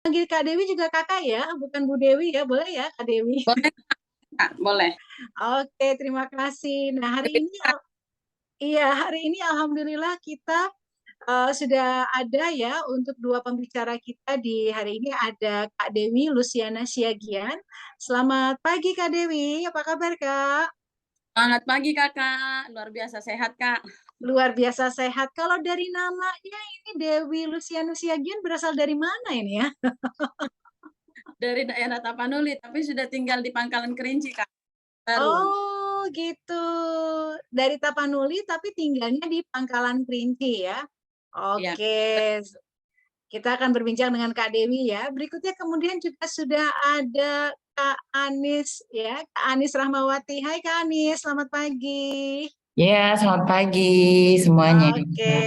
Panggil Kak Dewi juga Kakak ya, bukan Bu Dewi ya, boleh ya Kak Dewi? Boleh, Kak, boleh. Oke, terima kasih. Nah, hari ini iya, hari ini alhamdulillah kita sudah ada ya untuk dua pembicara kita di hari ini ada Kak Dewi Luciana Siagian. Selamat pagi Kak Dewi, apa kabar Kak? Selamat pagi, Kakak. Luar biasa sehat, Kak. Luar biasa sehat. Kalau dari namanya ini Dewi Luciana Siagian berasal dari mana ini ya? Dari daerah Tapanuli, tapi sudah tinggal di Pangkalan Kerinci, Kak. Baru. Oh gitu, dari Tapanuli tapi tinggalnya di Pangkalan Kerinci ya. Ya. Oke, kita akan berbincang dengan Kak Dewi ya. Berikutnya kemudian juga sudah ada Kak Anis ya, Kak Anis Rahmawati. Hai Kak Anis, selamat pagi. Ya, selamat pagi semuanya. Oke,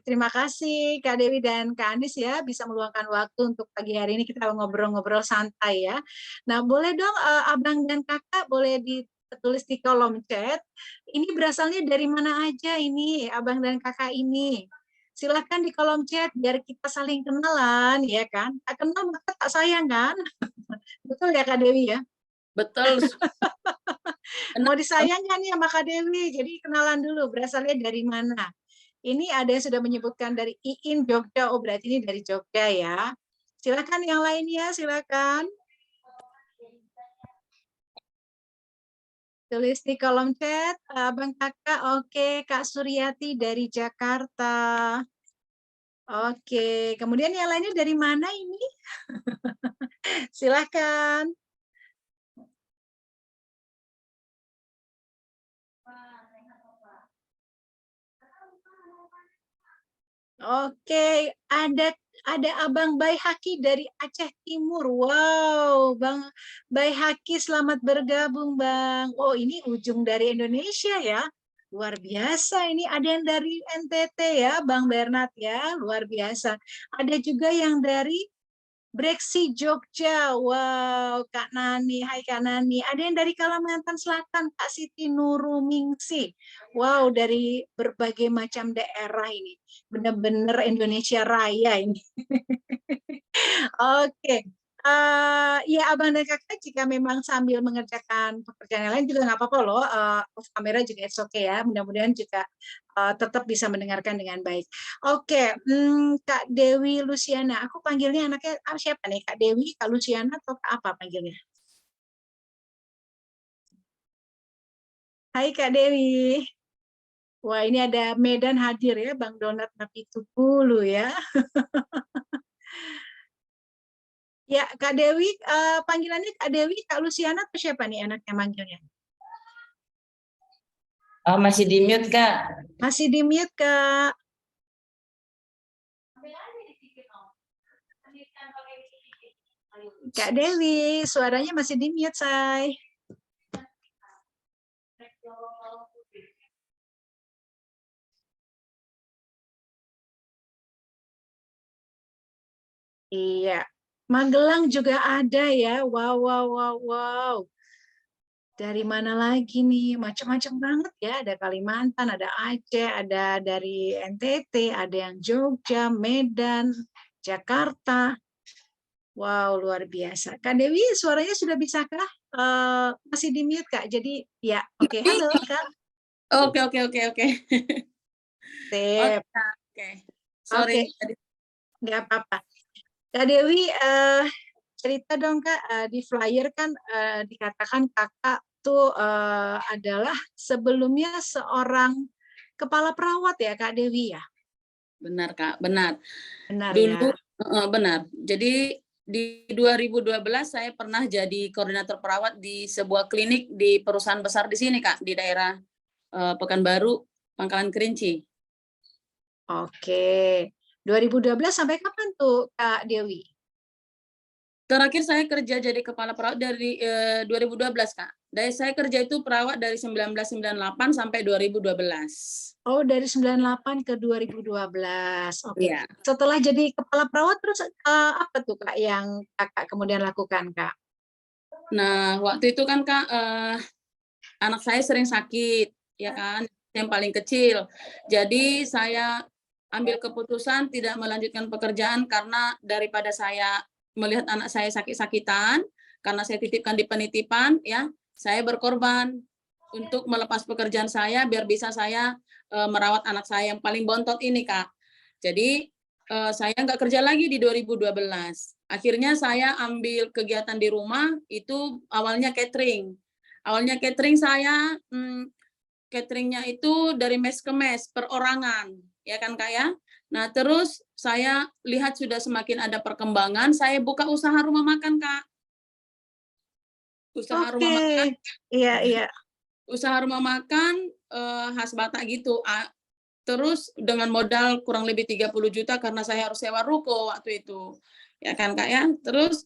terima kasih Kak Dewi dan Kak Anis ya bisa meluangkan waktu untuk pagi hari ini kita ngobrol-ngobrol santai ya. Nah, boleh dong Abang dan Kakak boleh ditulis di kolom chat. Ini berasalnya dari mana aja ini Abang dan Kakak ini. Silahkan di kolom chat biar kita saling kenalan ya kan. Tak kenal maka tak sayang kan. Betul ya Kak Dewi ya? Betul. Mau Benar. disayangkan ya sama Kak Dewi. Jadi kenalan dulu berasalnya dari mana. Ini ada yang sudah menyebutkan dari Iin Jogja. Oh, berarti ini dari Jogja ya. Silakan yang lainnya, silakan. Tulis di kolom chat. Abang Kakak, oke. Kak Suryati dari Jakarta. Oke. Kemudian yang lainnya dari mana ini? Silakan. Oke, ada Abang Baihaki dari Aceh Timur. Wow, Bang Baihaki selamat bergabung, Bang. Oh, ini ujung dari Indonesia ya. Luar biasa. Ini ada yang dari NTT ya, Bang Bernard ya. Luar biasa. Ada juga yang dari Breksi Jogja. Wow, Kak Nani. Hai Kak Nani. Ada yang dari Kalimantan Selatan, Kak Siti Nurumingsi. Wow, dari berbagai macam daerah ini. Benar-benar Indonesia Raya ini. Oke. Ya abang dan kakak jika memang sambil mengerjakan pekerjaan yang lain juga nggak apa-apa loh. Off kamera juga it's okay ya. Mudah-mudahan juga tetap bisa mendengarkan dengan baik. Oke, Kak Dewi Luciana. Aku panggilnya anaknya siapa nih? Kak Dewi, Kak Luciana, atau Kak apa panggilnya? Hai Kak Dewi. Wah ini ada Medan hadir ya, Bang Donat Napitupulu ya. Ya, Kak Dewi, panggilannya Kak Dewi, Kak Luciana, atau siapa nih anaknya manggilnya? Oh, masih di mute, Kak. Masih di mute, Kak. Kak Dewi, suaranya masih di mute, say. Iya, Magelang juga ada ya. Wow, wow, wow, wow. Dari mana lagi nih? Macam-macam banget ya. Ada Kalimantan, ada Aceh, ada dari NTT, ada yang Jogja, Medan, Jakarta. Wow, luar biasa. Kak Dewi, suaranya sudah bisakah? Masih di mute, Kak. Jadi, ya, oke. Halo, Kak. Oke, oke, oke, oke. Oke, Sip. Kak. Oke. Oke, Sorry. nggak apa-apa. Kak Dewi, cerita dong Kak, di flyer kan dikatakan Kakak tuh adalah sebelumnya seorang kepala perawat ya Kak Dewi ya? Benar, Kak. Benar. Benar Dulu, ya? benar. Jadi di 2012 saya pernah jadi koordinator perawat di sebuah klinik di perusahaan besar di sini, Kak, di daerah Pekanbaru, Pangkalan Kerinci. Oke. 2012 sampai kapan tuh Kak Dewi? Terakhir saya kerja jadi kepala perawat dari 2012, Kak. Dari saya kerja itu perawat dari 1998 sampai 2012. Oh, dari 98 ke 2012. Oke. Iya. Setelah jadi kepala perawat terus apa tuh Kak yang Kakak kemudian lakukan Kak? Nah, waktu itu kan Kak, anak saya sering sakit, ya kan, yang paling kecil. Jadi saya ambil keputusan tidak melanjutkan pekerjaan karena daripada saya melihat anak saya sakit-sakitan, karena saya titipkan di penitipan, ya, saya berkorban untuk melepas pekerjaan saya biar bisa saya merawat anak saya yang paling bontot ini, Kak. Jadi saya nggak kerja lagi di 2012. Akhirnya saya ambil kegiatan di rumah, itu awalnya catering. Awalnya catering saya, cateringnya itu dari mes ke mes, perorangan, ya kan Kak ya. Nah terus saya lihat sudah semakin ada perkembangan, saya buka usaha rumah makan Kak. Usaha Oke. rumah makan, Iya, iya. usaha rumah makan khas Batak gitu. Terus dengan modal kurang lebih 30 juta karena saya harus sewa ruko waktu itu. Ya kan Kak ya. Terus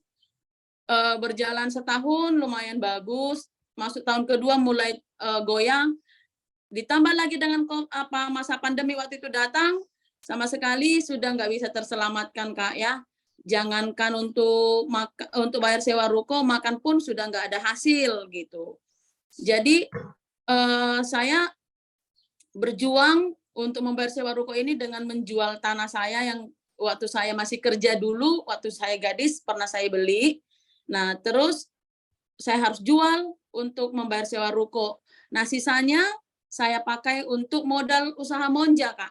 berjalan setahun lumayan bagus, masuk tahun kedua mulai goyang, ditambah lagi dengan masa pandemi waktu itu datang, sama sekali sudah nggak bisa terselamatkan Kak ya. Jangankan untuk bayar sewa ruko, makan pun sudah nggak ada hasil gitu. Jadi saya berjuang untuk membayar sewa ruko ini dengan menjual tanah saya yang waktu saya masih kerja dulu, waktu saya gadis pernah saya beli. Nah, terus saya harus jual untuk membayar sewa ruko. Nah, sisanya saya pakai untuk modal usaha Monja, Kak.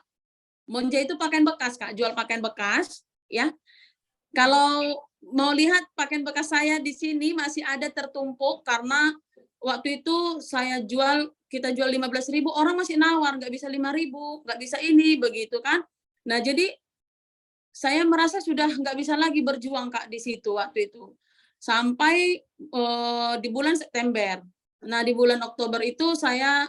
Monja itu pakaian bekas, Kak, jual pakaian bekas, ya. Kalau mau lihat pakaian bekas saya di sini masih ada tertumpuk karena waktu itu kita jual 15.000, orang masih nawar, nggak bisa 5.000, nggak bisa ini, begitu kan. Nah, jadi saya merasa sudah nggak bisa lagi berjuang Kak di situ waktu itu. Sampai di bulan September. Nah, di bulan Oktober itu saya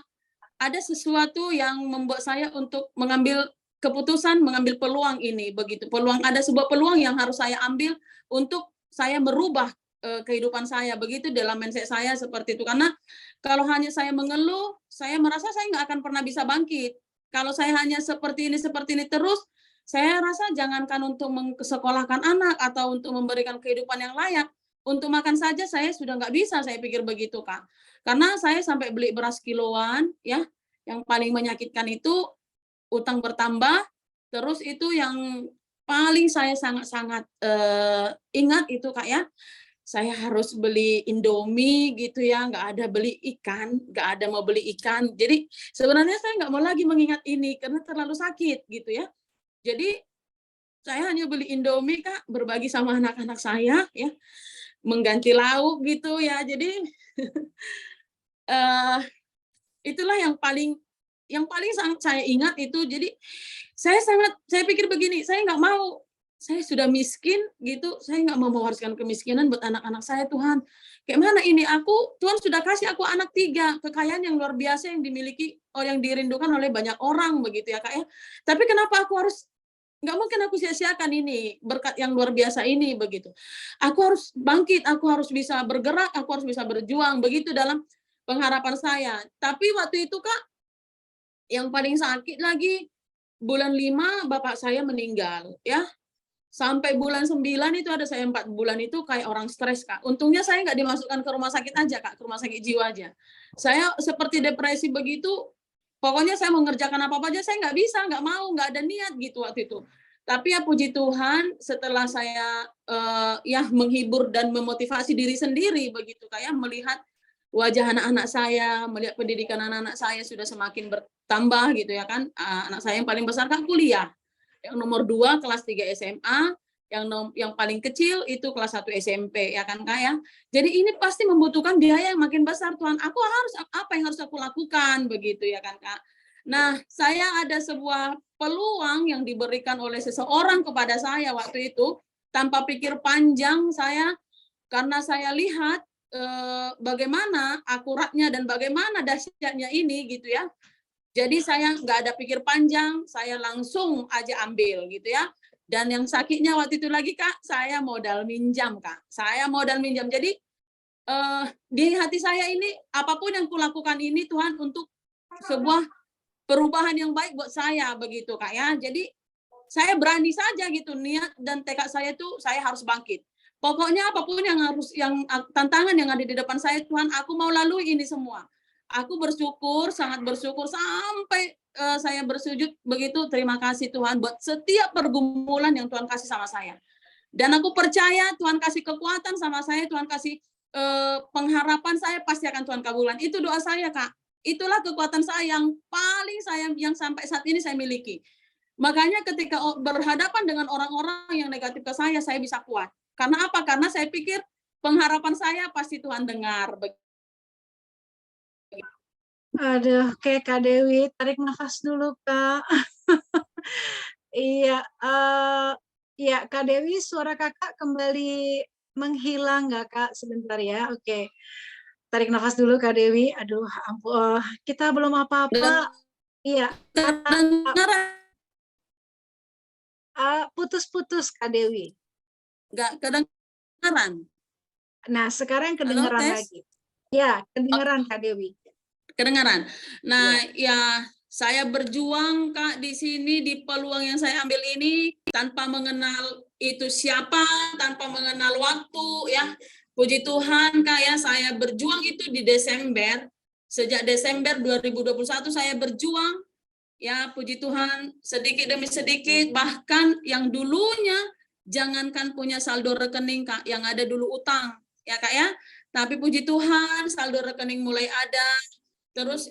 ada sesuatu yang membuat saya untuk mengambil keputusan, mengambil peluang ini begitu. Ada sebuah peluang yang harus saya ambil untuk saya merubah kehidupan saya begitu dalam mindset saya seperti itu. Karena kalau hanya saya mengeluh, saya merasa saya nggak akan pernah bisa bangkit. Kalau saya hanya seperti ini terus, saya rasa jangankan untuk mengsekolahkan anak atau untuk memberikan kehidupan yang layak, untuk makan saja saya sudah nggak bisa, saya pikir begitu, Kak. Karena saya sampai beli beras kiloan, ya, yang paling menyakitkan itu utang bertambah, terus itu yang paling saya sangat-sangat ingat itu, Kak, ya, saya harus beli Indomie gitu ya, nggak ada beli ikan, nggak ada mau beli ikan. Jadi sebenarnya saya nggak mau lagi mengingat ini karena terlalu sakit gitu ya. Jadi saya hanya beli Indomie Kak, berbagi sama anak-anak saya ya, mengganti lauk gitu ya. Jadi uh, itulah yang paling sangat saya ingat itu. Jadi saya pikir begini, saya nggak mau, saya sudah miskin gitu, saya nggak mau mewariskan kemiskinan buat anak-anak saya Tuhan. Kayak mana ini Tuhan sudah kasih aku anak 3, kekayaan yang luar biasa yang dimiliki yang dirindukan oleh banyak orang begitu ya Kak ya. Tapi kenapa nggak mungkin aku sia-siakan ini berkat yang luar biasa ini begitu. Aku harus bangkit, aku harus bisa bergerak, aku harus bisa berjuang begitu dalam pengharapan saya. Tapi waktu itu Kak, yang paling sakit lagi bulan 5 bapak saya meninggal ya. Sampai bulan 9 itu ada saya 4 bulan itu kayak orang stres Kak. Untungnya saya nggak dimasukkan ke rumah sakit aja Kak, ke rumah sakit jiwa aja. Saya seperti depresi begitu, pokoknya saya mengerjakan apa-apa aja saya nggak bisa, nggak mau, nggak ada niat gitu waktu itu. Tapi ya puji Tuhan setelah saya ya menghibur dan memotivasi diri sendiri begitu kayak melihat wajah anak-anak saya, melihat pendidikan anak-anak saya sudah semakin bertambah gitu ya kan. Anak saya yang paling besar kan kuliah. Yang nomor 2 kelas 3 SMA, yang paling kecil itu kelas 1 SMP ya kan Kak ya. Jadi ini pasti membutuhkan biaya yang makin besar Tuhan. Apa yang harus aku lakukan begitu ya kan Kak. Nah, saya ada sebuah peluang yang diberikan oleh seseorang kepada saya waktu itu tanpa pikir panjang karena saya lihat bagaimana akuratnya dan bagaimana dahsyatnya ini gitu ya. Jadi saya nggak ada pikir panjang, saya langsung aja ambil gitu ya. Dan yang sakitnya waktu itu lagi Kak, saya modal minjam Kak. Saya modal minjam. Jadi di hati saya ini apapun yang kulakukan ini Tuhan untuk sebuah perubahan yang baik buat saya begitu Kak ya. Jadi saya berani saja gitu niat dan tekad saya tuh saya harus bangkit. Pokoknya apapun yang tantangan yang ada di depan saya Tuhan, aku mau lalui ini semua. Aku bersyukur, sangat bersyukur sampai saya bersujud begitu, terima kasih Tuhan buat setiap pergumulan yang Tuhan kasih sama saya. Dan aku percaya Tuhan kasih kekuatan sama saya, Tuhan kasih pengharapan saya pasti akan Tuhan kabulkan. Itu doa saya, Kak. Itulah kekuatan saya yang paling saya yang sampai saat ini saya miliki. Makanya ketika berhadapan dengan orang-orang yang negatif ke saya bisa kuat. Karena apa? Karena saya pikir pengharapan saya pasti Tuhan dengar. Aduh, oke Kak Dewi, tarik nafas dulu Kak. Iya, ya Kak Dewi, suara Kakak kembali menghilang nggak Kak? Sebentar ya, oke. Tarik nafas dulu Kak Dewi. Aduh, ampun, kita belum apa-apa. Iya, putus-putus Kak Dewi. Nggak kedengaran. Nah, sekarang Halo, kedengaran tes. lagi. Ya, kedengaran Kak Dewi. Kedengaran. Nah, ya saya berjuang Kak di sini di peluang yang saya ambil ini tanpa mengenal itu siapa, tanpa mengenal waktu ya. Puji Tuhan Kak ya, saya berjuang itu di Desember. Sejak Desember 2021 saya berjuang ya, puji Tuhan, sedikit demi sedikit, bahkan yang dulunya jangankan punya saldo rekening Kak, yang ada dulu utang ya Kak ya. Tapi puji Tuhan saldo rekening mulai ada. Terus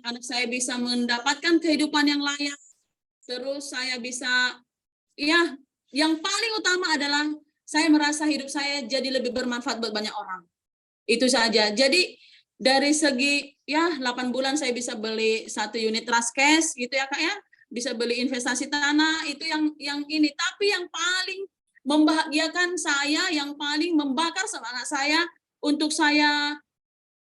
anak saya bisa mendapatkan kehidupan yang layak. Terus saya bisa, ya, yang paling utama adalah saya merasa hidup saya jadi lebih bermanfaat buat banyak orang. Itu saja. Jadi dari segi ya 8 bulan saya bisa beli 1 unit trust cash gitu ya Kak ya. Bisa beli investasi tanah, itu yang ini. Tapi yang paling membahagiakan saya, yang paling membakar semangat saya untuk saya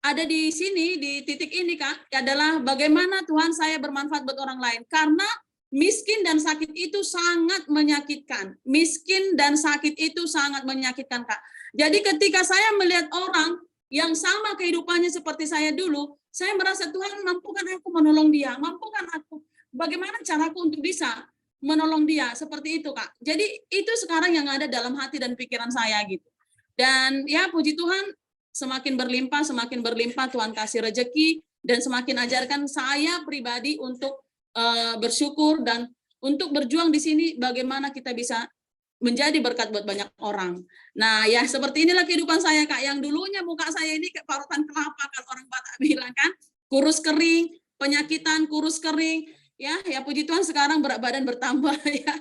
ada di sini, di titik ini Kak, adalah bagaimana Tuhan saya bermanfaat buat orang lain. Karena miskin dan sakit itu sangat menyakitkan. Miskin dan sakit itu sangat menyakitkan Kak. Jadi ketika saya melihat orang yang sama kehidupannya seperti saya dulu, saya merasa Tuhan mampukan aku menolong dia, mampukan aku. Bagaimana caraku untuk bisa menolong dia, seperti itu Kak. Jadi itu sekarang yang ada dalam hati dan pikiran saya gitu. Dan ya puji Tuhan, semakin berlimpah Tuhan kasih rezeki dan semakin ajarkan saya pribadi untuk bersyukur dan untuk berjuang di sini bagaimana kita bisa menjadi berkat buat banyak orang. Nah, ya seperti inilah kehidupan saya Kak, yang dulunya muka saya ini kayak parutan kelapa kan orang Batak bilang kan, kurus kering, penyakitan kurus kering. Ya puji Tuhan sekarang berat badan bertambah ya.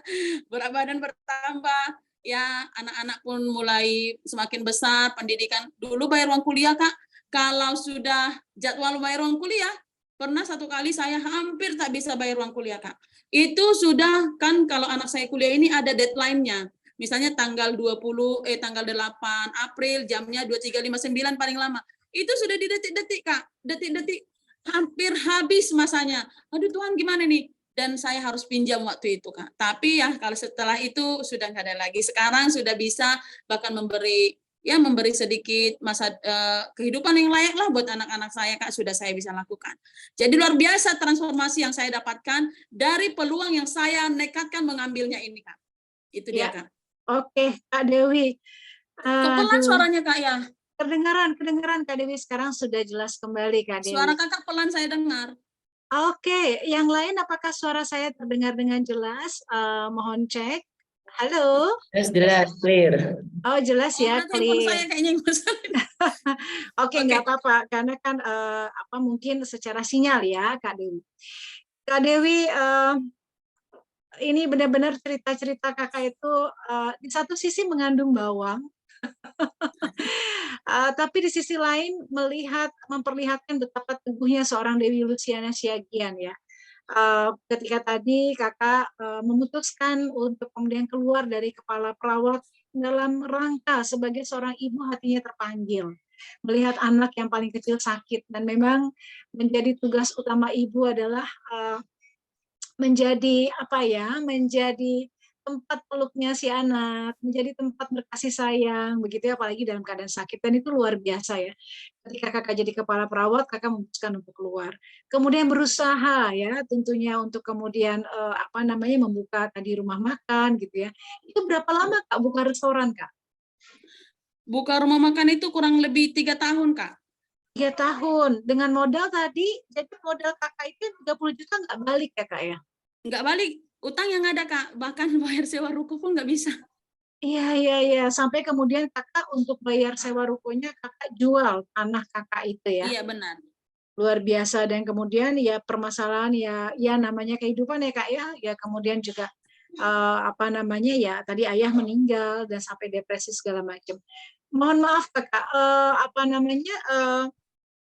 Berat badan bertambah. Ya, anak-anak pun mulai semakin besar, pendidikan. Dulu bayar uang kuliah, Kak. Kalau sudah jadwal bayar uang kuliah, pernah satu kali saya hampir tak bisa bayar uang kuliah, Kak. Itu sudah kan kalau anak saya kuliah ini ada deadline-nya. Misalnya tanggal 8 April, jamnya 23.59 paling lama. Itu sudah di detik-detik, Kak. Detik-detik hampir habis masanya. Aduh Tuhan gimana nih? Dan saya harus pinjam waktu itu Kak. Tapi ya kalau setelah itu sudah nggak ada lagi. Sekarang sudah bisa bahkan memberi sedikit masa kehidupan yang layak lah buat anak-anak saya Kak, sudah saya bisa lakukan. Jadi luar biasa transformasi yang saya dapatkan dari peluang yang saya nekatkan mengambilnya ini Kak. Itu dia Kak. Oke Kak Dewi. Pelan suaranya Kak ya. Kedengaran Kak Dewi, sekarang sudah jelas kembali Kak Dewi. Suara Kakak pelan saya dengar. Oke, yang lain apakah suara saya terdengar dengan jelas? Mohon cek. Halo. Jelas, clear. Oh jelas ya, clear. Saya kayaknya yang Oke, nggak apa-apa, karena kan mungkin secara sinyal ya Kak Dewi. Kak Dewi, ini benar-benar cerita-cerita kakak itu di satu sisi mengandung bawang, tapi di sisi lain memperlihatkan betapa teguhnya seorang Dewi Luciana Siagian ya. Ketika tadi kakak memutuskan untuk kemudian keluar dari kepala perawat dalam rangka sebagai seorang ibu hatinya terpanggil melihat anak yang paling kecil sakit, dan memang menjadi tugas utama ibu adalah menjadi tempat peluknya si anak, menjadi tempat berkasih sayang, begitu ya, apalagi dalam keadaan sakit. Dan itu luar biasa ya. Ketika kakak jadi kepala perawat, kakak memutuskan untuk keluar. Kemudian berusaha ya, tentunya untuk kemudian membuka tadi rumah makan gitu ya. Itu berapa lama Kak buka restoran Kak? Buka rumah makan itu kurang lebih 3 tahun Kak. 3 tahun. Dengan modal tadi, jadi modal kakak itu 30 juta nggak balik ya Kak ya? Nggak balik. Utang yang ada Kak, bahkan bayar sewa ruko pun nggak bisa. Iya. Sampai kemudian kakak untuk bayar sewa rukonya kakak jual tanah kakak itu ya. Iya benar. Luar biasa. Dan kemudian ya permasalahan ya namanya kehidupan ya kak ya. Ya kemudian juga apa namanya ya tadi ayah meninggal dan sampai depresi segala macam. Mohon maaf kakak, apa namanya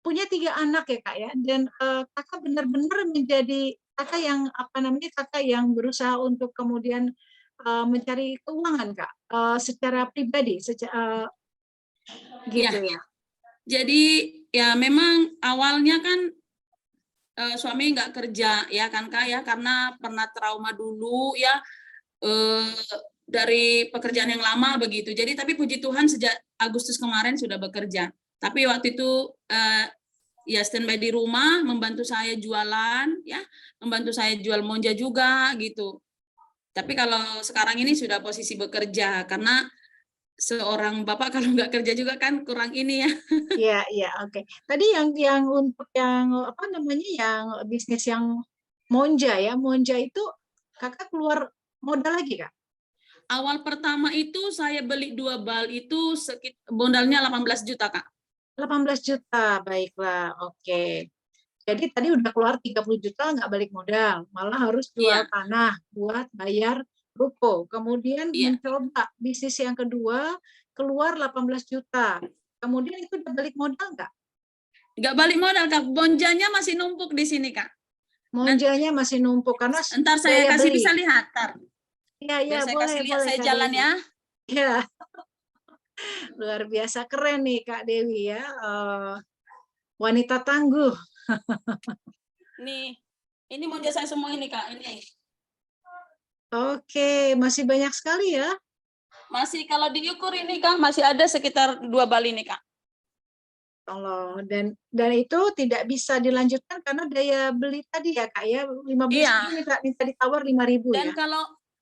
punya 3 anak ya kak ya. Dan kakak benar-benar menjadi kakak yang apa namanya kakak yang berusaha untuk kemudian mencari keuangan kak secara pribadi, Iya. gitu ya. Jadi ya memang awalnya kan suami nggak kerja ya kan Kak ya, karena pernah trauma dulu ya eh, dari pekerjaan yang lama begitu. Jadi tapi puji Tuhan sejak Agustus kemarin sudah bekerja. Tapi waktu itu ya standby di rumah, membantu saya jualan ya, membantu saya jual monja juga gitu. Tapi kalau sekarang ini sudah posisi bekerja karena seorang bapak kalau nggak kerja juga kan kurang ini ya. Iya, oke. Tadi yang untuk yang apa namanya yang bisnis yang Monja itu kakak keluar modal lagi kak? Awal pertama itu saya beli 2 bal itu modalnya 18 juta Kak. 18 juta, baiklah, oke. Jadi tadi udah keluar 30 juta nggak balik modal, malah harus jual Iya, tanah buat bayar ruko. Kemudian iya. mencoba bisnis yang kedua, keluar 18 juta. Kemudian itu udah balik modal nggak? Nggak balik modal Kak, bonjanya masih numpuk di sini Kak. Nanti Monjanya masih numpuk karena ntar saya daya kasih beli. bisa lihat, ntar. Iya, Biar saya boleh, kasih lihat boleh saya Kak jalan Dewi. ya. Iya, luar biasa keren nih Kak Dewi ya. Wanita tangguh. Nih, ini monja saya semua ini Kak, ini. Oke, masih banyak sekali ya. Masih kalau diukur ini Kak, masih ada sekitar 2 bal ini Kak. Tolong. Dan itu tidak bisa dilanjutkan karena daya beli tadi ya Kak ya, 15.000 Iya, minta ditawar 5.000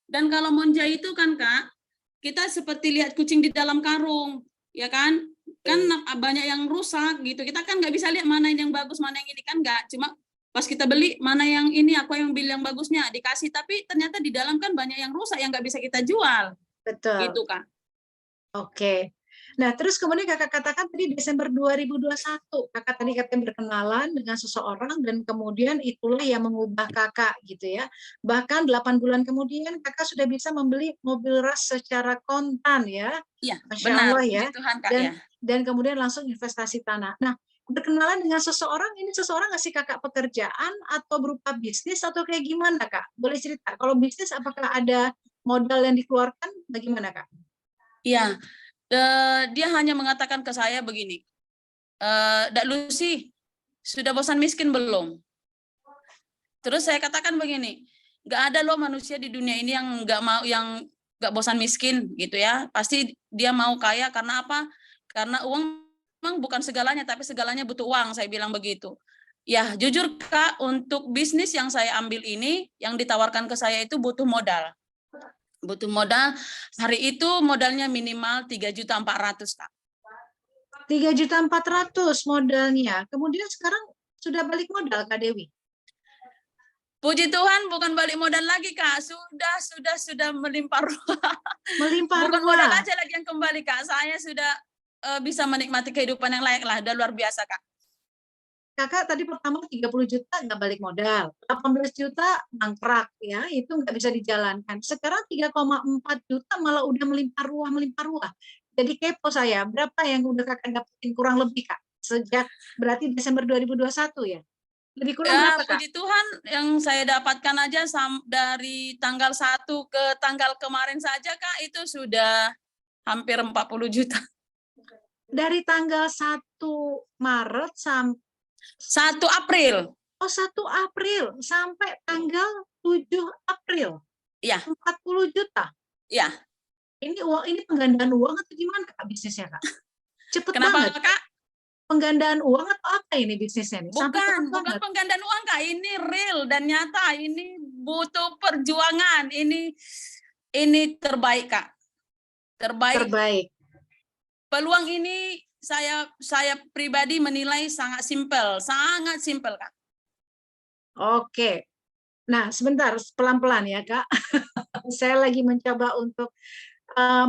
dan ya. kalau monja itu kan Kak, kita seperti lihat kucing di dalam karung, ya kan? Kan banyak yang rusak gitu. Kita kan nggak bisa lihat mana yang bagus, mana yang ini kan nggak. Cuma pas kita beli mana yang ini, aku yang beli yang bagusnya dikasih. Tapi ternyata di dalam kan banyak yang rusak yang nggak bisa kita jual, Betul. gitu Kak. Oke. Nah, terus kemudian kakak katakan tadi Desember 2021, kakak tadi katanya berkenalan dengan seseorang dan kemudian itulah yang mengubah kakak gitu ya. Bahkan 8 bulan kemudian kakak sudah bisa membeli mobil ras secara kontan ya. Iya, Masya benar. Allah ya. Puji Tuhan Kak ya. Dan kemudian langsung investasi tanah. Nah, berkenalan dengan seseorang, ini seseorang ngasih kakak pekerjaan atau berupa bisnis atau kayak gimana kak? Boleh cerita, kalau bisnis apakah ada modal yang dikeluarkan, bagaimana kak? Iya, dia hanya mengatakan ke saya begini, Dak Lucy, sudah bosan miskin belum? Terus saya katakan begini, nggak ada loh manusia di dunia ini yang nggak mau, yang nggak bosan miskin gitu ya. Pasti dia mau kaya karena apa? Karena uang memang bukan segalanya, tapi segalanya butuh uang. Saya bilang begitu. Ya jujur Kak, untuk bisnis yang saya ambil ini, yang ditawarkan ke saya itu butuh modal. Butuh modal. Hari itu modalnya minimal 3.400.000 Kak. 3.400.000 modalnya. Kemudian sekarang sudah balik modal Kak Dewi. Puji Tuhan bukan balik modal lagi Kak, sudah melimpah ruah. Melimpah Bukan modal ruah. aja lagi yang kembali Kak, saya sudah bisa menikmati kehidupan yang layak lah, udah luar biasa Kak. Kakak tadi pertama 30 juta nggak balik modal, 18 juta mangkrak ya, itu nggak bisa dijalankan. Sekarang 3,4 juta malah udah melimpah ruah. Jadi kepo saya, berapa yang udah kakak dapetin kurang lebih Kak? Sejak berarti Desember 2021 ya? Lebih kurang Ya berapa Kak? puji Tuhan yang saya dapatkan aja dari tanggal 1 ke tanggal kemarin saja Kak, itu sudah hampir 40 juta. Dari tanggal 1 Maret sampai 1 April. 1 April sampai tanggal 7 April. Iya. 40 juta. Iya. Ini penggandaan uang atau gimana Kak bisnisnya Kak? Cepet Kenapa banget. Kak? Penggandaan uang atau apa ini bisnisnya nih? Sampai cepet Bukan banget. penggandaan uang Kak, ini real dan nyata, ini butuh perjuangan, ini terbaik Kak. Terbaik. Peluang ini saya pribadi menilai sangat simpel Kak. Oke. Nah, sebentar, pelan-pelan ya Kak. Saya lagi mencoba untuk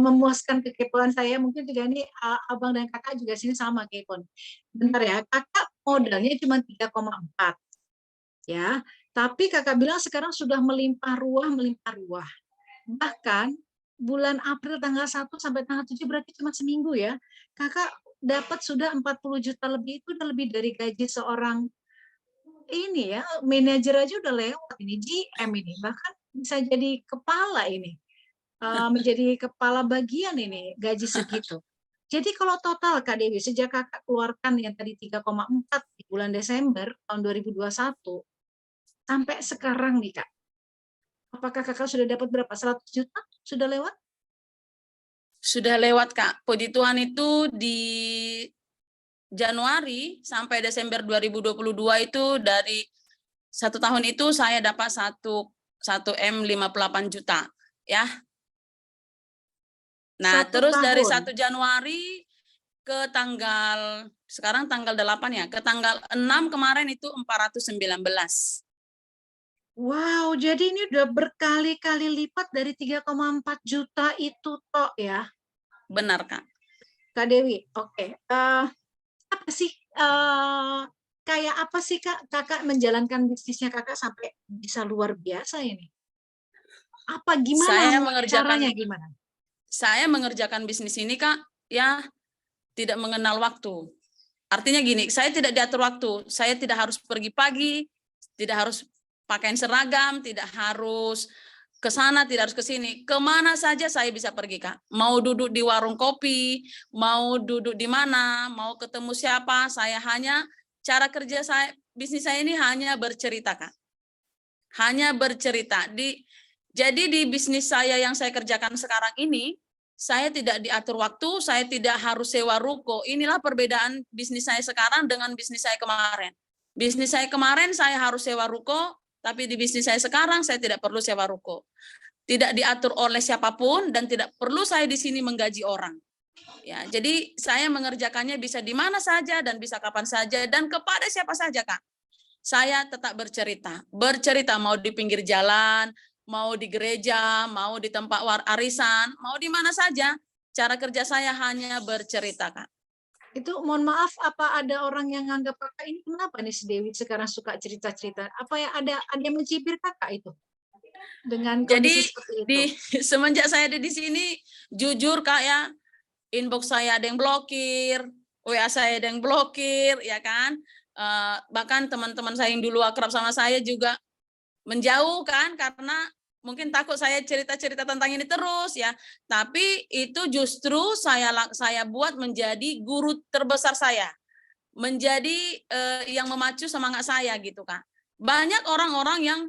memuaskan kekepoan saya. Mungkin juga ini abang dan kakak juga sini sama kepo. Bentar ya, kakak modalnya cuma 3,4 ya, tapi kakak bilang sekarang sudah melimpah ruah. Bahkan bulan April tanggal 1 sampai tanggal 7 berarti cuma seminggu ya. Kakak dapat sudah 40 juta lebih, itu udah lebih dari gaji seorang ini ya, manajer aja udah lewat ini, GM ini, bahkan bisa jadi kepala ini, menjadi kepala bagian ini, gaji segitu. Jadi kalau total Kak Dewi, sejak kakak keluarkan yang tadi 3,4 di bulan Desember tahun 2021, sampai sekarang nih Kak, apakah kakak sudah dapat berapa? 100 juta? Sudah lewat? Sudah lewat, Kak. Puji Tuhan itu di Januari sampai Desember 2022 itu dari 1 tahun itu saya dapat 1 M 58 juta ya. Nah, 1 terus dari tahun. 1 Januari ke sekarang tanggal 8 ya, ke tanggal 6 kemarin itu 419. Wow, jadi ini udah berkali-kali lipat dari 3,4 juta itu toh ya, Benar, Kak. Kak Dewi. Oke, apa sih, kayak apa sih Kak, kakak menjalankan bisnisnya kakak sampai bisa luar biasa ini? Apa gimana Saya caranya mengerjakan gimana? saya mengerjakan bisnis ini, Kak, ya tidak mengenal waktu. Artinya gini, saya tidak diatur waktu. Saya tidak harus pergi pagi, tidak harus pakaian seragam, tidak harus ke sana, tidak harus ke sini. Kemana saja saya bisa pergi, Kak. Mau duduk di warung kopi, mau duduk di mana, mau ketemu siapa, saya hanya cara kerja saya, bisnis saya ini hanya bercerita, Kak. Hanya bercerita. Jadi di bisnis saya yang saya kerjakan sekarang ini, saya tidak diatur waktu, saya tidak harus sewa ruko. Inilah perbedaan bisnis saya sekarang dengan bisnis saya kemarin. Bisnis saya kemarin saya harus sewa ruko, tapi di bisnis saya sekarang saya tidak perlu sewa ruko. Tidak diatur oleh siapapun dan tidak perlu saya di sini menggaji orang. Ya, jadi saya mengerjakannya bisa di mana saja dan bisa kapan saja dan kepada siapa saja, Kak. Saya tetap bercerita. Bercerita mau di pinggir jalan, mau di gereja, mau di tempat arisan, mau di mana saja. Cara kerja saya hanya bercerita, Kak. Itu mohon maaf, apa ada orang yang nganggap kakak ini kenapa nih si Dewi sekarang suka cerita-cerita? Apa ya ada yang mencibir kakak itu dengan kondisi Jadi seperti itu? semenjak saya ada di sini, jujur Kak ya, inbox saya ada yang blokir, WA saya ada yang blokir, ya kan. Bahkan teman-teman saya yang dulu akrab sama saya juga menjauh kan, karena mungkin takut saya cerita-cerita tentang ini terus ya. Tapi itu justru saya buat menjadi guru terbesar saya, menjadi yang memacu semangat saya gitu Kak. Banyak orang-orang yang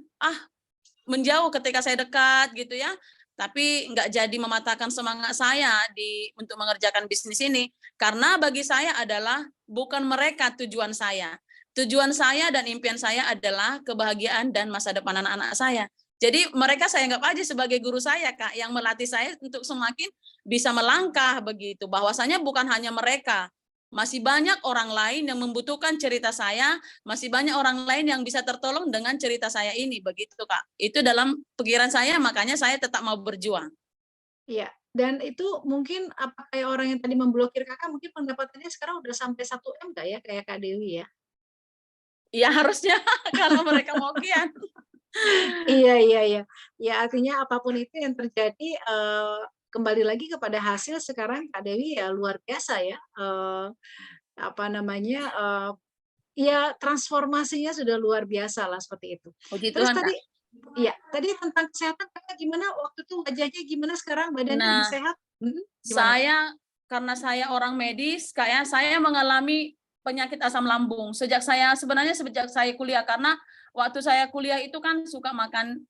menjauh ketika saya dekat gitu ya, tapi nggak jadi mematahkan semangat saya untuk mengerjakan bisnis ini, karena bagi saya adalah bukan mereka tujuan saya. Tujuan saya dan impian saya adalah kebahagiaan dan masa depan anak-anak saya. Jadi mereka saya anggap aja sebagai guru saya, Kak, yang melatih saya untuk semakin bisa melangkah begitu. Bahwasanya bukan hanya mereka, masih banyak orang lain yang membutuhkan cerita saya, masih banyak orang lain yang bisa tertolong dengan cerita saya ini, begitu Kak. Itu dalam pikiran saya, makanya saya tetap mau berjuang. Iya, dan itu mungkin apa kayak orang yang tadi memblokir kakak, mungkin pendapatannya sekarang udah sampai 1 M nggak ya, kayak Kak Dewi ya? Ya harusnya kalau mereka mau kian. Iya iya iya. Ya artinya apapun itu yang terjadi, kembali lagi kepada hasil sekarang Kak Dewi ya luar biasa ya, apa namanya, ya transformasinya sudah luar biasa lah seperti itu. Puji Terus Tuhan tadi Kak. iya, tadi tentang kesehatan Kakak gimana waktu itu wajahnya gimana sekarang badannya lebih Nah, sehat? Gimana Kak? karena saya orang medis, kayak saya mengalami penyakit asam lambung sebenarnya sejak saya kuliah, karena waktu saya kuliah itu kan suka makan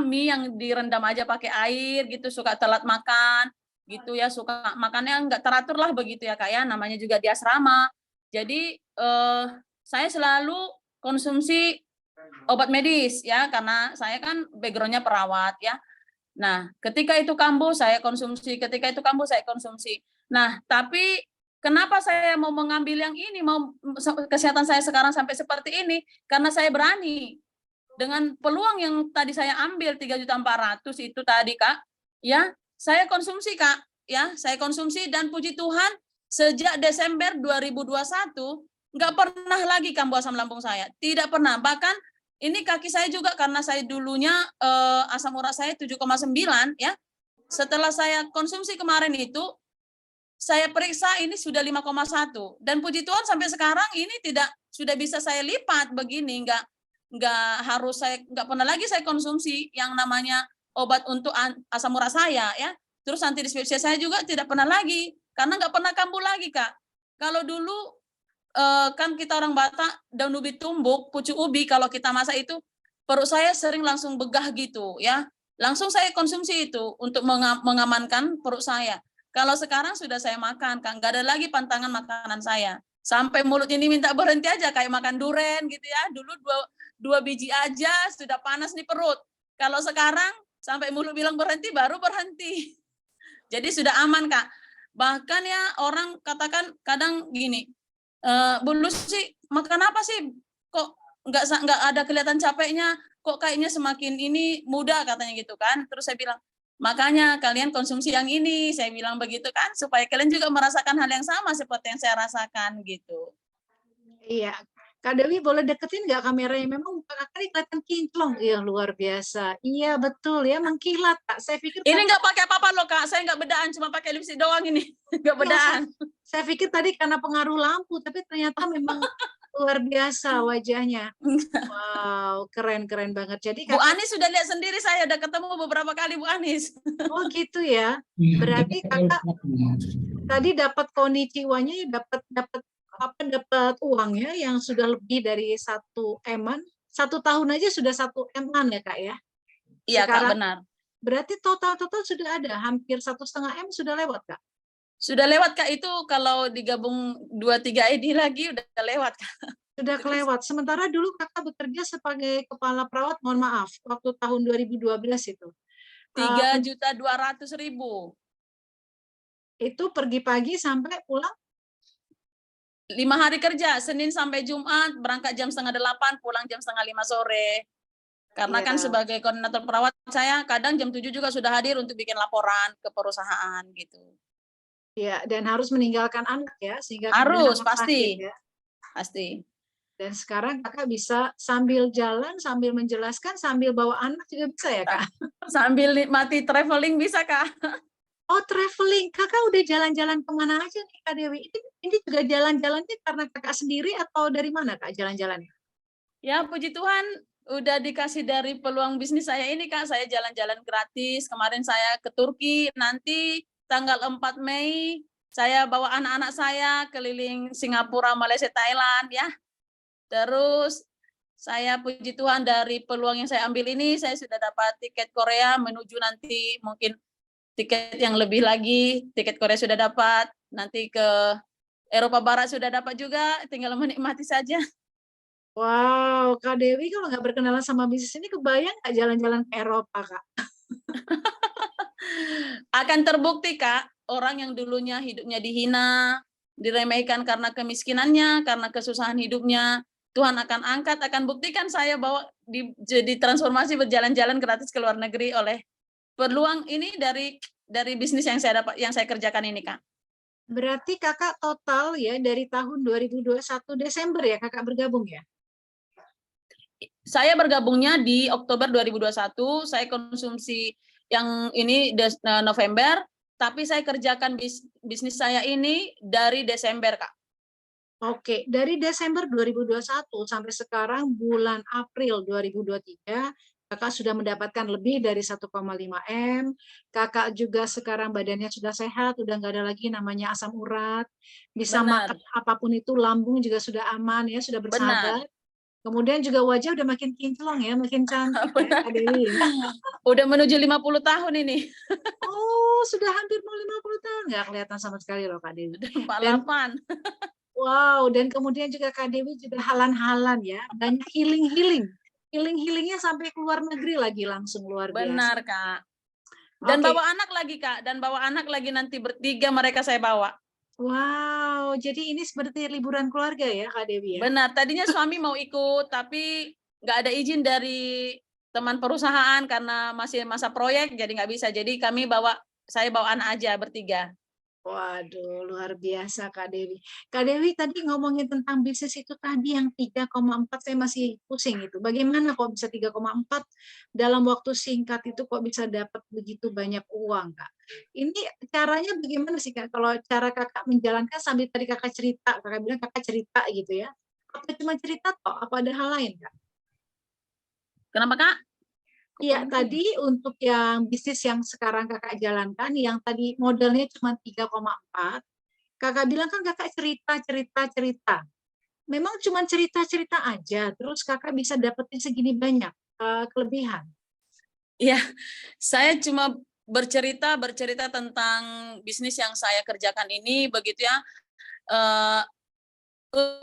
mie yang direndam aja pakai air gitu, suka telat makan gitu ya, suka makannya nggak teratur lah begitu ya Kak ya, namanya juga di asrama. Jadi saya selalu konsumsi obat medis ya, karena saya kan background-nya perawat ya. Nah, ketika itu kambuh saya konsumsi, ketika itu kambuh saya konsumsi. Nah, tapi kenapa saya mau mengambil yang ini, mau kesehatan saya sekarang sampai seperti ini, karena saya berani. Dengan peluang yang tadi saya ambil 3.400.000 itu tadi Kak, ya, saya konsumsi Kak, ya, saya konsumsi dan puji Tuhan sejak Desember 2021 nggak pernah lagi kambuh asam lambung saya, tidak pernah. Bahkan ini kaki saya juga karena saya dulunya asam urat saya 7,9 ya. Setelah saya konsumsi kemarin itu, saya periksa ini sudah 5,1 dan puji Tuhan sampai sekarang ini tidak sudah bisa saya lipat begini, nggak harus saya nggak pernah lagi saya konsumsi yang namanya obat untuk asam urat saya ya. Terus antidispepsia saya juga tidak pernah lagi karena nggak pernah kambuh lagi Kak. Kalau dulu kan kita orang Batak daun ubi tumbuk, pucuk ubi kalau kita masak itu perut saya sering langsung begah gitu ya. Langsung saya konsumsi itu untuk mengamankan perut saya. Kalau sekarang sudah saya makan, Kak, nggak ada lagi pantangan makanan saya. Sampai mulut ini minta berhenti aja kayak makan duren gitu ya. Dulu dua biji aja sudah panas di perut. Kalau sekarang sampai mulut bilang berhenti baru berhenti. Jadi sudah aman Kak. Bahkan ya orang katakan kadang gini, Bu Lucy makan apa sih? Kok nggak ada kelihatan capeknya? Kok kayaknya semakin ini muda katanya gitu kan? Terus saya bilang makanya kalian konsumsi yang ini, saya bilang begitu kan, supaya kalian juga merasakan hal yang sama seperti yang saya rasakan gitu. Iya, Kak Dewi boleh deketin nggak kameranya? Memang muka Kakak ini kelihatan kinclong, iya luar biasa. Iya betul ya, mengkilat Kak. Saya pikir ini nggak pakai apa-apa loh Kak, saya nggak bedaan, cuma pakai lipstick doang ini, nggak bedaan. Saya pikir tadi karena pengaruh lampu, tapi ternyata memang luar biasa wajahnya. Wow, keren-keren banget. Jadi Bu Anis sudah lihat sendiri, saya udah ketemu beberapa kali Bu Anis. oh gitu ya. Berarti Kakak tadi dapat konnichiwa-nya, dapat uang ya yang sudah lebih dari 1 M-an. 1 tahun aja sudah 1 M-an ya Kak ya. Iya Kak, Sekarang benar. berarti total sudah ada hampir 1,5 M sudah lewat Kak. Sudah lewat Kak, itu kalau digabung 2-3 ID lagi udah lewat Kak. Sudah kelewat. Sementara dulu Kakak bekerja sebagai kepala perawat, mohon maaf, waktu tahun 2012 itu. 3.200.000. Itu pergi pagi sampai pulang 5 hari kerja, Senin sampai Jumat, berangkat jam 7:30, pulang jam 4:30 sore. Karena kan ya. sebagai koordinator perawat saya kadang jam 7 juga sudah hadir untuk bikin laporan ke perusahaan gitu. Ya, dan harus meninggalkan anak ya, sehingga Harus, anak pasti. sakit, ya. Pasti. Dan sekarang Kakak bisa sambil jalan, sambil menjelaskan, sambil bawa anak juga bisa ya Kak? Sambil nikmati traveling bisa Kak. Oh traveling, Kakak udah jalan-jalan kemana aja nih Kak Dewi? Ini juga jalan-jalannya karena Kakak sendiri atau dari mana Kak jalan-jalannya? Ya puji Tuhan udah dikasih dari peluang bisnis saya ini Kak, saya jalan-jalan gratis. Kemarin saya ke Turki, nanti tanggal 4 Mei saya bawa anak-anak saya keliling Singapura, Malaysia, Thailand ya. Terus saya puji Tuhan dari peluang yang saya ambil ini, saya sudah dapat tiket Korea menuju nanti mungkin tiket yang lebih lagi, tiket Korea sudah dapat, nanti ke Eropa Barat sudah dapat juga, tinggal menikmati saja. Wow, Kak Dewi kalau nggak berkenalan sama bisnis ini kebayang nggak jalan-jalan ke Eropa Kak? Akan terbukti Kak, orang yang dulunya hidupnya dihina, diremehkan karena kemiskinannya, karena kesusahan hidupnya, Tuhan akan angkat, akan buktikan saya bahwa jadi transformasi berjalan-jalan gratis ke luar negeri oleh peluang ini dari bisnis yang saya dapat, yang saya kerjakan ini Kak. Berarti Kakak total ya dari tahun 2021 Desember ya Kakak bergabung ya? Saya bergabungnya di Oktober 2021, saya konsumsi yang ini November, tapi saya kerjakan bisnis saya ini dari Desember Kak. Oke, dari Desember 2021 sampai sekarang bulan April 2023, Kakak sudah mendapatkan lebih dari 1,5 M. Kakak juga sekarang badannya sudah sehat, udah nggak ada lagi namanya asam urat. Bisa Benar. makan apapun itu, lambung juga sudah aman ya, sudah bersahabat. Benar. Kemudian juga wajah udah makin kinclong ya, makin cantik ya, Kak Dewi. Udah menuju 50 tahun ini. Oh, sudah hampir mau 50 tahun. Nggak kelihatan sama sekali loh Kak Dewi. Udah Dan 48. wow, dan kemudian juga Kak Dewi juga halan-halan ya, banyak healing-healing. Healing-healingnya sampai ke luar negeri lagi langsung luar biasa. Benar Kak. Dan Oke. bawa anak lagi Kak, dan bawa anak lagi nanti bertiga mereka saya bawa. Wow, jadi ini seperti liburan keluarga ya Kak Dewi ya? Benar, tadinya suami mau ikut, tapi nggak ada izin dari teman perusahaan karena masih masa proyek, jadi nggak bisa. Jadi kami bawa saya bawa anak aja bertiga. Waduh, luar biasa Kak Dewi. Kak Dewi tadi ngomongin tentang bisnis itu tadi yang 3,4 saya masih pusing itu. Bagaimana kok bisa 3,4 dalam waktu singkat itu kok bisa dapat begitu banyak uang, Kak? Ini caranya bagaimana sih, Kak? Kalau cara Kakak menjalankan sambil tadi Kakak cerita, Kakak bilang Kakak cerita gitu ya. Apa cuma cerita toh? Apa ada hal lain, Kak? Kenapa Kak? Iya, tadi untuk yang bisnis yang sekarang Kakak jalankan, yang tadi modalnya cuma 3,4, Kakak bilang kan Kakak cerita. Memang cuma cerita-cerita aja, terus Kakak bisa dapetin segini banyak kelebihan? Iya, saya cuma bercerita tentang bisnis yang saya kerjakan ini begitu ya. Eh,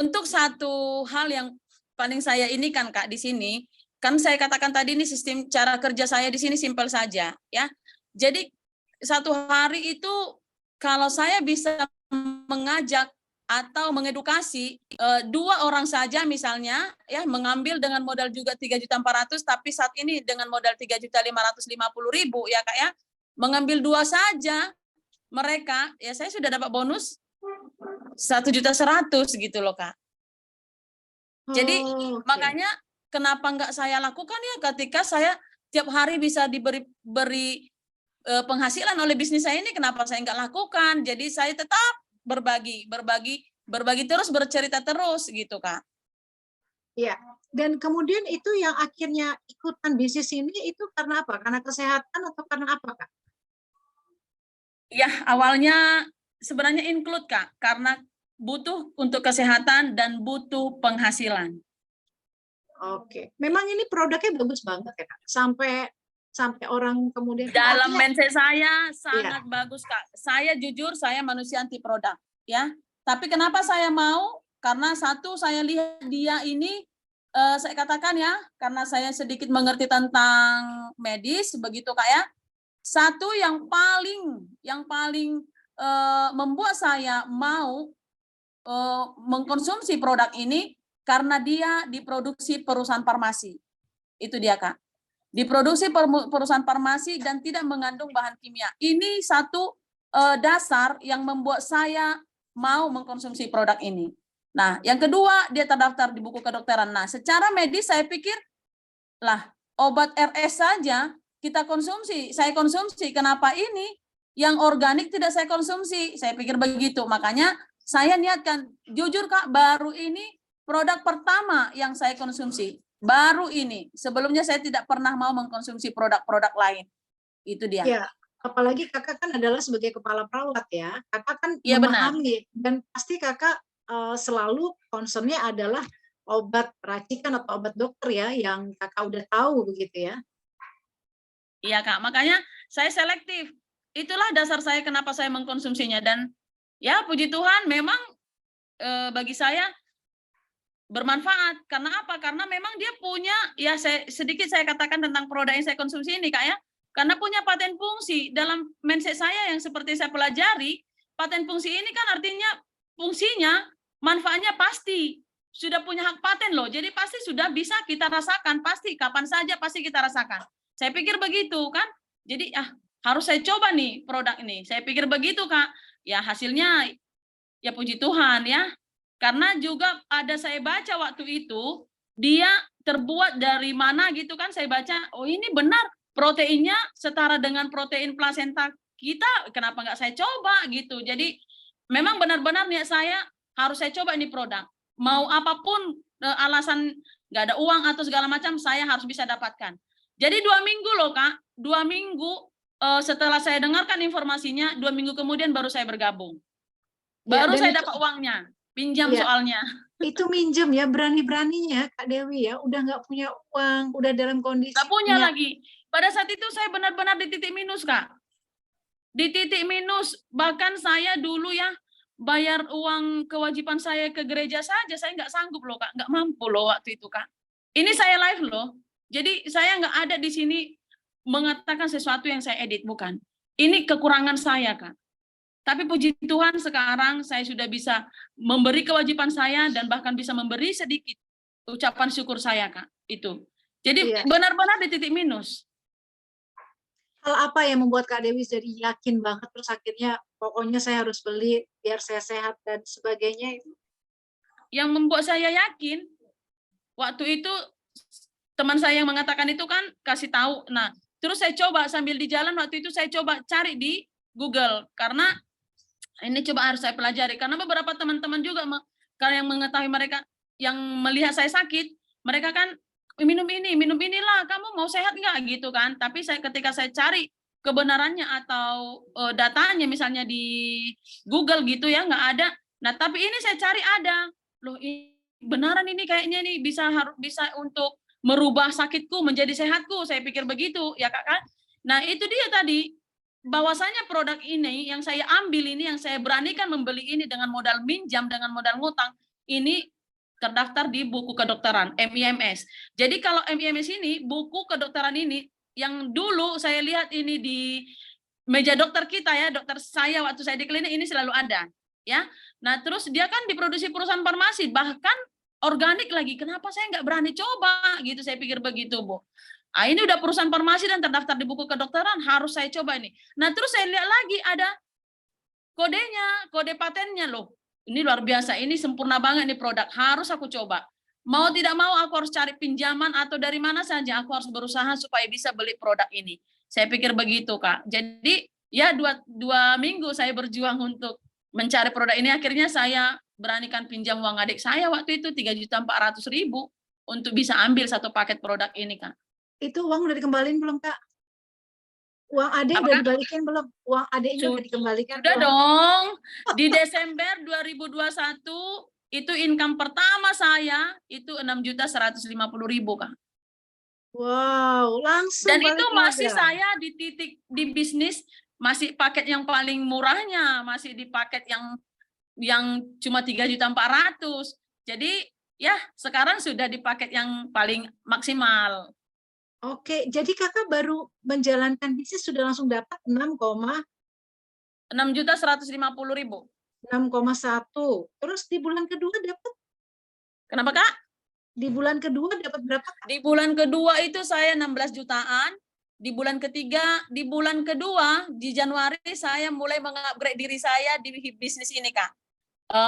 untuk satu hal yang paling saya ini kan Kak di sini, kan saya katakan tadi ini sistem cara kerja saya di sini simpel saja ya. Jadi satu hari itu kalau saya bisa mengajak atau mengedukasi 2 orang saja misalnya ya, mengambil dengan modal juga 3.400.000, tapi saat ini dengan modal 3.550.000 ya Kak ya, mengambil 2 saja mereka ya, saya sudah dapat bonus 1.100.000 gitu loh Kak. Jadi Oh, oke. makanya kenapa enggak saya lakukan ya, ketika saya tiap hari bisa diberi penghasilan oleh bisnis saya ini, kenapa saya enggak lakukan? Jadi saya tetap berbagi terus, bercerita terus gitu Kak. Iya. Dan kemudian itu yang akhirnya ikutan bisnis ini itu karena apa? Karena kesehatan atau karena apa, Kak? Ya awalnya sebenarnya include Kak, karena butuh untuk kesehatan dan butuh penghasilan. Oke. Memang ini produknya bagus banget ya, Kak? Sampai orang kemudian kan Dalam artinya mindset saya iya. sangat bagus Kak. Saya jujur, saya manusia anti produk ya. Tapi kenapa saya mau? Karena satu, saya lihat dia ini saya katakan ya, karena saya sedikit mengerti tentang medis begitu Kak ya. Satu yang paling membuat saya mau mengkonsumsi produk ini karena dia diproduksi perusahaan farmasi. Itu dia Kak. Diproduksi perusahaan farmasi dan tidak mengandung bahan kimia. Ini satu dasar yang membuat saya mau mengkonsumsi produk ini. Nah, yang kedua, dia terdaftar di buku kedokteran. Nah, secara medis saya pikir, lah, obat RS saja kita konsumsi, saya konsumsi. Kenapa ini yang organik tidak saya konsumsi? Saya pikir begitu. Makanya saya niatkan, jujur Kak, baru ini produk pertama yang saya konsumsi. Baru ini. Sebelumnya saya tidak pernah mau mengkonsumsi produk-produk lain. Itu dia. Ya, apalagi Kakak kan adalah sebagai kepala perawat ya. Kakak kan Iya benar. memahami dan pasti Kakak selalu concern-nya adalah obat racikan atau obat dokter ya yang Kakak udah tahu begitu ya. Iya Kak, makanya saya selektif. Itulah dasar saya kenapa saya mengkonsumsinya. Dan ya puji Tuhan memang bagi saya bermanfaat. Karena apa? Karena memang dia punya, ya sedikit saya katakan tentang produk yang saya konsumsi ini Kak ya, karena punya paten fungsi. Dalam mindset saya yang seperti saya pelajari, paten fungsi ini kan artinya fungsinya, manfaatnya pasti. Sudah punya hak paten loh, jadi pasti sudah bisa kita rasakan, pasti kapan saja pasti kita rasakan. Saya pikir begitu kan, jadi harus saya coba nih produk ini. Saya pikir begitu Kak, ya hasilnya ya puji Tuhan ya. Karena juga ada saya baca waktu itu, dia terbuat dari mana gitu kan, saya baca, oh ini benar, proteinnya setara dengan protein plasenta kita, kenapa nggak saya coba gitu. Jadi memang benar-benar niat saya, harus saya coba ini produk. Mau apapun alasan nggak ada uang atau segala macam, saya harus bisa dapatkan. Jadi 2 minggu loh Kak, 2 minggu setelah saya dengarkan informasinya, 2 minggu kemudian baru saya bergabung. Baru Ya, saya dapat uangnya. Pinjam ya, soalnya. itu minjem ya, berani-beraninya Kak Dewi ya, udah nggak punya uang, udah dalam Nggak kondisi punya punya. lagi. Pada saat itu saya benar-benar di titik minus, Kak. Di titik minus. Bahkan saya dulu ya, bayar uang kewajiban saya ke gereja saja, saya nggak sanggup loh, Kak. Nggak mampu loh waktu itu, Kak. Ini saya live loh. Jadi saya nggak ada di sini mengatakan sesuatu yang saya edit, bukan. Ini kekurangan saya, Kak. Tapi puji Tuhan sekarang saya sudah bisa memberi kewajiban saya dan bahkan bisa memberi sedikit ucapan syukur saya Kak, itu. Jadi Iya. benar-benar di titik minus. Hal apa yang membuat Kak Dewi jadi yakin banget terus akhirnya pokoknya saya harus beli biar saya sehat dan sebagainya? Yang membuat saya yakin, waktu itu teman saya yang mengatakan itu kan kasih tahu. Nah, terus saya coba sambil di jalan waktu itu saya coba cari di Google karena ini coba harus saya pelajari karena beberapa teman-teman juga yang mengetahui mereka yang melihat saya sakit, mereka kan minum inilah, kamu mau sehat nggak gitu kan? Tapi ketika saya cari kebenarannya atau datanya misalnya di Google gitu ya nggak ada. Nah tapi ini saya cari ada, loh ini benaran ini kayaknya nih bisa untuk merubah sakitku menjadi sehatku. Saya pikir begitu ya kak kan. Nah itu dia tadi bahwasanya produk ini yang saya ambil ini yang saya beranikan membeli ini dengan modal minjam dengan modal ngutang ini terdaftar di buku kedokteran MIMS. Jadi kalau MIMS ini buku kedokteran ini yang dulu saya lihat ini di meja dokter kita ya, dokter saya waktu saya di klinik ini selalu ada ya. Nah terus dia kan diproduksi perusahaan farmasi bahkan organik lagi, kenapa saya nggak berani coba gitu, saya pikir begitu Bu. Ah, ini udah perusahaan farmasi dan terdaftar di buku kedokteran, harus saya coba ini. Nah terus saya lihat lagi ada kodenya, kode patennya loh. Ini luar biasa, ini sempurna banget nih produk, harus aku coba. Mau tidak mau aku harus cari pinjaman atau dari mana saja, aku harus berusaha supaya bisa beli produk ini. Saya pikir begitu Kak. Jadi ya dua minggu saya berjuang untuk mencari produk ini, akhirnya saya beranikan pinjam uang adik saya waktu itu 3.400.000 untuk bisa ambil satu paket produk ini Kak. Itu uang udah dikembaliin belum Kak? Uang adik udah dibalikin belum? Uang adiknya udah dikembalikan? Sudah dong. Di Desember 2021 itu income pertama saya itu 6.150.000 Kak. Wow, langsung. Dan itu masih saya di titik di bisnis masih paket yang paling murahnya, masih di paket yang cuma 3.400.000. Jadi ya sekarang sudah di paket yang paling maksimal. Oke, jadi kakak baru menjalankan bisnis sudah langsung dapat 6.150.000. 6,1. Terus di bulan kedua dapat? Kenapa Kak? Di bulan kedua dapat berapa Kak? Di bulan kedua itu saya 16 jutaan. Di bulan kedua di Januari saya mulai mengupgrade diri saya di bisnis ini Kak.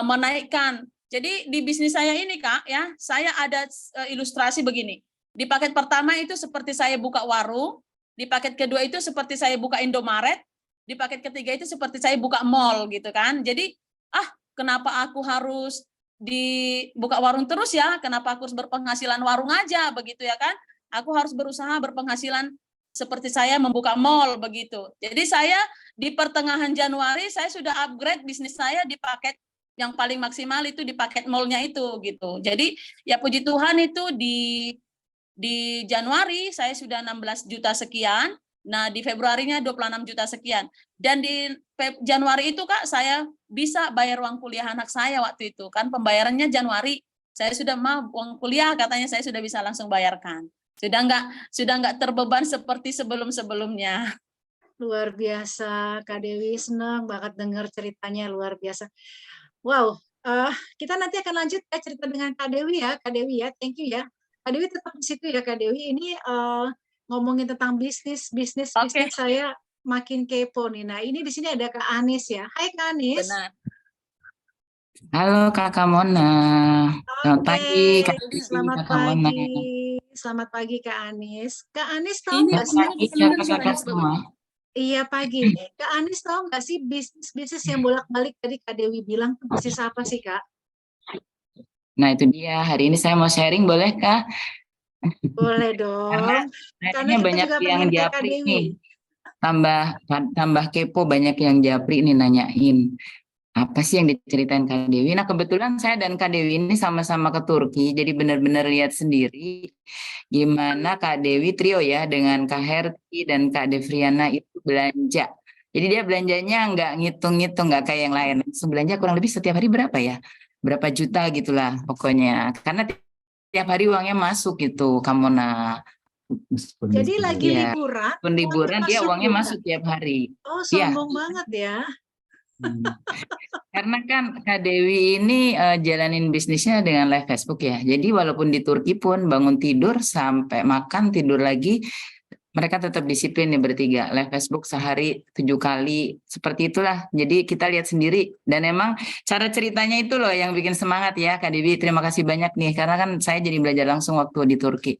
Menaikkan. Jadi di bisnis saya ini Kak ya, saya ada ilustrasi begini. Di paket pertama itu seperti saya buka warung, di paket kedua itu seperti saya buka Indomaret, di paket ketiga itu seperti saya buka mall gitu kan. Jadi kenapa aku harus dibuka warung terus ya? Kenapa aku harus berpenghasilan warung aja begitu ya kan? Aku harus berusaha berpenghasilan seperti saya membuka mall begitu. Jadi saya di pertengahan Januari saya sudah upgrade bisnis saya di paket yang paling maksimal itu di paket mallnya itu gitu. Jadi ya puji Tuhan itu di Januari saya sudah 16 juta sekian. Nah, di Februarinya 26 juta sekian. Dan di Januari itu Kak, saya bisa bayar uang kuliah anak saya waktu itu. Kan pembayarannya Januari. Saya sudah mau uang kuliah katanya saya sudah bisa langsung bayarkan. Sudah nggak terbeban seperti sebelum-sebelumnya. Luar biasa, Kak Dewi, senang banget dengar ceritanya, luar biasa. Wow, kita nanti akan lanjut ya cerita dengan Kak Dewi ya, thank you ya. Kak Dewi tetap di situ ya Kak Dewi, ini ngomongin tentang bisnis saya makin kepo nih. Nah ini di sini ada Kak Anis ya, hai Kak Anis. Benar. Halo Kakak Mona. Selamat pagi Kak Dewi, Selamat Kakak Mona. Selamat pagi Kak Anis. Kak Anis tahu Ini nggak sih? Kakak semua. Iya pagi. Kak Anis tahu nggak sih bisnis yang bolak-balik tadi Kak Dewi bilang bisnis apa sih Kak? Nah itu dia, hari ini saya mau sharing boleh Kak? Boleh dong. Karena banyak juga yang pengen japri Kak Dewi. nih. Tambah kepo, banyak yang japri ini nanyain. Apa sih yang diceritain Kak Dewi? Nah kebetulan saya dan Kak Dewi ini sama-sama ke Turki, jadi benar-benar lihat sendiri gimana Kak Dewi trio ya dengan Kak Herti dan Kak Devriana itu belanja. Jadi dia belanjanya nggak ngitung-ngitung, nggak kayak yang lain. Belanja kurang lebih setiap hari berapa ya? Berapa juta gitulah pokoknya. Karena tiap hari uangnya masuk gitu, Kamona. Jadi lagi ya, liburan. Liburan dia uangnya masuk tiap hari. Oh sombong banget ya. Karena kan Kak Dewi ini jalanin bisnisnya dengan live Facebook ya. Jadi walaupun di Turki pun bangun tidur sampai makan tidur lagi mereka tetap disiplin nih bertiga, live Facebook sehari 7 kali, seperti itulah. Jadi kita lihat sendiri, dan emang cara ceritanya itu loh yang bikin semangat ya Kak Dewi. Terima kasih banyak nih, karena kan saya jadi belajar langsung waktu di Turki.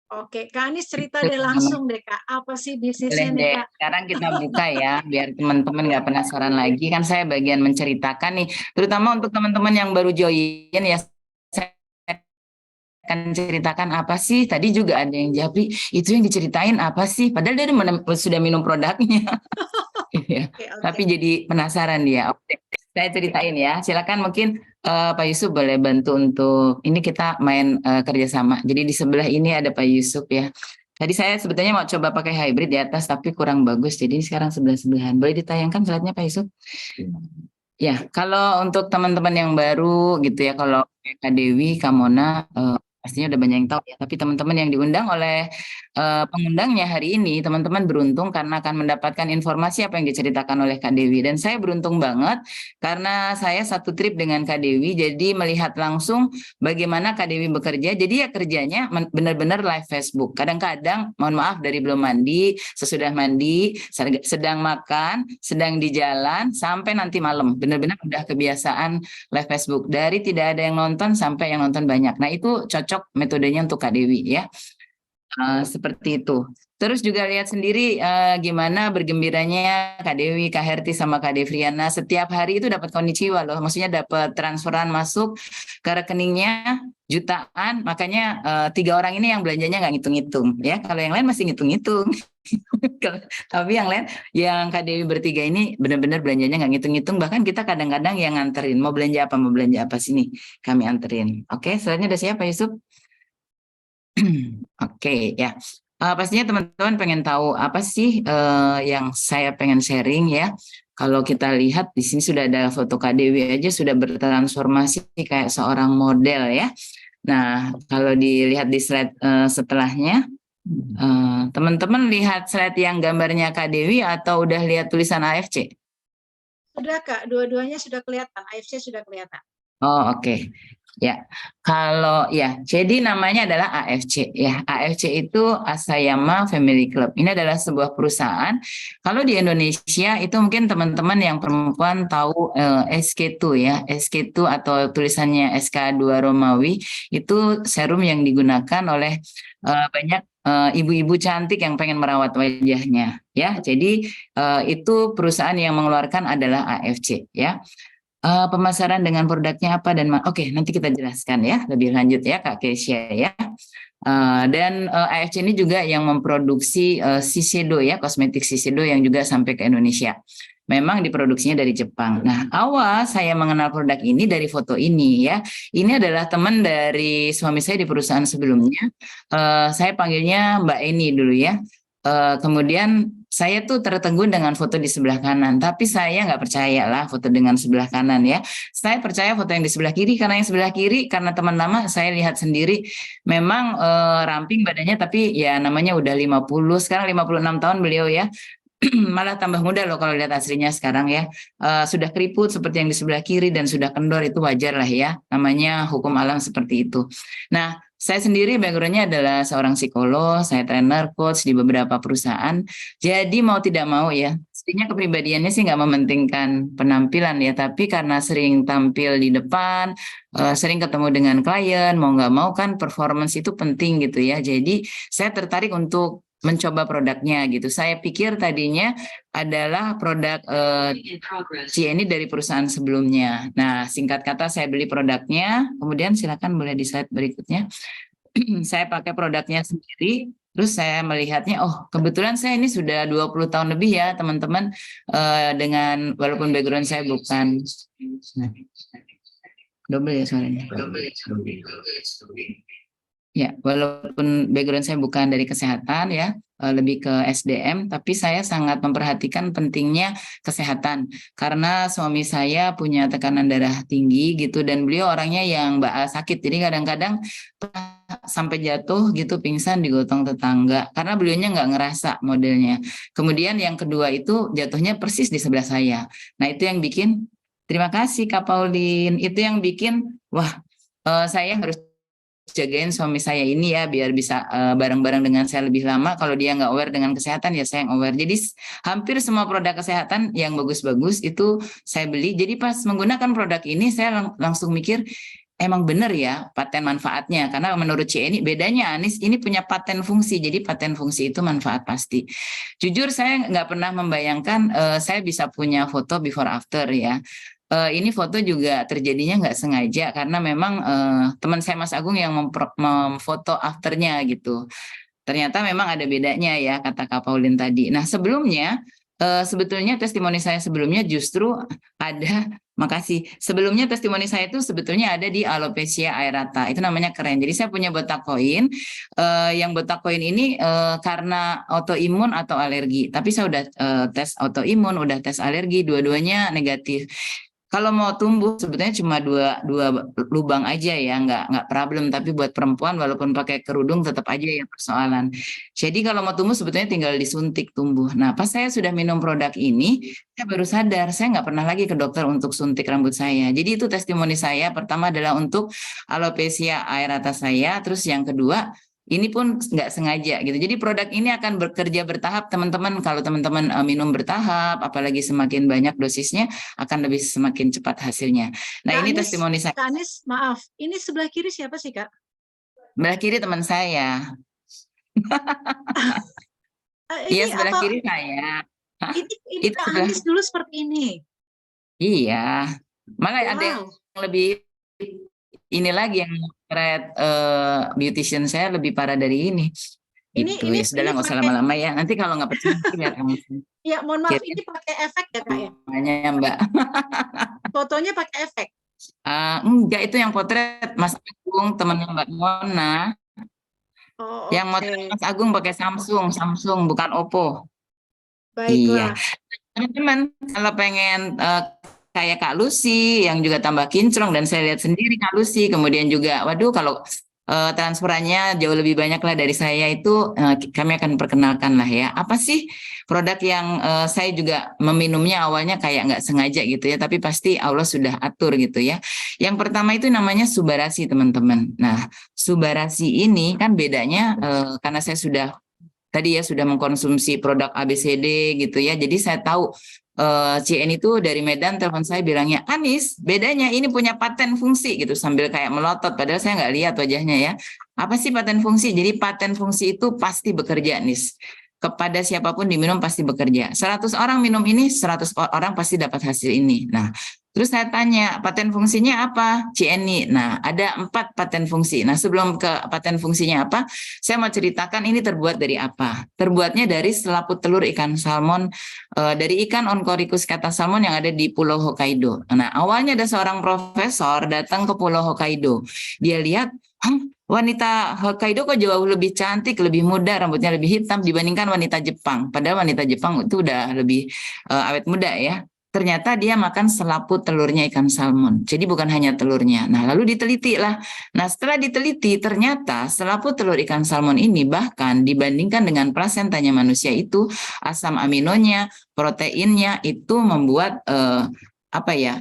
Oke, Kak Anis cerita deh langsung deh Kak, apa sih Boleh bisnisnya nih deh, Kak? sekarang kita buka ya, biar teman-teman nggak penasaran lagi. Kan saya bagian menceritakan nih, terutama untuk teman-teman yang baru join ya, saya akan ceritakan apa sih. Tadi juga ada yang japri, itu yang diceritain apa sih? Padahal dia sudah minum produknya. Iya, Oke, oke. tapi jadi penasaran dia. Oke, saya ceritain ya. Silakan mungkin Pak Yusuf boleh bantu untuk ini kita main kerjasama. Jadi di sebelah ini ada Pak Yusuf ya. Tadi saya sebetulnya mau coba pakai hybrid di atas tapi kurang bagus. Jadi sekarang sebelah-sebelahan. Boleh ditayangkan slide-nya Pak Yusuf? Ya, kalau untuk teman-teman yang baru gitu ya, kalau Kak Dewi, Kak Mona, pastinya udah banyak yang tahu ya. Tapi teman-teman yang diundang oleh pengundangnya hari ini, teman-teman beruntung karena akan mendapatkan informasi apa yang diceritakan oleh Kak Dewi. Dan saya beruntung banget karena saya satu trip dengan Kak Dewi, jadi melihat langsung bagaimana Kak Dewi bekerja. Jadi ya kerjanya benar-benar live Facebook. Kadang-kadang, mohon maaf dari belum mandi, sesudah mandi, sedang makan, sedang di jalan, sampai nanti malam. Benar-benar udah kebiasaan live Facebook. Dari tidak ada yang nonton sampai yang nonton banyak. Nah itu cocok metodenya untuk Kak Dewi ya. Seperti itu. Terus juga lihat sendiri gimana bergembiranya Kak Dewi, Kak Herti sama Kak Devriana setiap hari itu dapat konnichiwa loh. Maksudnya dapat transferan masuk ke rekeningnya jutaan. Makanya 3 orang ini yang belanjanya nggak ngitung-ngitung ya. Kalau yang lain masih ngitung-ngitung. Tapi yang lain, yang Kak Dewi bertiga ini benar-benar belanjanya nggak ngitung-ngitung. Bahkan kita kadang-kadang yang nganterin mau belanja apa sini kami anterin. Oke, selanjutnya udah siap Pak Yusuf? Oke, ya. Pastinya teman-teman pengen tahu apa sih yang saya pengen sharing ya. Kalau kita lihat di sini sudah ada foto Kak Dewi aja sudah bertransformasi kayak seorang model ya. Nah, kalau dilihat di slide setelahnya, teman-teman lihat slide yang gambarnya Kak Dewi atau udah lihat tulisan AFC? Sudah Kak, dua-duanya sudah kelihatan, AFC sudah kelihatan. Oh, oke. Ya, kalau ya, jadi namanya adalah AFC ya. AFC itu Asayama Family Club. Ini adalah sebuah perusahaan. Kalau di Indonesia itu mungkin teman-teman yang perempuan tahu SK2 ya. SK2 atau tulisannya SK2 Romawi itu serum yang digunakan oleh banyak ibu-ibu cantik yang pengen merawat wajahnya ya. Jadi itu perusahaan yang mengeluarkan adalah AFC ya. Pemasaran dengan produknya apa dan oke nanti kita jelaskan ya lebih lanjut ya Kak Kesia ya. Dan AFC ini juga yang memproduksi Shiseido ya, kosmetik Shiseido yang juga sampai ke Indonesia. Memang diproduksinya dari Jepang. Nah, awal saya mengenal produk ini dari foto ini ya. Ini adalah teman dari suami saya di perusahaan sebelumnya. Saya panggilnya Mbak Eni dulu ya. Kemudian saya tuh tertegun dengan foto di sebelah kanan, tapi saya nggak percaya lah foto dengan sebelah kanan ya. Saya percaya foto yang di sebelah kiri karena yang sebelah kiri karena teman lama saya lihat sendiri memang ramping badannya, tapi ya namanya udah 50, sekarang 56 tahun beliau ya. Malah tambah muda loh kalau lihat aslinya sekarang ya. Sudah keriput seperti yang di sebelah kiri dan sudah kendor, itu wajar lah ya. Namanya hukum alam seperti itu. Nah, saya sendiri background-nya adalah seorang psikolog, saya trainer, coach di beberapa perusahaan. Jadi mau tidak mau ya, sebenarnya kepribadiannya sih nggak mementingkan penampilan ya, tapi karena sering tampil di depan, sering ketemu dengan klien, mau nggak mau kan performance itu penting gitu ya. Jadi saya tertarik untuk mencoba produknya gitu. Saya pikir tadinya adalah produk ini dari perusahaan sebelumnya. Nah, singkat kata saya beli produknya, kemudian silakan boleh di slide berikutnya. Saya pakai produknya sendiri, terus saya melihatnya, oh kebetulan saya ini sudah 20 tahun lebih ya teman-teman, dengan walaupun background saya bukan double ya suaranya. Ya, walaupun background saya bukan dari kesehatan ya, lebih ke SDM, tapi saya sangat memperhatikan pentingnya kesehatan karena suami saya punya tekanan darah tinggi gitu dan beliau orangnya yang sakit, jadi kadang-kadang sampai jatuh gitu pingsan digotong tetangga karena beliaunya nggak ngerasa modelnya. Kemudian yang kedua itu jatuhnya persis di sebelah saya. Nah itu yang bikin, terima kasih Kak Pauline, itu yang bikin wah saya harus jagain suami saya ini ya biar bisa bareng-bareng dengan saya lebih lama. Kalau dia nggak aware dengan kesehatan ya saya yang aware. Jadi hampir semua produk kesehatan yang bagus-bagus itu saya beli. Jadi pas menggunakan produk ini saya langsung mikir emang benar ya paten manfaatnya. Karena menurut ini bedanya Anis ini punya paten fungsi. Jadi paten fungsi itu manfaat pasti. Jujur saya nggak pernah membayangkan saya bisa punya foto before after ya. Ini foto juga terjadinya nggak sengaja karena memang teman saya Mas Agung yang memfoto afternya gitu. Ternyata memang ada bedanya ya kata Kak Paulin tadi. Nah sebelumnya sebetulnya testimoni saya sebelumnya justru ada, makasih. Sebelumnya testimoni saya itu sebetulnya ada di alopecia aerata. Itu namanya keren. Jadi saya punya botak koin. Yang botak koin ini karena autoimun atau alergi. Tapi saya udah tes autoimun, udah tes alergi, dua-duanya negatif. Kalau mau tumbuh sebetulnya cuma dua lubang aja ya, nggak problem. Tapi buat perempuan walaupun pakai kerudung tetap aja ya persoalan. Jadi kalau mau tumbuh sebetulnya tinggal disuntik tumbuh. Nah pas saya sudah minum produk ini, saya baru sadar saya nggak pernah lagi ke dokter untuk suntik rambut saya. Jadi itu testimoni saya. Pertama adalah untuk alopecia aerata saya, terus yang kedua ini pun nggak sengaja gitu. Jadi produk ini akan bekerja bertahap teman-teman. Kalau teman-teman minum bertahap, apalagi semakin banyak dosisnya, akan lebih semakin cepat hasilnya. Nah Kak ini Anis, testimoni saya. Kak Anis, maaf, ini sebelah kiri siapa sih Kak? Sebelah kiri teman saya. Iya Ini sebelah apa? kiri saya. Hah? Ini Itu Kak sebelah. Anis dulu seperti ini. Iya. Malah ada yang Wow. lebih ini lagi yang red beautician saya lebih parah dari ini. Gitu ya sudahlah nggak usah pakai, lama-lama ya. Nanti kalau nggak percaya lihat langsung. ya mohon maaf, Kirim ini pakai efek ya Kak ya? namanya Mbak. Fotonya pakai efek. Enggak, itu yang potret Mas Agung, temannya Mbak Mona. Oh, Yang oke. potret Mas Agung pakai Samsung, bukan Oppo. Iya. Baiklah. Teman-teman, kalau pengen kayak Kak Lucy, yang juga tambah kinclong, dan saya lihat sendiri Kak Lucy, kemudian juga, waduh, kalau transferannya jauh lebih banyak lah dari saya itu, kami akan perkenalkan lah ya. Apa sih produk yang saya juga meminumnya awalnya kayak nggak sengaja gitu ya, tapi pasti Allah sudah atur gitu ya. Yang pertama itu namanya Subarasi teman-teman. Nah, Subarasi ini kan bedanya karena saya sudah tadi ya sudah mengkonsumsi produk ABCD gitu ya, jadi saya tahu CN itu dari Medan telepon saya bilangnya, Anis bedanya ini punya paten fungsi gitu sambil kayak melotot, padahal saya nggak lihat wajahnya ya. Apa sih paten fungsi? Jadi paten fungsi itu pasti bekerja Nis, kepada siapapun diminum pasti bekerja. 100 orang minum ini 100 orang pasti dapat hasil ini. Nah terus saya tanya, paten fungsinya apa? CNI. Nah, ada 4 paten fungsi. Nah, sebelum ke paten fungsinya apa, saya mau ceritakan ini terbuat dari apa. Terbuatnya dari selaput telur ikan salmon, dari ikan Oncorhynchus katasalmon yang ada di Pulau Hokkaido. Nah, awalnya ada seorang profesor datang ke Pulau Hokkaido. Dia lihat, wanita Hokkaido kok jauh lebih cantik, lebih muda, rambutnya lebih hitam dibandingkan wanita Jepang. Padahal wanita Jepang itu udah lebih awet muda ya. Ternyata dia makan selaput telurnya ikan salmon. Jadi bukan hanya telurnya. Nah, lalu diteliti lah. Nah, setelah diteliti, ternyata selaput telur ikan salmon ini bahkan dibandingkan dengan plasentanya manusia itu, asam aminonya, proteinnya itu membuat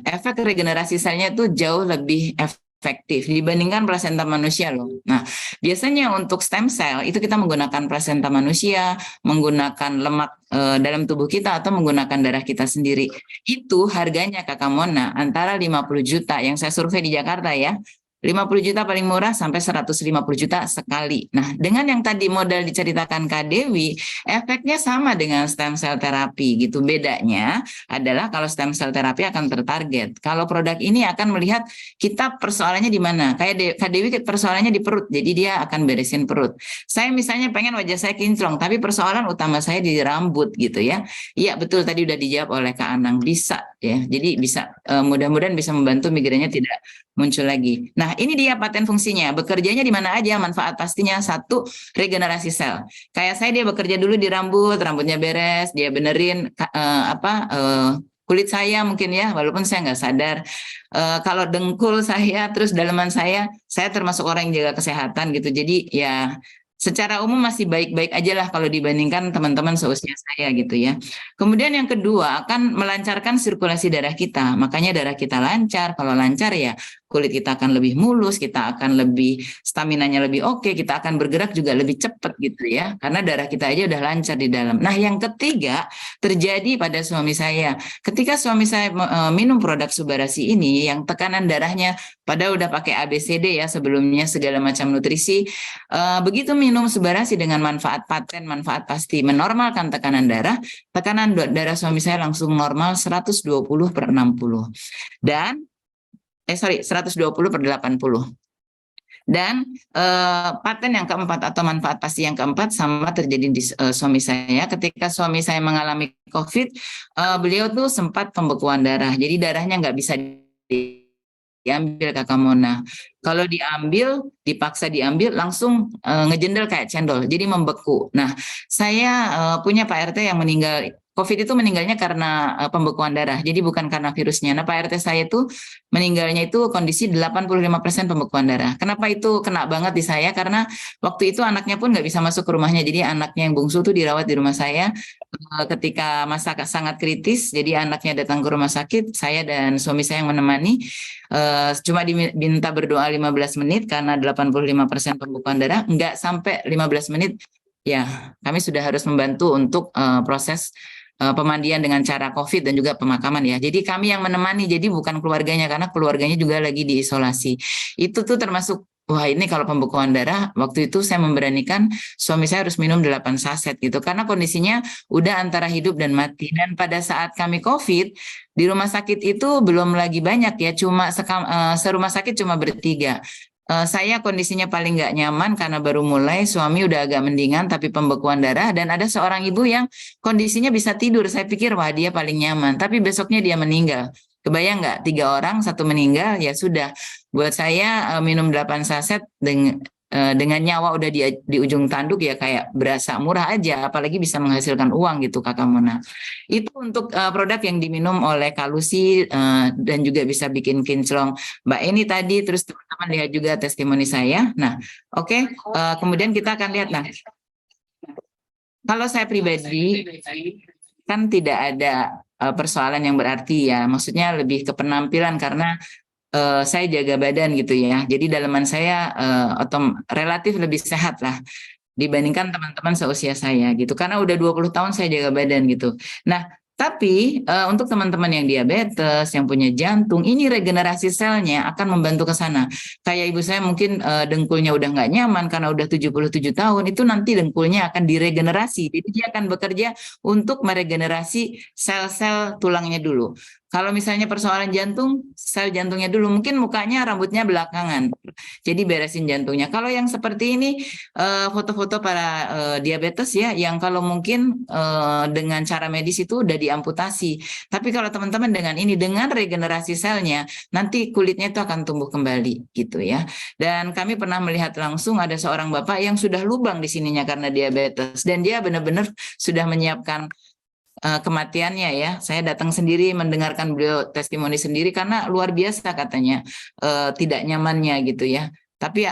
efek regenerasi selnya itu jauh lebih efektif dibandingkan plasenta manusia loh. Nah, biasanya untuk stem cell itu kita menggunakan plasenta manusia, menggunakan lemak dalam tubuh kita atau menggunakan darah kita sendiri. Itu harganya Kakak Mona antara 50 juta yang saya survei di Jakarta ya. 50 juta paling murah sampai 150 juta sekali. Nah, dengan yang tadi modal diceritakan Kak Dewi, efeknya sama dengan stem cell terapi gitu. Bedanya adalah kalau stem cell terapi akan tertarget. Kalau produk ini akan melihat kita persoalannya di mana. Kayak Kak Dewi persoalannya di perut, jadi dia akan beresin perut. Saya misalnya pengen wajah saya kinclong, tapi persoalan utama saya di rambut gitu ya. Iya betul tadi udah dijawab oleh Kak Anang, bisa ya. Jadi bisa mudah-mudahan bisa membantu migrenya tidak muncul lagi. Nah, ini dia paten fungsinya. Bekerjanya di mana aja, manfaat pastinya satu, regenerasi sel. Kayak saya dia bekerja dulu di rambut, rambutnya beres, dia benerin kulit saya mungkin ya, walaupun saya nggak sadar. Kalau dengkul saya, terus daleman saya termasuk orang yang jaga kesehatan gitu. Jadi ya secara umum masih baik-baik aja lah kalau dibandingkan teman-teman seusia saya gitu ya. Kemudian yang kedua akan melancarkan sirkulasi darah kita. Makanya darah kita lancar. Kalau lancar ya kulit kita akan lebih mulus, kita akan lebih staminanya lebih oke, kita akan bergerak juga lebih cepat gitu ya, karena darah kita aja udah lancar di dalam. Nah, yang ketiga terjadi pada suami saya. Ketika suami saya minum produk Subarasi ini, yang tekanan darahnya pada udah pakai ABCD ya sebelumnya segala macam nutrisi, begitu minum Subarasi dengan manfaat paten, manfaat pasti menormalkan tekanan darah suami saya langsung normal 120/60. Dan 120/80. Dan paten yang keempat atau manfaat pasti yang keempat sama terjadi di suami saya. Ketika suami saya mengalami COVID, beliau tuh sempat pembekuan darah. Jadi darahnya nggak bisa diambil, Kakak Mona. Kalau diambil, dipaksa diambil, langsung ngejendel kayak cendol, jadi membeku. Nah, saya punya Pak RT yang meninggal. COVID itu meninggalnya karena pembekuan darah, jadi bukan karena virusnya. Nah, Pak RT saya itu meninggalnya itu kondisi 85% pembekuan darah. Kenapa itu kena banget di saya? Karena waktu itu anaknya pun nggak bisa masuk ke rumahnya, jadi anaknya yang bungsu tuh dirawat di rumah saya ketika masa sangat kritis. Jadi anaknya datang ke rumah sakit, saya dan suami saya yang menemani. Cuma diminta berdoa 15 menit karena 85% pembekuan darah, nggak sampai 15 menit. Ya, kami sudah harus membantu untuk proses pemandian dengan cara COVID dan juga pemakaman ya. Jadi kami yang menemani, jadi bukan keluarganya, karena keluarganya juga lagi diisolasi. Itu tuh termasuk, wah ini kalau pembekuan darah, waktu itu saya memberanikan suami saya harus minum 8 saset gitu, karena kondisinya udah antara hidup dan mati. Dan pada saat kami COVID, di rumah sakit itu belum lagi banyak ya, cuma serumah sakit cuma bertiga. Saya kondisinya paling nggak nyaman karena baru mulai, suami udah agak mendingan tapi pembekuan darah, dan ada seorang ibu yang kondisinya bisa tidur. Saya pikir wah dia paling nyaman, tapi besoknya dia meninggal. Kebayang nggak, 3 orang, 1 meninggal, ya sudah. Buat saya minum 8 saset dengan nyawa udah di ujung tanduk ya kayak berasa murah aja, apalagi bisa menghasilkan uang gitu, Kakak Mona. Itu untuk produk yang diminum oleh Kalusi dan juga bisa bikin kinclong Mbak Eni tadi, terus teman-teman lihat juga testimoni saya. Nah, oke, kemudian kita akan lihat. Nah, kalau saya pribadi kan tidak ada persoalan yang berarti ya, maksudnya lebih ke penampilan karena saya jaga badan gitu ya. Jadi dalaman saya relatif lebih sehat lah dibandingkan teman-teman seusia saya gitu. Karena udah 20 tahun saya jaga badan gitu. Nah, tapi untuk teman-teman yang diabetes, yang punya jantung, ini regenerasi selnya akan membantu ke sana. Kayak ibu saya mungkin dengkulnya udah nggak nyaman karena udah 77 tahun, itu nanti dengkulnya akan diregenerasi. Jadi dia akan bekerja untuk meregenerasi sel-sel tulangnya dulu. Kalau misalnya persoalan jantung, sel jantungnya dulu, mungkin mukanya, rambutnya belakangan. Jadi beresin jantungnya. Kalau yang seperti ini, foto-foto para diabetes ya, yang kalau mungkin dengan cara medis itu udah diamputasi. Tapi kalau teman-teman dengan ini, dengan regenerasi selnya, nanti kulitnya itu akan tumbuh kembali gitu ya. Dan kami pernah melihat langsung ada seorang bapak yang sudah lubang di sininya karena diabetes. Dan dia benar-benar sudah menyiapkan kematiannya ya. Saya datang sendiri mendengarkan beliau testimoni sendiri karena luar biasa katanya tidak nyamannya gitu ya. Tapi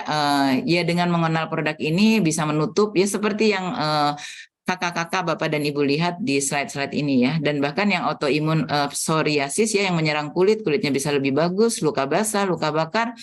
ya dengan mengenal produk ini bisa menutup ya seperti yang kakak-kakak, bapak dan ibu lihat di slide-slide ini ya. Dan bahkan yang autoimun psoriasis ya yang menyerang kulitnya bisa lebih bagus, luka basah, luka bakar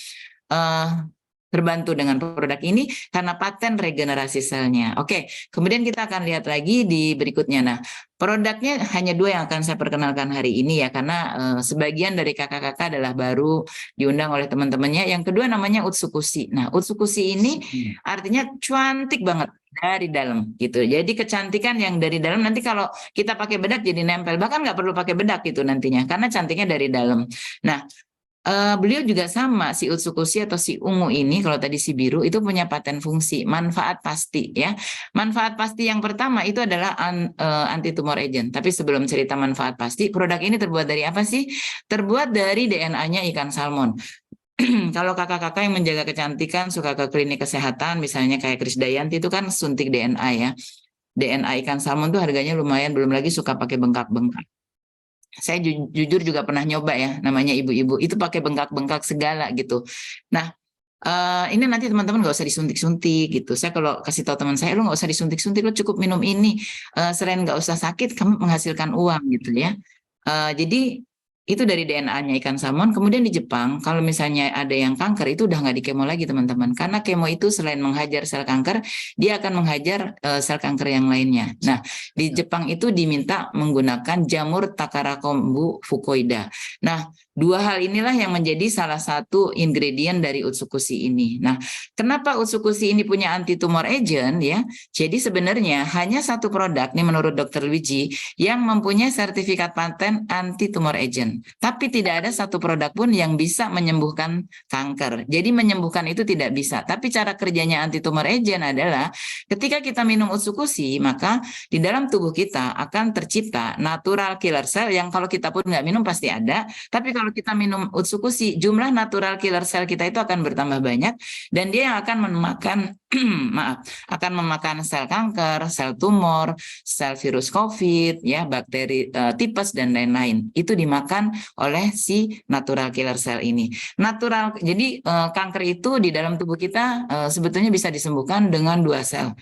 terbantu dengan produk ini karena paten regenerasi selnya. Oke, kemudian kita akan lihat lagi di berikutnya. Nah, produknya hanya 2 yang akan saya perkenalkan hari ini ya, karena sebagian dari kakak-kakak adalah baru diundang oleh teman-temannya. Yang kedua namanya Utsukushi. Nah, Utsukushi ini artinya cantik banget dari dalam gitu. Jadi kecantikan yang dari dalam, nanti kalau kita pakai bedak jadi nempel, bahkan nggak perlu pakai bedak gitu nantinya, karena cantiknya dari dalam. Nah, beliau juga sama, si Utsukushi atau si ungu ini, kalau tadi si biru itu punya paten fungsi, manfaat pasti ya. Manfaat pasti yang pertama itu adalah anti tumor agent. Tapi sebelum cerita manfaat pasti, produk ini terbuat dari apa sih? Terbuat dari DNA-nya ikan salmon. Kalau kakak-kakak yang menjaga kecantikan suka ke klinik kesehatan, misalnya kayak Krisdayanti itu kan suntik DNA ya. DNA ikan salmon tuh harganya lumayan, belum lagi suka pakai bengkak-bengkak. Saya jujur juga pernah nyoba ya, namanya ibu-ibu itu pakai bengkak-bengkak segala gitu. Nah, ini nanti teman-teman nggak usah disuntik-suntik gitu. Saya kalau kasih tahu teman saya, lu nggak usah disuntik-suntik, lu cukup minum ini, selain nggak usah sakit, kamu menghasilkan uang gitu ya. Jadi Itu dari DNA-nya ikan salmon. Kemudian di Jepang, kalau misalnya ada yang kanker, itu udah nggak di kemo lagi teman-teman. Karena kemo itu selain menghajar sel kanker, dia akan menghajar sel kanker yang lainnya. Nah, di Jepang itu diminta menggunakan jamur Takara kombu fukoida. Nah, dua hal inilah yang menjadi salah satu ingredient dari Utsukushi ini. Nah, kenapa Utsukushi ini punya anti-tumor agent ya? Jadi sebenarnya hanya satu produk, nih menurut Dr. Luigi, yang mempunyai sertifikat paten anti-tumor agent. Tapi tidak ada satu produk pun yang bisa menyembuhkan kanker. Jadi menyembuhkan itu tidak bisa. Tapi cara kerjanya anti-tumor agent adalah ketika kita minum Utsukushi, maka di dalam tubuh kita akan tercipta natural killer cell yang kalau kita pun nggak minum pasti ada. Tapi kalau kita minum Utsukushi, jumlah natural killer cell kita itu akan bertambah banyak dan dia yang akan memakan akan memakan sel kanker, sel tumor, sel virus COVID, ya, bakteri tipes dan lain-lain. Itu dimakan oleh si natural killer cell ini. Jadi kanker itu di dalam tubuh kita sebetulnya bisa disembuhkan dengan dua sel.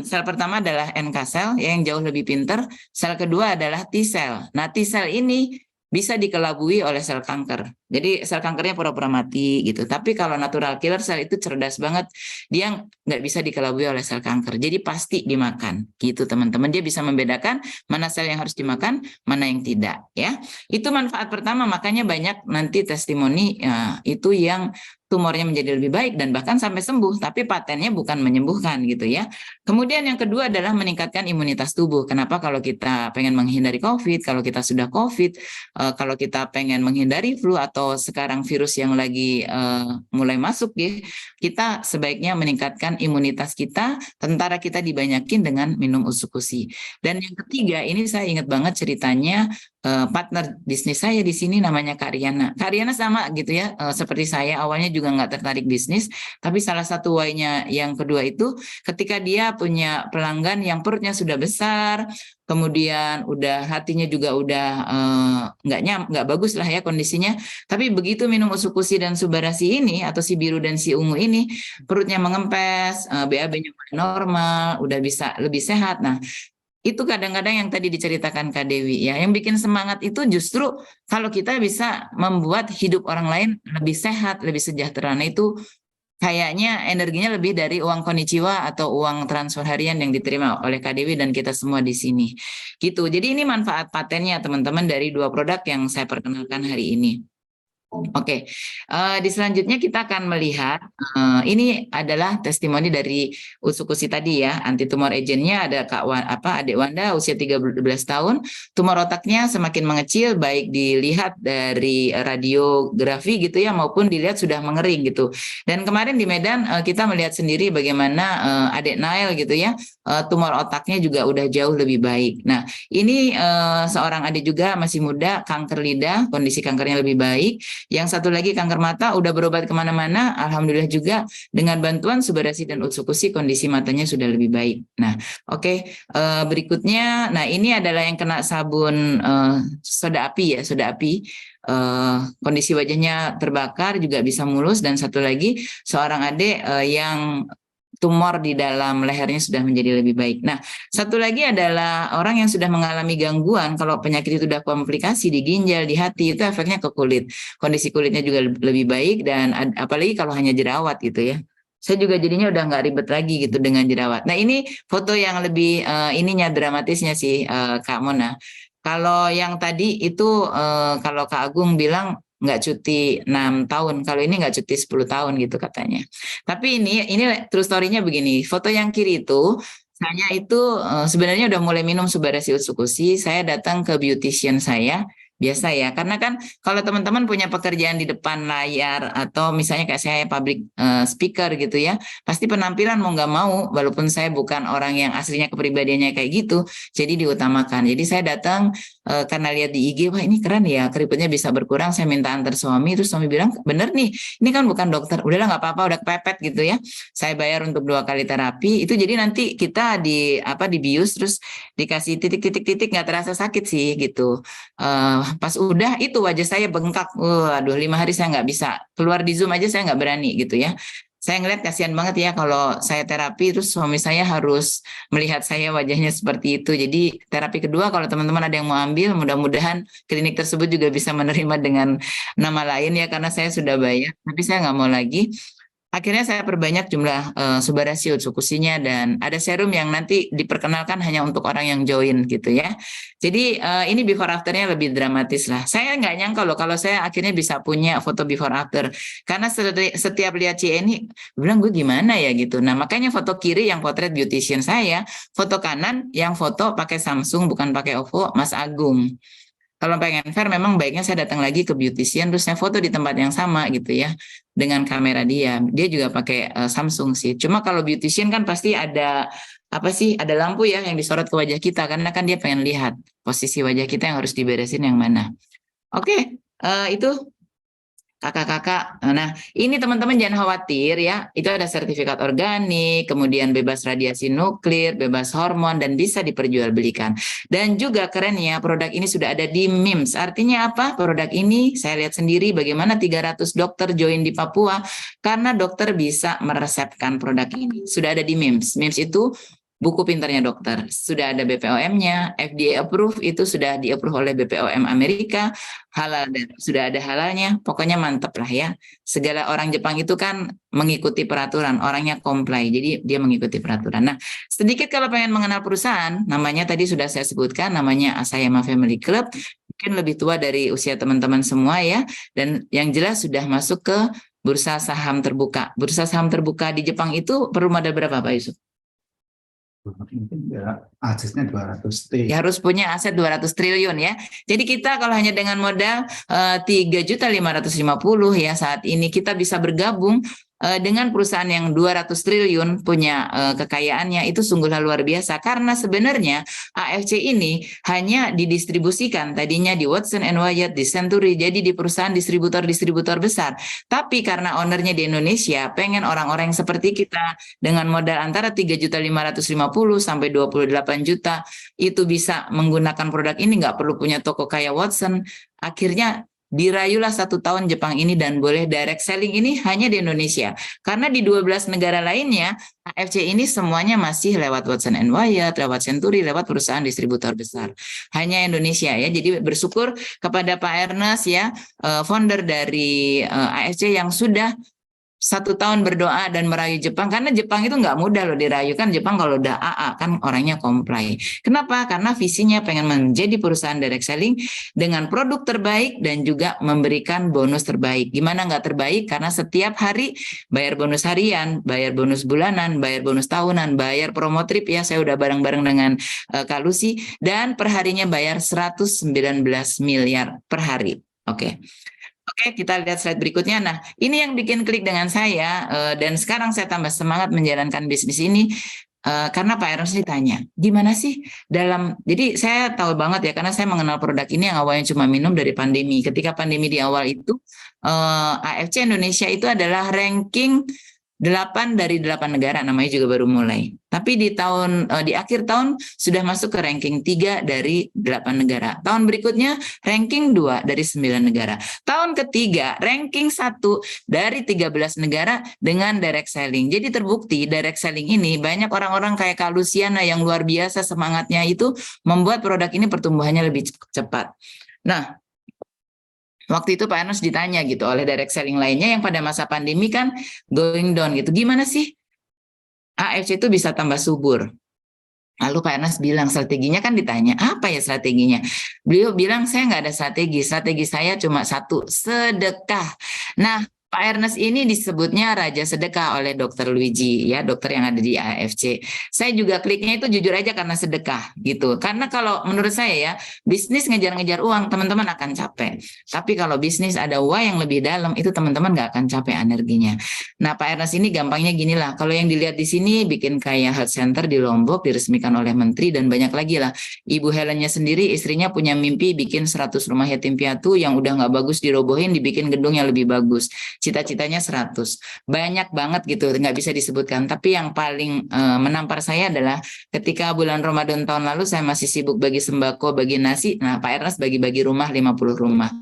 Sel pertama adalah NK cell yang jauh lebih pintar. Sel kedua adalah T cell. Nah, T cell ini bisa dikelabui oleh sel kanker. Jadi sel kankernya pura-pura mati gitu. Tapi kalau natural killer cell itu cerdas banget. Dia nggak bisa dikelabui oleh sel kanker. Jadi pasti dimakan gitu teman-teman. Dia bisa membedakan mana sel yang harus dimakan, mana yang tidak ya. Itu manfaat pertama, makanya banyak nanti testimoni ya, itu yang tumornya menjadi lebih baik dan bahkan sampai sembuh, tapi patennya bukan menyembuhkan gitu ya. Kemudian yang kedua adalah meningkatkan imunitas tubuh. Kenapa kalau kita pengen menghindari COVID, kalau kita sudah COVID, kalau kita pengen menghindari flu atau sekarang virus yang lagi mulai masuk ya, kita sebaiknya meningkatkan imunitas kita, tentara kita dibanyakin dengan minum Utsukushi. Dan yang ketiga, ini saya ingat banget ceritanya partner bisnis saya di sini namanya Kak Riana. Kak Riana sama gitu ya, seperti saya awalnya juga nggak tertarik bisnis, tapi salah satu why-nya yang kedua itu ketika dia punya pelanggan yang perutnya sudah besar, kemudian udah hatinya juga udah nggak bagus lah ya kondisinya, tapi begitu minum Utsukushi dan Subarashi ini atau si biru dan si ungu ini, perutnya mengempes, BAB-nya normal, udah bisa lebih sehat. Nah, itu kadang-kadang yang tadi diceritakan Kak Dewi ya, yang bikin semangat itu justru kalau kita bisa membuat hidup orang lain lebih sehat, lebih sejahtera. Nah itu kayaknya energinya lebih dari uang konnichiwa atau uang transfer harian yang diterima oleh Kak Dewi dan kita semua di sini. Gitu. Jadi ini manfaat patennya teman-teman dari dua produk yang saya perkenalkan hari ini. Oke, di selanjutnya kita akan melihat ini adalah testimoni dari Utsukushi tadi ya, anti tumor agentnya ada Adik Wanda usia 13 tahun, tumor otaknya semakin mengecil baik dilihat dari radiografi gitu ya maupun dilihat sudah mengering gitu. Dan kemarin di Medan kita melihat sendiri bagaimana Adik Nail gitu ya, tumor otaknya juga udah jauh lebih baik. Nah, ini seorang adik juga masih muda, kanker lidah, kondisi kankernya lebih baik. Yang satu lagi kanker mata udah berobat kemana-mana, alhamdulillah juga dengan bantuan Subarashi dan Utsukushi kondisi matanya sudah lebih baik. Nah, oke, berikutnya, nah ini adalah yang kena sabun soda api ya, soda api. Kondisi wajahnya terbakar juga bisa mulus, dan satu lagi seorang adik yang tumor di dalam lehernya sudah menjadi lebih baik. Nah, satu lagi adalah orang yang sudah mengalami gangguan, kalau penyakit itu sudah komplikasi di ginjal, di hati, itu efeknya ke kulit. Kondisi kulitnya juga lebih baik, dan apalagi kalau hanya jerawat gitu ya. Saya juga jadinya udah nggak ribet lagi gitu dengan jerawat. Nah, ini foto yang lebih ininya dramatisnya sih Kak Mona. Kalau yang tadi itu kalau Kak Agung bilang nggak cuti 6 tahun, kalau ini nggak cuti 10 tahun gitu katanya. Tapi ini true story-nya begini, foto yang kiri itu, saya itu sebenarnya udah mulai minum Subarashi Utsukushi, saya datang ke beautician saya, biasa ya, karena kan kalau teman-teman punya pekerjaan di depan layar atau misalnya kayak saya public speaker gitu ya, pasti penampilan mau nggak mau, walaupun saya bukan orang yang aslinya kepribadiannya kayak gitu, jadi diutamakan. Jadi saya datang karena lihat di IG, wah ini keren ya, keriputnya bisa berkurang, saya minta antar suami, terus suami bilang, bener nih, ini kan bukan dokter, udahlah nggak apa-apa, udah kepepet gitu ya, saya bayar untuk 2 kali terapi, itu jadi nanti kita dibius, terus dikasih titik-titik nggak terasa sakit sih gitu. Pas udah itu wajah saya bengkak, aduh 5 hari saya nggak bisa keluar di Zoom aja, saya nggak berani gitu ya. Saya ngeliat kasihan banget ya kalau saya terapi terus suami saya harus melihat saya wajahnya seperti itu. Jadi terapi kedua kalau teman-teman ada yang mau ambil, mudah-mudahan klinik tersebut juga bisa menerima dengan nama lain ya karena saya sudah bayar. Tapi saya nggak mau lagi. Akhirnya saya perbanyak jumlah subarasio, sukusinya, dan ada serum yang nanti diperkenalkan hanya untuk orang yang join gitu ya. Jadi ini before afternya lebih dramatis lah. Saya nggak nyangka loh kalau saya akhirnya bisa punya foto before after. Karena setiap lihat ini, bilang gue gimana ya gitu. Nah makanya foto kiri yang potret beautician saya, foto kanan yang foto pakai Samsung bukan pakai OVO, Mas Agung. Kalau pengen fair memang baiknya saya datang lagi ke beautician terus saya foto di tempat yang sama gitu ya dengan kamera dia. Dia juga pakai Samsung sih. Cuma kalau beautician kan pasti ada apa sih? Ada lampu ya yang disorot ke wajah kita karena kan dia pengen lihat posisi wajah kita yang harus diberesin yang mana. Oke, itu kakak-kakak. Nah, ini teman-teman jangan khawatir ya. Itu ada sertifikat organik, kemudian bebas radiasi nuklir, bebas hormon, dan bisa diperjualbelikan. Dan juga keren ya, produk ini sudah ada di MIMS. Artinya apa? Produk ini saya lihat sendiri bagaimana 300 dokter join di Papua karena dokter bisa meresepkan produk ini. Sudah ada di MIMS. MIMS itu buku pintarnya dokter. Sudah ada BPOM-nya, FDA approve, itu sudah di-approve oleh BPOM Amerika, halal dan sudah ada halalnya, pokoknya mantap lah ya. Segala orang Jepang itu kan mengikuti peraturan, orangnya comply, jadi dia mengikuti peraturan. Nah, sedikit kalau pengen mengenal perusahaan, namanya tadi sudah saya sebutkan, namanya Asayama Family Club, mungkin lebih tua dari usia teman-teman semua ya, dan yang jelas sudah masuk ke bursa saham terbuka. Bursa saham terbuka di Jepang itu perlu modal berapa Pak Yusuf? Mungkin ya asetnya 200 triliun. Ya, harus punya aset 200 triliun ya. Jadi kita kalau hanya dengan modal 3.550 ya saat ini kita bisa bergabung dengan perusahaan yang 200 triliun punya kekayaannya itu sungguhlah luar biasa karena sebenarnya AFC ini hanya didistribusikan tadinya di Watson & Wyatt, di Century, jadi di perusahaan distributor besar. Tapi karena ownernya di Indonesia pengen orang-orang seperti kita dengan modal antara 3.550 sampai 28 juta itu bisa menggunakan produk ini, nggak perlu punya toko kayak Watson. Akhirnya dirayulah 1 tahun Jepang ini dan boleh direct selling ini hanya di Indonesia. Karena di 12 negara lainnya, AFC ini semuanya masih lewat Watson & Wyatt, lewat Century, lewat perusahaan distributor besar. Hanya Indonesia ya. Jadi bersyukur kepada Pak Ernest ya, founder dari AFC yang sudah 1 tahun berdoa dan merayu Jepang, karena Jepang itu nggak mudah loh dirayu, kan Jepang kalau udah AA kan orangnya comply. Kenapa? Karena visinya pengen menjadi perusahaan direct selling dengan produk terbaik dan juga memberikan bonus terbaik. Gimana nggak terbaik? Karena setiap hari bayar bonus harian, bayar bonus bulanan, bayar bonus tahunan, bayar promo trip ya, saya udah bareng-bareng dengan Kak Lucy, dan perharinya bayar 119 miliar per hari. Oke. Oke, kita lihat slide berikutnya. Nah, ini yang bikin klik dengan saya, dan sekarang saya tambah semangat menjalankan bisnis ini, karena Pak Ernest ditanya, gimana sih dalam, jadi saya tahu banget ya, karena saya mengenal produk ini yang awalnya cuma minum dari pandemi. Ketika pandemi di awal itu, AFC Indonesia itu adalah ranking 8 dari 8 negara, namanya juga baru mulai. Tapi di akhir tahun sudah masuk ke ranking 3 dari 8 negara. Tahun berikutnya ranking 2 dari 9 negara. Tahun ketiga ranking 1 dari 13 negara dengan direct selling. Jadi terbukti direct selling ini banyak orang-orang kayak Kak Luciana yang luar biasa semangatnya itu membuat produk ini pertumbuhannya lebih cepat. Nah, waktu itu Pak Ernest ditanya gitu oleh direct selling lainnya yang pada masa pandemi kan going down gitu. Gimana sih AFC itu bisa tambah subur? Lalu Pak Ernest bilang strateginya, kan ditanya apa ya strateginya? Beliau bilang saya nggak ada strategi saya cuma satu, sedekah. Nah, Pak Ernest ini disebutnya Raja Sedekah oleh Dr. Luigi, ya, dokter yang ada di AFC. Saya juga kliknya itu jujur aja karena sedekah, gitu. Karena kalau menurut saya ya, bisnis ngejar-ngejar uang, teman-teman akan capek. Tapi kalau bisnis ada uang yang lebih dalam, itu teman-teman nggak akan capek energinya. Nah, Pak Ernest ini gampangnya gini lah. Kalau yang dilihat di sini, bikin kayak health center di Lombok, diresmikan oleh Menteri, dan banyak lagi lah. Ibu Helennya sendiri, istrinya punya mimpi bikin 100 rumah yatim piatu yang udah nggak bagus dirobohin, dibikin gedung yang lebih bagus. Cita-citanya 100. Banyak banget gitu, nggak bisa disebutkan. Tapi yang paling menampar saya adalah ketika bulan Ramadan tahun lalu saya masih sibuk bagi sembako, bagi nasi. Nah, Pak Ernest bagi-bagi rumah 50 rumah.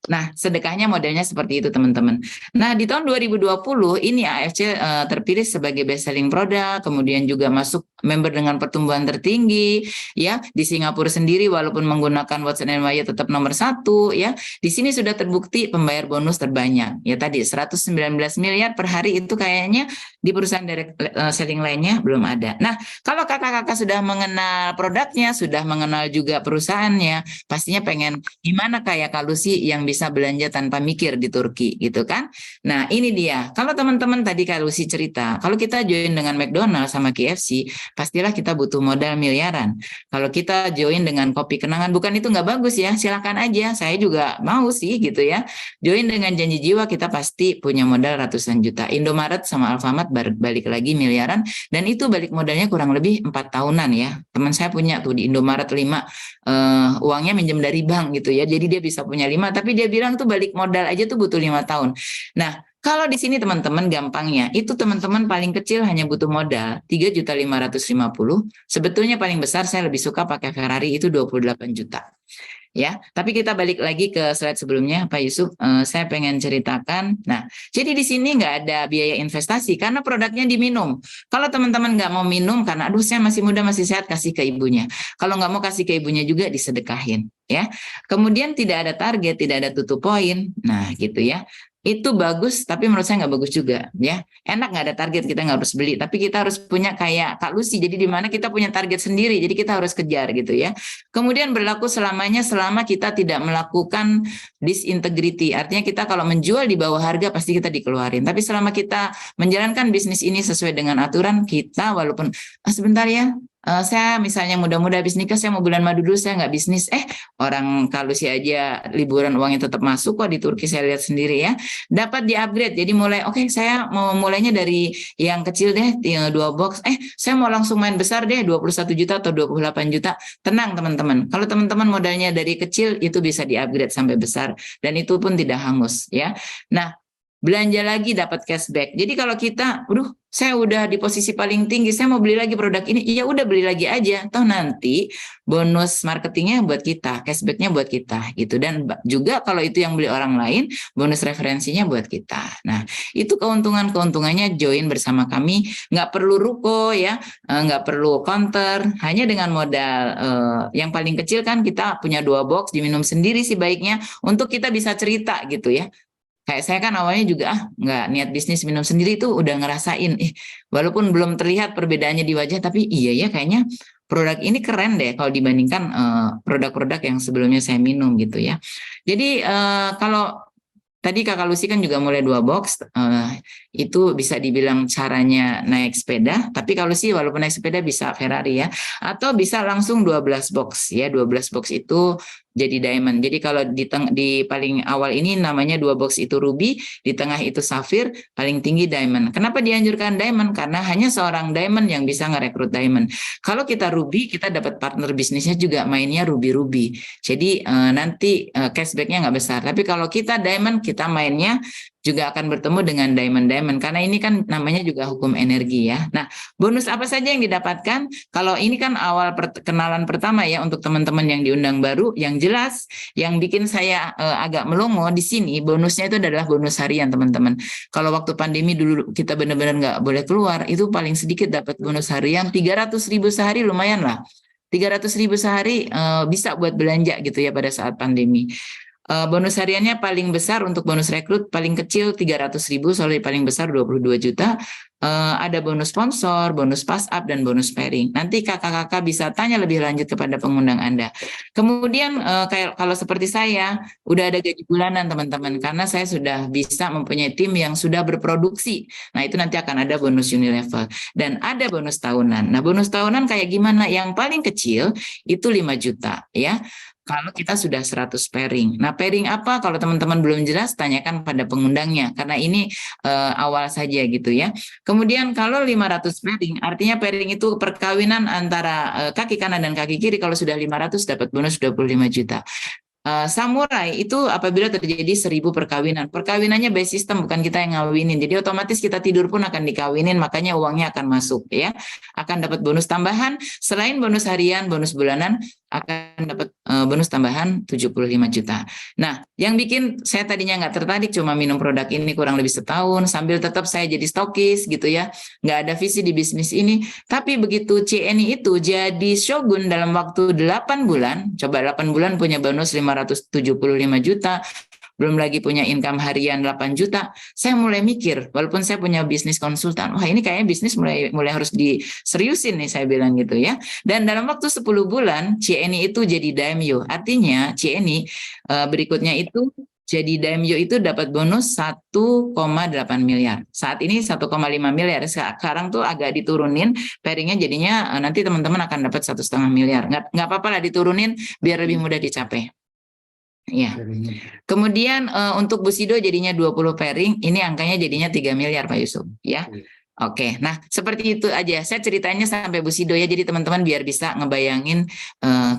Nah, sedekahnya modelnya seperti itu, teman-teman. Nah, di tahun 2020 ini AFC terpilih sebagai best selling produk, kemudian juga masuk member dengan pertumbuhan tertinggi, ya. Di Singapura sendiri walaupun menggunakan Watson & Wyatt tetap nomor 1, ya. Di sini sudah terbukti pembayar bonus terbanyak. Ya tadi 119 miliar per hari itu kayaknya di perusahaan direct selling lainnya belum ada. Nah, kalau kakak-kakak sudah mengenal produknya, sudah mengenal juga perusahaannya, pastinya pengen gimana kayak Kak Lucy yang bisa belanja tanpa mikir di Turki gitu kan. Nah ini dia, kalau teman-teman tadi Kak Lucy cerita, kalau kita join dengan McDonald's sama KFC, pastilah kita butuh modal miliaran. Kalau kita join dengan Kopi Kenangan, bukan itu nggak bagus ya, silakan aja, saya juga mau sih gitu ya. Join dengan Janji Jiwa, kita pasti punya modal ratusan juta. Indomaret sama Alfamart balik lagi miliaran, dan itu balik modalnya kurang lebih 4 tahunan ya. Teman saya punya tuh di Indomaret 5, uangnya minjem dari bank gitu ya, jadi dia bisa punya 5, tapi dia bilang tuh balik modal aja tuh butuh 5 tahun. Nah, kalau di sini teman-teman gampangnya, itu teman-teman paling kecil hanya butuh modal 3.550.000. Sebetulnya paling besar saya lebih suka pakai Ferrari, itu 28 juta. Ya, tapi kita balik lagi ke slide sebelumnya, Pak Yusuf. Saya pengen ceritakan. Nah, jadi di sini nggak ada biaya investasi karena produknya diminum. Kalau teman-teman nggak mau minum karena aduh saya masih muda masih sehat, kasih ke ibunya. Kalau nggak mau kasih ke ibunya juga disedekahin. Ya, kemudian tidak ada target, tidak ada tutup poin. Nah, gitu ya. Itu bagus, tapi menurut saya nggak bagus juga, ya. Enak nggak ada target, kita nggak harus beli, tapi kita harus punya kayak Kak Lucy, jadi di mana kita punya target sendiri, jadi kita harus kejar gitu ya. Kemudian berlaku selamanya selama kita tidak melakukan disintegrity, artinya kita kalau menjual di bawah harga pasti kita dikeluarin, tapi selama kita menjalankan bisnis ini sesuai dengan aturan kita, walaupun sebentar ya, saya misalnya muda-muda habis nikah, saya mau bulan madu dulu, saya nggak bisnis. Orang Kak Lucy aja liburan uangnya tetap masuk kok di Turki, saya lihat sendiri ya. Dapat di-upgrade, jadi mulai oke, saya mau mulainya dari yang kecil deh, 2 box. Saya mau langsung main besar deh, 21 juta atau 28 juta. Tenang teman-teman, kalau teman-teman modalnya dari kecil, itu bisa di-upgrade sampai besar. Dan itu pun tidak hangus ya. Nah, belanja lagi dapat cashback. Jadi kalau kita, saya udah di posisi paling tinggi, saya mau beli lagi produk ini, ya udah beli lagi aja. Toh nanti bonus marketingnya buat kita, cashbacknya buat kita gitu. Dan juga kalau itu yang beli orang lain, bonus referensinya buat kita. Nah, itu keuntungannya join bersama kami. Nggak perlu ruko ya, nggak perlu counter, hanya dengan modal yang paling kecil kan kita punya 2 box, diminum sendiri sih baiknya, untuk kita bisa cerita gitu ya. Kayak saya kan awalnya juga nggak niat bisnis, minum sendiri itu udah ngerasain, walaupun belum terlihat perbedaannya di wajah, tapi iya ya kayaknya produk ini keren deh kalau dibandingkan produk-produk yang sebelumnya saya minum gitu ya. Jadi kalau tadi Kakak Lucy kan juga mulai 2 box, itu bisa dibilang caranya naik sepeda, tapi kalau sih walaupun naik sepeda bisa Ferrari ya, atau bisa langsung 12 box ya, 12 box itu jadi diamond. Jadi kalau di paling awal ini namanya 2 box itu ruby, di tengah itu safir, paling tinggi diamond. Kenapa dianjurkan diamond? Karena hanya seorang diamond yang bisa ngerekrut diamond. Kalau kita ruby, kita dapat partner bisnisnya juga mainnya ruby-ruby. Jadi nanti cashbacknya nggak besar. Tapi kalau kita diamond, kita mainnya juga akan bertemu dengan diamond-diamond, karena ini kan namanya juga hukum energi ya. Nah, bonus apa saja yang didapatkan? Kalau ini kan awal kenalan pertama ya untuk teman-teman yang diundang baru, yang jelas yang bikin saya agak melongo di sini, bonusnya itu adalah bonus harian teman-teman. Kalau waktu pandemi dulu kita benar-benar nggak boleh keluar, itu paling sedikit dapat bonus harian 300.000 sehari, lumayan lah. 300.000 sehari bisa buat belanja gitu ya pada saat pandemi. Bonus hariannya paling besar untuk bonus rekrut, paling kecil 300.000, soalnya paling besar 22 juta. Ada bonus sponsor, bonus pass up, dan bonus pairing. Nanti kakak-kakak bisa tanya lebih lanjut kepada pengundang Anda. Kemudian kalau seperti saya, udah ada gaji bulanan teman-teman, karena saya sudah bisa mempunyai tim yang sudah berproduksi. Nah itu nanti akan ada bonus unilevel. Dan ada bonus tahunan. Nah bonus tahunan kayak gimana? Yang paling kecil itu 5 juta ya. Kalau kita sudah 100 pairing. Nah, pairing apa? Kalau teman-teman belum jelas, tanyakan pada pengundangnya. Karena ini awal saja gitu ya. Kemudian kalau 500 pairing, artinya pairing itu perkawinan antara kaki kanan dan kaki kiri. Kalau sudah 500, dapat bonus 25 juta. Samurai itu apabila terjadi 1000 perkawinan. Perkawinannya by system, bukan kita yang ngawinin. Jadi otomatis kita tidur pun akan dikawinin, makanya uangnya akan masuk ya. Akan dapat bonus tambahan selain bonus harian, bonus bulanan, akan dapat bonus tambahan 75 juta. Nah, yang bikin saya tadinya nggak tertarik cuma minum produk ini kurang lebih setahun, sambil tetap saya jadi stokis gitu ya, nggak ada visi di bisnis ini. Tapi begitu CNI itu jadi shogun dalam waktu 8 bulan, coba 8 bulan punya bonus 575 juta, belum lagi punya income harian 8 juta, saya mulai mikir, walaupun saya punya bisnis konsultan, wah ini kayaknya bisnis mulai harus diseriusin nih, saya bilang gitu ya. Dan dalam waktu 10 bulan, CNI itu jadi daimyo. Artinya CNI berikutnya itu jadi daimyo itu dapat bonus 1,8 miliar. Saat ini 1,5 miliar. Sekarang tuh agak diturunin, pairingnya jadinya nanti teman-teman akan dapat 1,5 miliar. Nggak apa-apa lah diturunin biar lebih mudah dicapai. Ya. Kemudian untuk Busido jadinya 20 pairing, ini angkanya jadinya 3 miliar Pak Yusuf, ya. Oke, nah seperti itu aja. Saya ceritanya sampai Busido ya, jadi teman-teman biar bisa ngebayangin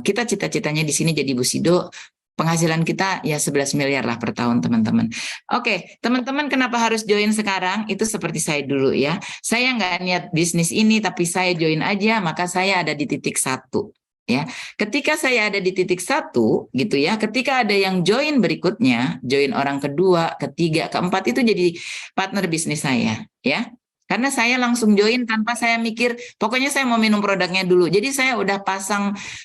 kita cita-citanya di sini jadi Busido, penghasilan kita ya 11 miliar lah per tahun teman-teman. Oke, teman-teman kenapa harus join sekarang? Itu seperti saya dulu ya. Saya nggak niat bisnis ini, tapi saya join aja, maka saya ada di titik 1. Ya, ketika saya ada di titik 1 gitu ya, ketika ada yang join berikutnya, join orang kedua, ketiga, keempat itu jadi partner bisnis saya, ya. Karena saya langsung join tanpa saya mikir, pokoknya saya mau minum produknya dulu. Jadi saya udah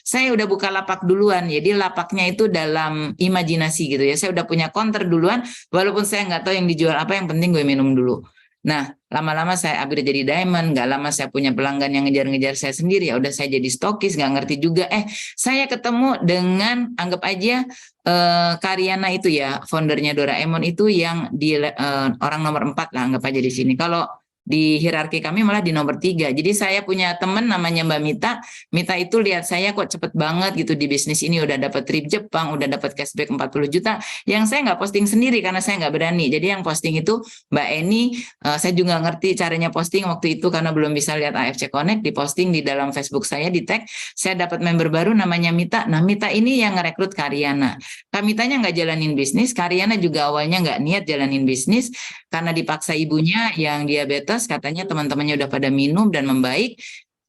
saya udah buka lapak duluan. Jadi lapaknya itu dalam imajinasi gitu ya. Saya udah punya counter duluan, walaupun saya nggak tahu yang dijual apa, yang penting gue minum dulu. Nah, lama-lama saya upgrade jadi diamond, nggak lama saya punya pelanggan yang ngejar-ngejar saya sendiri, ya udah saya jadi stokis, nggak ngerti juga. Saya ketemu dengan, anggap aja Karyana itu ya, foundernya Doraemon itu yang di orang nomor 4 lah, anggap aja di sini. Kalau di hierarki kami malah di nomor 3. Jadi saya punya teman namanya Mbak Mita. Mita itu lihat saya kok cepet banget gitu di bisnis ini, udah dapat trip Jepang, udah dapat cashback 40 juta. Yang saya nggak posting sendiri karena saya nggak berani. Jadi yang posting itu Mbak Eni. Saya juga ngerti caranya posting waktu itu karena belum bisa lihat AFC Connect, diposting di dalam Facebook saya, di tag. Saya dapat member baru namanya Mita. Nah, Mita ini yang ngerekrut Karyana. Kak Mitanya nggak jalanin bisnis, Karyana juga awalnya nggak niat jalanin bisnis karena dipaksa ibunya yang diabetes, katanya teman-temannya udah pada minum dan membaik.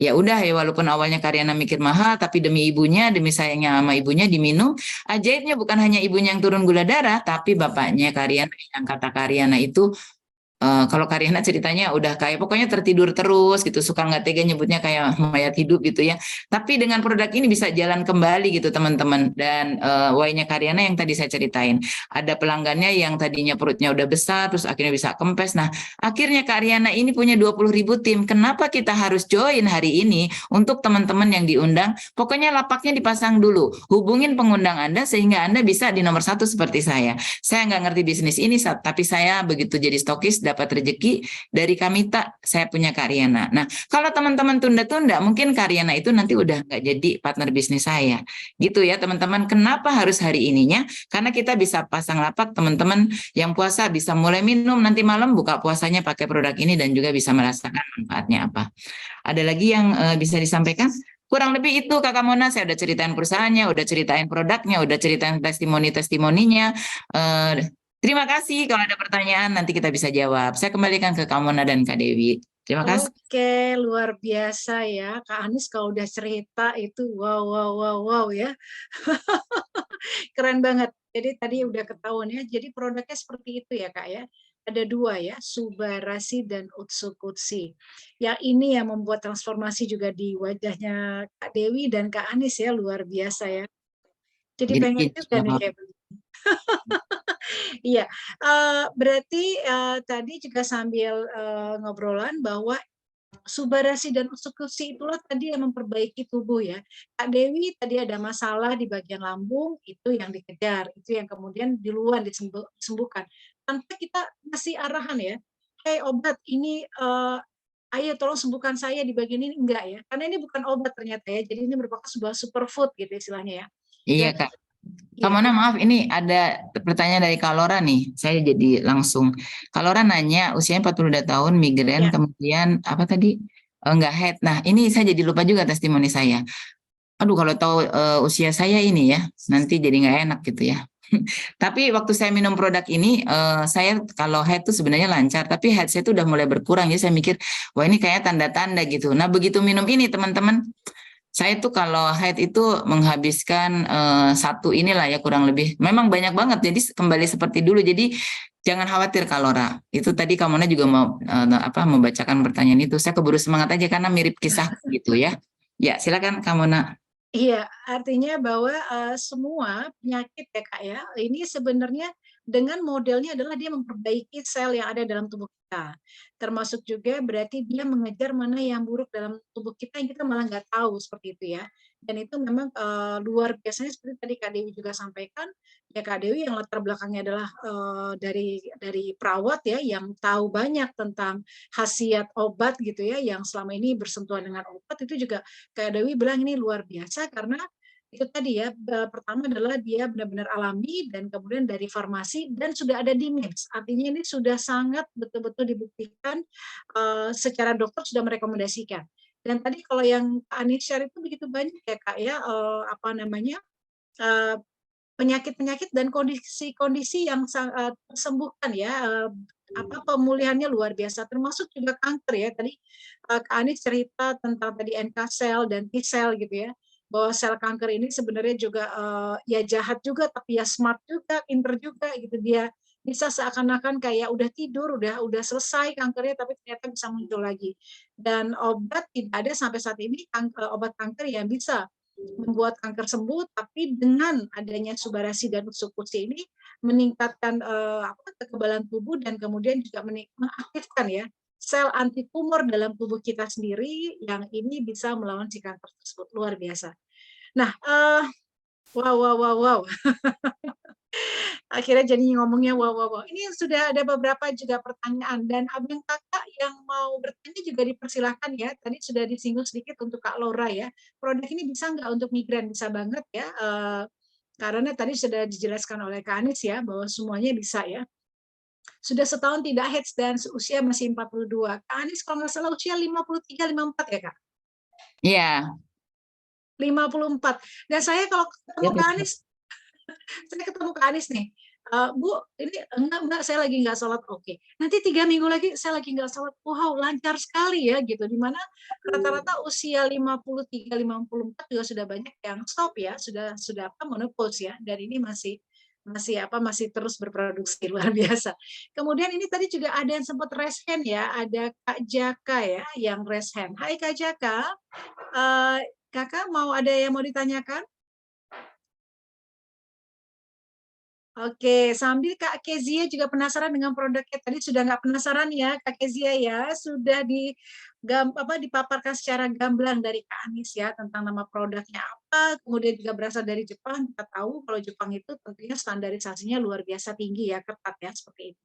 Ya udah ya, walaupun awalnya Karyana mikir mahal, tapi demi ibunya, demi sayangnya sama ibunya diminum. Ajaibnya bukan hanya ibunya yang turun gula darah, tapi bapaknya Karyana yang kata Karyana itu, kalau Karyana ceritanya udah kayak pokoknya tertidur terus gitu, suka nggak tega nyebutnya kayak mayat hidup gitu ya. Tapi dengan produk ini bisa jalan kembali gitu teman-teman. Dan why-nya Karyana yang tadi saya ceritain, ada pelanggannya yang tadinya perutnya udah besar terus akhirnya bisa kempes. Nah, akhirnya Karyana ini punya 20.000 tim. Kenapa kita harus join hari ini? Untuk teman-teman yang diundang, pokoknya lapaknya dipasang dulu, hubungin pengundang Anda sehingga Anda bisa di nomor 1 seperti saya. Saya nggak ngerti bisnis ini, tapi saya begitu jadi stokis dapat rezeki dari Kamita, saya punya Karyana. Nah, kalau teman-teman tunda-tunda, mungkin Karyana itu nanti udah nggak jadi partner bisnis saya. Gitu ya teman-teman. Kenapa harus hari ininya? Karena kita bisa pasang lapak, teman-teman yang puasa bisa mulai minum nanti malam buka puasanya pakai produk ini dan juga bisa merasakan manfaatnya apa. Ada lagi yang bisa disampaikan? Kurang lebih itu Kakak Mona, saya udah ceritain perusahaannya, udah ceritain produknya, udah ceritain testimoni-testimoninya. Terima kasih, kalau ada pertanyaan nanti kita bisa jawab. Saya kembalikan ke Kak Mona dan Kak Dewi. Terima kasih. Oke, luar biasa ya. Kak Anies kalau udah cerita itu wow ya. Keren banget. Jadi tadi udah ketahuan ya. Jadi produknya seperti itu ya Kak ya. Ada 2 ya, Subarasi dan Utsukutsi. Yang ini yang membuat transformasi juga di wajahnya Kak Dewi dan Kak Anies ya, luar biasa ya. Jadi pengen juga nih kayak begini. Iya, berarti tadi juga sambil ngobrolan bahwa Subarasi dan Utsukutsi itulah tadi yang memperbaiki tubuh ya. Kak Dewi tadi ada masalah di bagian lambung, itu yang dikejar, itu yang kemudian duluan disembuhkan. Tanpa kita ngasih arahan ya, "Hey obat ini, ayo tolong sembuhkan saya di bagian ini," enggak ya. Karena ini bukan obat ternyata ya, jadi ini merupakan sebuah superfood gitu istilahnya ya. Iya Kak. Kak Mona, maaf, ini ada pertanyaan dari Kak Lora nih. Saya jadi langsung. Kak Lora nanya, usianya 42 tahun, migrain, kemudian apa tadi? Enggak head. Nah, ini saya jadi lupa juga testimoni saya. Aduh, kalau tahu usia saya ini ya, nanti jadi nggak enak gitu ya. Tapi waktu saya minum produk ini, saya kalau head tuh sebenarnya lancar, tapi head saya tuh udah mulai berkurang. Jadi saya mikir, wah ini kayak tanda-tanda gitu. Nah, begitu minum ini teman-teman, Saya tuh kalau haid itu menghabiskan satu inilah ya kurang lebih. Memang banyak banget. Jadi kembali seperti dulu. Jadi jangan khawatir Kalora. Itu tadi Kamona juga mau membacakan pertanyaan itu. Saya keburu semangat aja karena mirip kisah gitu ya. Ya, silakan Kamona. Iya, artinya bahwa semua penyakit ya Kak ya, ini sebenarnya dengan modelnya adalah dia memperbaiki sel yang ada dalam tubuh kita. Termasuk juga berarti dia mengejar mana yang buruk dalam tubuh kita yang kita malah nggak tahu seperti itu ya. Dan itu memang luar biasanya seperti tadi Kak Dewi juga sampaikan, ya Kak Dewi yang latar belakangnya adalah dari perawat ya yang tahu banyak tentang khasiat obat gitu ya, yang selama ini bersentuhan dengan obat itu juga Kak Dewi bilang ini luar biasa karena itu tadi ya, pertama adalah dia benar-benar alami dan kemudian dari farmasi dan sudah ada di NIMS. Artinya ini sudah sangat betul-betul dibuktikan secara dokter sudah merekomendasikan. Dan tadi kalau yang Kak Anis share itu begitu banyak ya Kak ya, penyakit-penyakit dan kondisi-kondisi yang tersembuhkan ya, pemulihannya luar biasa termasuk juga kanker ya tadi Kak Anis cerita tentang tadi NK sel dan T sel gitu ya bahwa sel kanker ini sebenarnya juga ya jahat juga tapi ya smart juga pinter juga gitu dia bisa seakan-akan kayak udah tidur udah selesai kankernya tapi ternyata bisa muncul lagi dan obat tidak ada sampai saat ini obat kanker yang bisa membuat kanker sembuh, tapi dengan adanya Subarasi dan Usukusi ini meningkatkan kekebalan tubuh dan kemudian juga mengaktifkan ya sel anti tumor dalam tubuh kita sendiri yang ini bisa melawan si kanker tersebut luar biasa. Nah, wow. Akhirnya jadi ngomongnya wow. Ini sudah ada beberapa juga pertanyaan dan abang kakak yang mau bertanya juga dipersilahkan ya. Tadi sudah disinggung sedikit untuk Kak Laura ya. Produk ini bisa nggak untuk migran? Bisa banget ya. Karena tadi sudah dijelaskan oleh Kak Anis ya bahwa semuanya bisa ya. Sudah setahun tidak heads dan usia masih 42. Kak Anis kalau nggak salah usia 53, 54 ya Kak? Iya. 54. Dan saya kalau ketemu Kak Anis, saya ketemu Kak Anis nih, Bu, ini enggak, saya lagi nggak sholat, oke. Nanti 3 minggu lagi saya lagi nggak sholat, wow lancar sekali ya gitu. Dimana rata-rata usia 53, 54 juga sudah banyak yang stop ya, sudah menopause ya, dan ini masih terus berproduksi luar biasa. Kemudian ini tadi juga ada yang sempat raise hand ya, ada Kak Jaka ya yang raise hand. Hai Kak Jaka, Kakak mau ada yang mau ditanyakan? Oke, sambil Kak Kezia juga penasaran dengan produknya. Tadi sudah nggak penasaran ya Kak Kezia ya, sudah dipaparkan secara gamblang dari Kak Anis ya tentang nama produknya apa, kemudian juga berasal dari Jepang. Kita tahu kalau Jepang itu tentunya standarisasinya luar biasa tinggi ya, ketat ya seperti itu.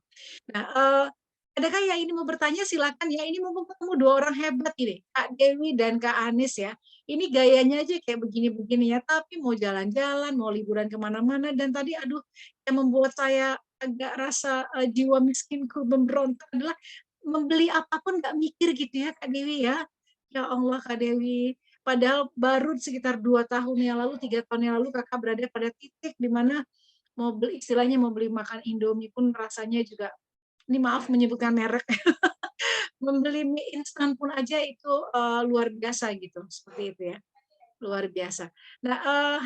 Nah, adakah yang ini mau bertanya silakan ya. Ini mumpung ketemu dua orang hebat ini, Kak Dewi dan Kak Anis ya. Ini gayanya aja kayak begini-begini ya, tapi mau jalan-jalan, mau liburan kemana-mana dan tadi aduh yang membuat saya agak rasa jiwa miskinku memberontak adalah membeli apapun nggak mikir gitu ya Kak Dewi ya. Ya Allah Kak Dewi, padahal baru sekitar 2 tahun yang lalu, 3 tahun yang lalu Kakak berada pada titik di mana mau beli istilahnya mau beli makan Indomie pun rasanya juga ini maaf menyebutkan merek, membeli mie instan pun aja itu luar biasa gitu, seperti itu ya, luar biasa. Nah,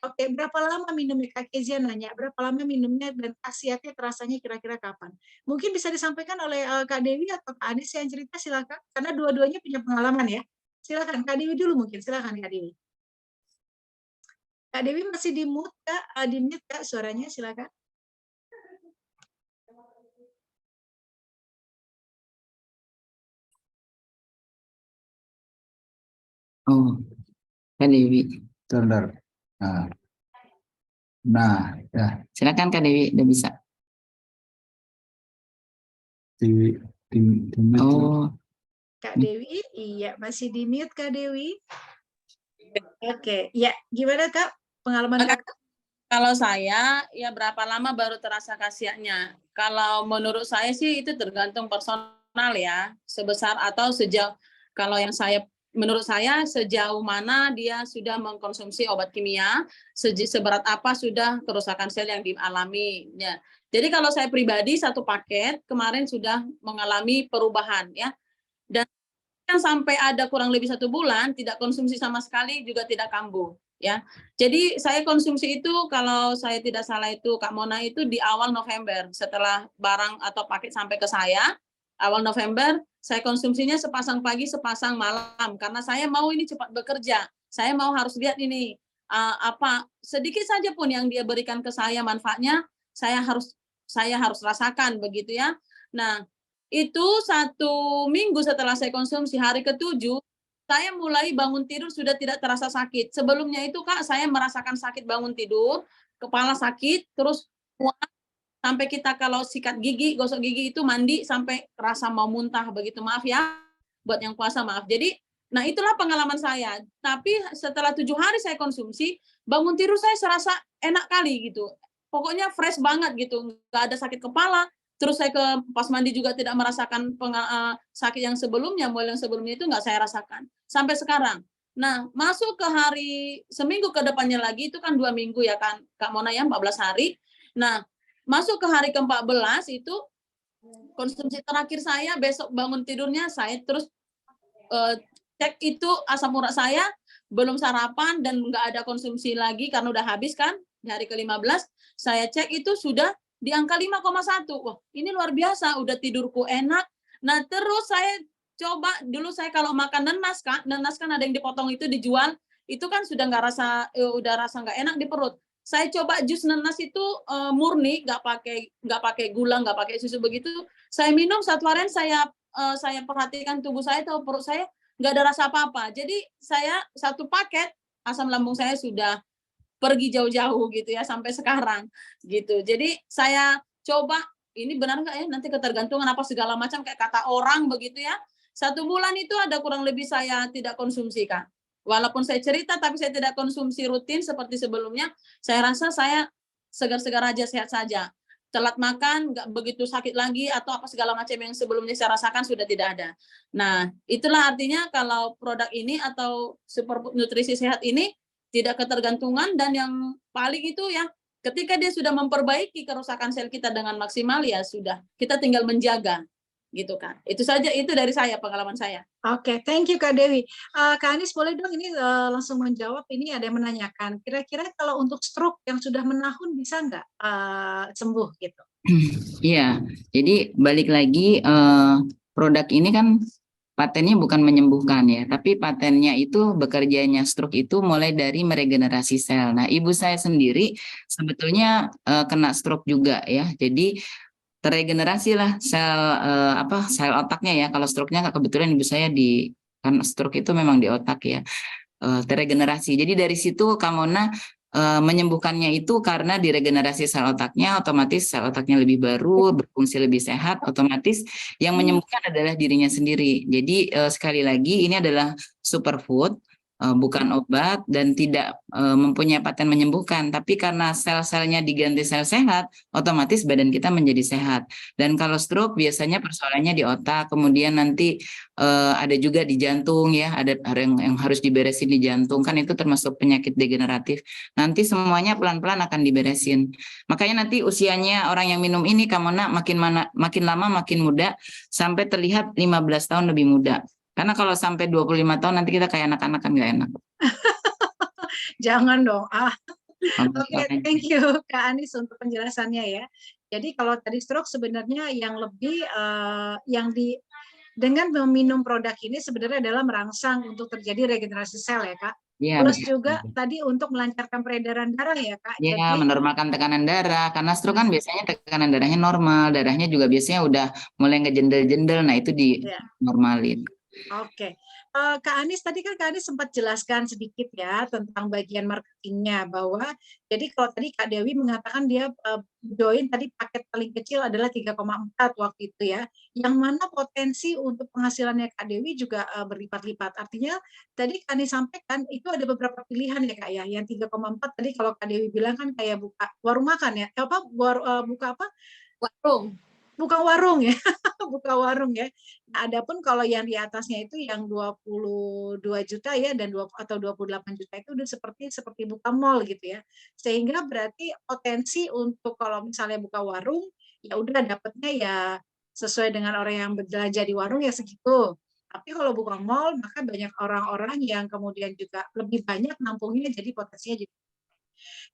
oke, berapa lama minumnya? Kak Kezia nanya, berapa lama minumnya dan khasiatnya terasanya kira-kira kapan? Mungkin bisa disampaikan oleh Kak Dewi atau Kak Anis yang cerita silakan, karena dua-duanya punya pengalaman ya. Silakan Kak Dewi dulu mungkin, silakan Kak Dewi. Kak Dewi masih di mute Kak, di mute Kak suaranya, silakan. Oh, Kak Dewi. Bentar. Nah, ya Silakan Kak Dewi, udah bisa. di Oh, Kak Dewi, iya masih di mute Kak Dewi. Oke, ya gimana Kak pengalaman Kakak? Kalau saya, ya berapa lama baru terasa khasiatnya? Kalau menurut saya sih itu tergantung personal ya, sebesar atau sejauh. Kalau yang menurut saya sejauh mana dia sudah mengkonsumsi obat kimia, seberat apa sudah kerusakan sel yang dialami. Ya. Jadi kalau saya pribadi 1 paket kemarin sudah mengalami perubahan ya, dan kan sampai ada kurang lebih 1 bulan tidak konsumsi sama sekali, juga tidak kambuh ya. Jadi saya konsumsi itu kalau saya tidak salah itu Kak Mona itu di awal November, setelah barang atau paket sampai ke saya, awal November saya konsumsinya sepasang pagi, sepasang malam karena saya mau ini cepat bekerja. Saya mau harus lihat ini apa sedikit saja pun yang dia berikan ke saya manfaatnya, saya harus rasakan begitu ya. Nah, itu 1 minggu setelah saya konsumsi, hari ke-7, saya mulai bangun tidur sudah tidak terasa sakit. Sebelumnya itu Kak, saya merasakan sakit bangun tidur, kepala sakit, terus mual, sampai kita kalau sikat gigi, gosok gigi itu mandi sampai rasa mau muntah begitu. Maaf ya, buat yang puasa maaf. Jadi, nah itulah pengalaman saya. Tapi setelah 7 hari saya konsumsi, bangun tidur saya serasa enak kali gitu. Pokoknya fresh banget gitu, nggak ada sakit kepala, terus saya pas mandi juga tidak merasakan sakit yang sebelumnya, mual yang sebelumnya itu nggak saya rasakan, sampai sekarang. Nah, masuk ke hari seminggu ke depannya lagi, itu kan 2 minggu ya kan, Kak Mona ya, 14 hari. Nah, masuk ke hari ke-14 itu, konsumsi terakhir saya besok bangun tidurnya, saya terus cek itu asam urat saya, belum sarapan dan nggak ada konsumsi lagi karena udah habis kan, di hari ke-15, saya cek itu sudah di angka 5,1. Wah, ini luar biasa, udah tidurku enak. Nah, terus saya coba, dulu saya kalau makan nenas, Kak, nenas kan ada yang dipotong itu dijual, itu kan sudah nggak rasa, udah rasa nggak enak di perut. Saya coba jus nenas itu murni, nggak pakai gula, nggak pakai susu begitu. Saya minum 1 harian, saya perhatikan tubuh saya atau perut saya nggak ada rasa apa-apa. Jadi saya 1 paket, asam lambung saya sudah pergi jauh-jauh gitu ya sampai sekarang gitu. Jadi saya coba ini benar nggak ya nanti ketergantungan apa segala macam kayak kata orang begitu ya. 1 bulan itu ada kurang lebih saya tidak konsumsi Kak. Walaupun saya cerita tapi saya tidak konsumsi rutin seperti sebelumnya. Saya rasa saya segar-segar aja, sehat saja. Telat makan, nggak begitu sakit lagi atau apa segala macam yang sebelumnya saya rasakan sudah tidak ada. Nah, itulah artinya kalau produk ini atau Superfood Nutrisi Sehat ini tidak ketergantungan dan yang paling itu ya ketika dia sudah memperbaiki kerusakan sel kita dengan maksimal ya sudah kita tinggal menjaga gitu kan. Itu saja, itu dari saya pengalaman saya. Oke, thank you Kak Dewi. Kak Anies boleh dong ini langsung menjawab, ini ada yang menanyakan, kira-kira kalau untuk stroke yang sudah menahun bisa nggak sembuh gitu? Iya, jadi balik lagi produk ini kan patennya bukan menyembuhkan ya, tapi patennya itu bekerjanya stroke itu mulai dari meregenerasi sel. Nah, ibu saya sendiri sebetulnya kena stroke juga ya. Jadi teregenerasi lah sel sel otaknya ya. Kalau stroke-nya kebetulan ibu saya karena stroke itu memang di otak ya. Teregenerasi. Jadi dari situ Kamona menyembuhkannya itu karena diregenerasi sel otaknya, otomatis sel otaknya lebih baru, berfungsi lebih sehat, otomatis yang menyembuhkan adalah dirinya sendiri. Jadi sekali lagi ini adalah superfood, bukan obat dan tidak mempunyai paten menyembuhkan, tapi karena sel-selnya diganti sel sehat, otomatis badan kita menjadi sehat. Dan kalau stroke biasanya persoalannya di otak, kemudian nanti ada juga di jantung ya, ada yang harus diberesin di jantung, kan itu termasuk penyakit degeneratif. Nanti semuanya pelan-pelan akan diberesin. Makanya nanti usianya orang yang minum ini Kamona makin lama makin muda, sampai terlihat 15 tahun lebih muda. Karena kalau sampai 25 tahun nanti kita kayak anak-anak kan nggak enak. Jangan dong. Oke, thank you Kak Anies untuk penjelasannya ya. Jadi kalau tadi stroke sebenarnya yang lebih dengan meminum produk ini sebenarnya adalah merangsang untuk terjadi regenerasi sel ya Kak. Ya, Plus betul. juga tadi untuk melancarkan peredaran darah ya Kak. Ya, Jadi menormalkan tekanan darah. Karena stroke kan biasanya tekanan darahnya normal, darahnya juga biasanya udah mulai ngejendel-jendel, nah itu dinormalin. Oke, Kak Anies tadi kan Kak Anies sempat jelaskan sedikit ya tentang bagian marketingnya, bahwa jadi kalau tadi Kak Dewi mengatakan dia join tadi paket paling kecil adalah 3,4 waktu itu ya, yang mana potensi untuk penghasilannya Kak Dewi juga berlipat-lipat. Artinya tadi Kak Anies sampaikan itu ada beberapa pilihan ya Kak ya, yang 3,4 tadi kalau Kak Dewi bilang kan kayak buka warung makan ya, buka apa? Warung. Buka warung ya, buka warung ya. Nah, adapun kalau yang di atasnya itu yang 22 juta ya dan atau 28 juta itu udah seperti buka mall gitu ya. Sehingga berarti potensi untuk kalau misalnya buka warung ya udah dapatnya ya sesuai dengan orang yang berbelanja di warung ya segitu. Tapi kalau buka mall, maka banyak orang-orang yang kemudian juga lebih banyak nampungnya, jadi potensinya jadi.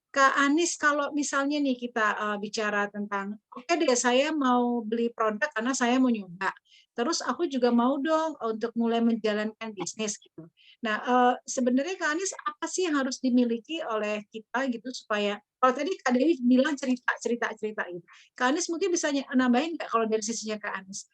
Kak Anis, kalau misalnya nih kita bicara tentang, oke deh saya mau beli produk karena saya mau nyoba. Terus aku juga mau dong untuk mulai menjalankan bisnis gitu. Nah, sebenarnya Kak Anis apa sih yang harus dimiliki oleh kita gitu supaya, kalau tadi Kak Dewi bilang cerita gitu. Kak Anis mungkin bisa nambahin nggak kalau dari sisinya Kak Anis?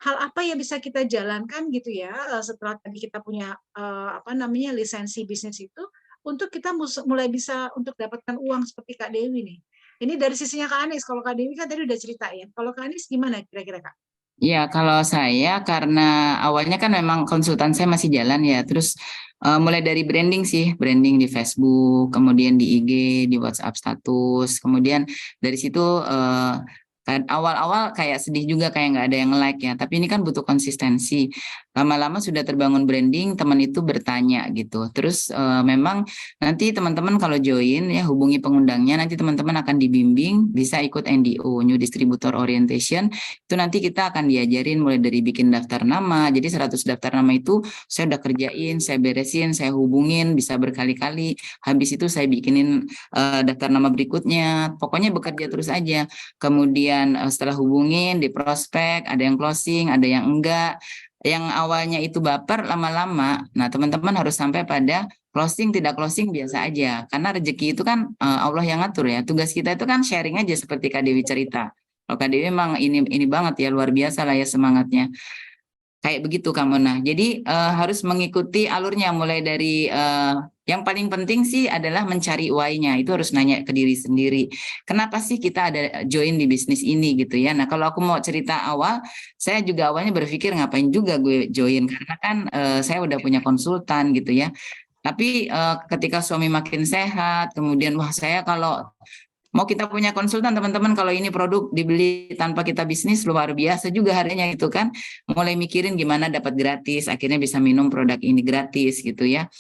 Hal apa yang bisa kita jalankan gitu ya setelah tadi kita punya apa namanya lisensi bisnis itu, untuk kita mulai bisa untuk dapatkan uang seperti Kak Dewi nih. Ini dari sisinya Kak Anis. Kalau Kak Dewi kan tadi udah ceritain. Kalau Kak Anis gimana kira-kira Kak? Ya, kalau saya karena awalnya kan memang konsultan saya masih jalan ya, terus mulai dari branding sih, branding di Facebook, kemudian di IG, di WhatsApp status, kemudian dari situ kan awal-awal kayak sedih juga kayak nggak ada yang like ya, tapi ini kan butuh konsistensi. Lama-lama sudah terbangun branding, teman itu bertanya gitu. Terus memang nanti teman-teman kalau join ya hubungi pengundangnya, nanti teman-teman akan dibimbing, bisa ikut NDO, New Distributor Orientation. Itu nanti kita akan diajarin mulai dari bikin daftar nama. Jadi 100 daftar nama itu saya udah kerjain, saya beresin, saya hubungin, bisa berkali-kali. Habis itu saya bikinin daftar nama berikutnya. Pokoknya bekerja terus aja. Kemudian setelah hubungin, di prospek, ada yang closing, ada yang enggak. Yang awalnya itu baper, lama-lama. Nah, teman-teman harus sampai pada closing, tidak closing biasa aja. Karena rezeki itu kan Allah yang ngatur ya. Tugas kita itu kan sharing aja seperti Kak Dewi cerita. Kalau Kak Dewi memang ini banget ya, luar biasa lah ya semangatnya. Kayak begitu Kak Mona. Jadi harus mengikuti alurnya mulai dari yang paling penting sih adalah mencari why-nya. Itu harus nanya ke diri sendiri. Kenapa sih kita ada join di bisnis ini gitu ya. Nah, kalau aku mau cerita awal, saya juga awalnya berpikir ngapain juga gue join karena kan saya udah punya konsultan gitu ya. Tapi ketika suami makin sehat, kemudian wah saya kalau mau kita punya konsultan teman-teman kalau ini produk dibeli tanpa kita bisnis luar biasa juga harganya itu kan mulai mikirin gimana dapat gratis akhirnya bisa minum produk ini gratis gitu ya.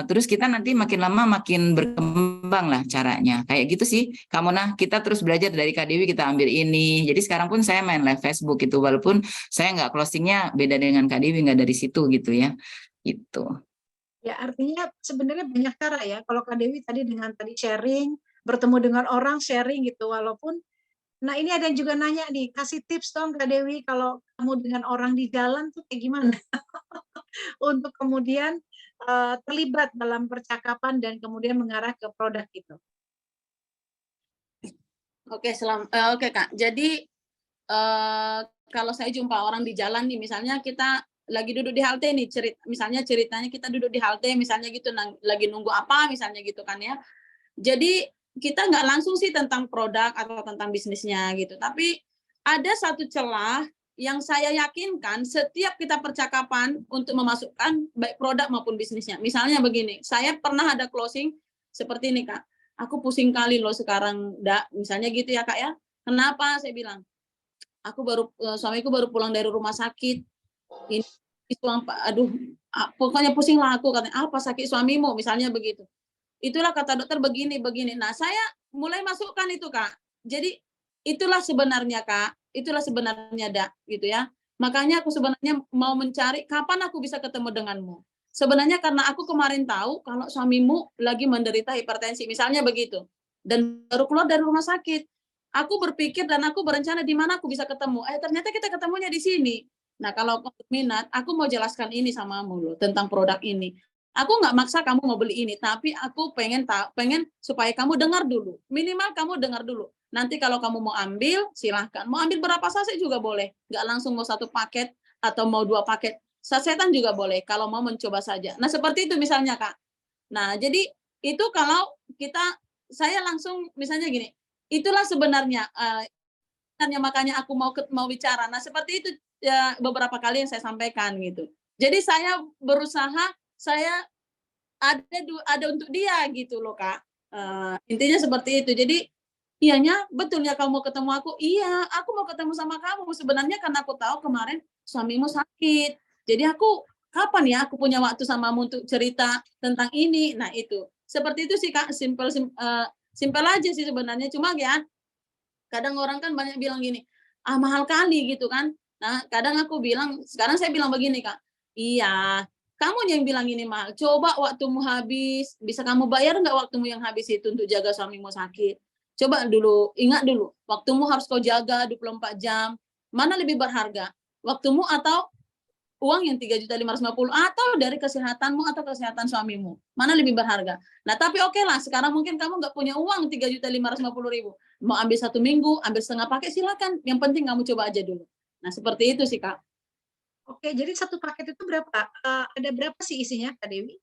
Terus kita nanti makin lama makin berkembang lah caranya kayak gitu sih Kak Mona, kita terus belajar dari Kak Dewi kita ambil ini, jadi sekarang pun saya main live Facebook itu walaupun saya nggak closingnya beda dengan Kak Dewi nggak dari situ gitu ya itu. Ya artinya sebenarnya banyak cara ya. Kalau Kak Dewi tadi dengan tadi sharing, bertemu dengan orang sharing gitu. Walaupun, nah ini ada yang juga nanya nih, kasih tips dong Kak Dewi kalau kamu dengan orang di jalan tuh kayak gimana? Untuk kemudian terlibat dalam percakapan dan kemudian mengarah ke produk itu. Oke Kak. Jadi kalau saya jumpa orang di jalan nih, misalnya kita lagi duduk di halte nih, misalnya ceritanya kita duduk di halte, misalnya gitu, lagi nunggu apa, misalnya gitu kan ya. Jadi kita nggak langsung sih tentang produk atau tentang bisnisnya gitu, tapi ada satu celah yang saya yakinkan setiap kita percakapan untuk memasukkan baik produk maupun bisnisnya. Misalnya begini, saya pernah ada closing seperti ini Kak, aku pusing kali loh sekarang, misalnya gitu ya Kak ya. Kenapa? Saya bilang, suamiku baru pulang dari rumah sakit. Ini aduh, pokoknya pusing lah aku, katanya, apa sakit suamimu, misalnya begitu. Itulah kata dokter begini. Nah, saya mulai masukkan itu, Kak. Jadi itulah sebenarnya, Kak, itulah sebenarnya, gitu ya. Makanya aku sebenarnya mau mencari kapan aku bisa ketemu denganmu. Sebenarnya karena aku kemarin tahu kalau suamimu lagi menderita hipertensi, misalnya begitu. Dan baru keluar dari rumah sakit. Aku berpikir dan aku berencana di mana aku bisa ketemu. Ternyata kita ketemunya di sini. Nah, kalau kamu minat, aku mau jelaskan ini samamu loh, tentang produk ini. Aku nggak maksa kamu mau beli ini, tapi aku pengen supaya kamu dengar dulu. Minimal kamu dengar dulu. Nanti kalau kamu mau ambil, silahkan. Mau ambil berapa saset juga boleh. Nggak langsung mau 1 paket atau mau 2 paket. Sasetan juga boleh, kalau mau mencoba saja. Nah, seperti itu misalnya, Kak. Nah, jadi itu kalau saya langsung misalnya gini, itulah sebenarnya, makanya aku mau bicara. Nah, seperti itu ya, beberapa kali yang saya sampaikan gitu. Jadi saya berusaha, saya ada untuk dia gitu loh Kak. Intinya seperti itu. Jadi iyanya betul ya kamu mau ketemu aku, iya aku mau ketemu sama kamu. Sebenarnya karena aku tahu kemarin suamimu sakit. Jadi kapan ya aku punya waktu samamu untuk cerita tentang ini. Nah itu. Seperti itu sih Kak, simpel aja sih sebenarnya. Cuma ya kadang orang kan banyak bilang gini, mahal kali gitu kan. Nah, kadang sekarang saya bilang begini Kak, Iya, kamu yang bilang ini mahal. Coba waktumu habis, bisa kamu bayar nggak waktumu yang habis itu untuk jaga suamimu sakit? Coba dulu, ingat dulu, waktumu harus kau jaga 24 jam. Mana lebih berharga? Waktumu atau uang yang 3.550.000 atau dari kesehatanmu atau kesehatan suamimu? Mana lebih berharga? Nah, tapi oke lah, sekarang mungkin kamu nggak punya uang 3.550.000. Mau ambil 1 minggu, ambil setengah paket, silakan. Yang penting kamu coba aja dulu. Nah, seperti itu sih, Kak. Oke, jadi satu paket itu berapa? Ada berapa sih isinya, Kak Dewi?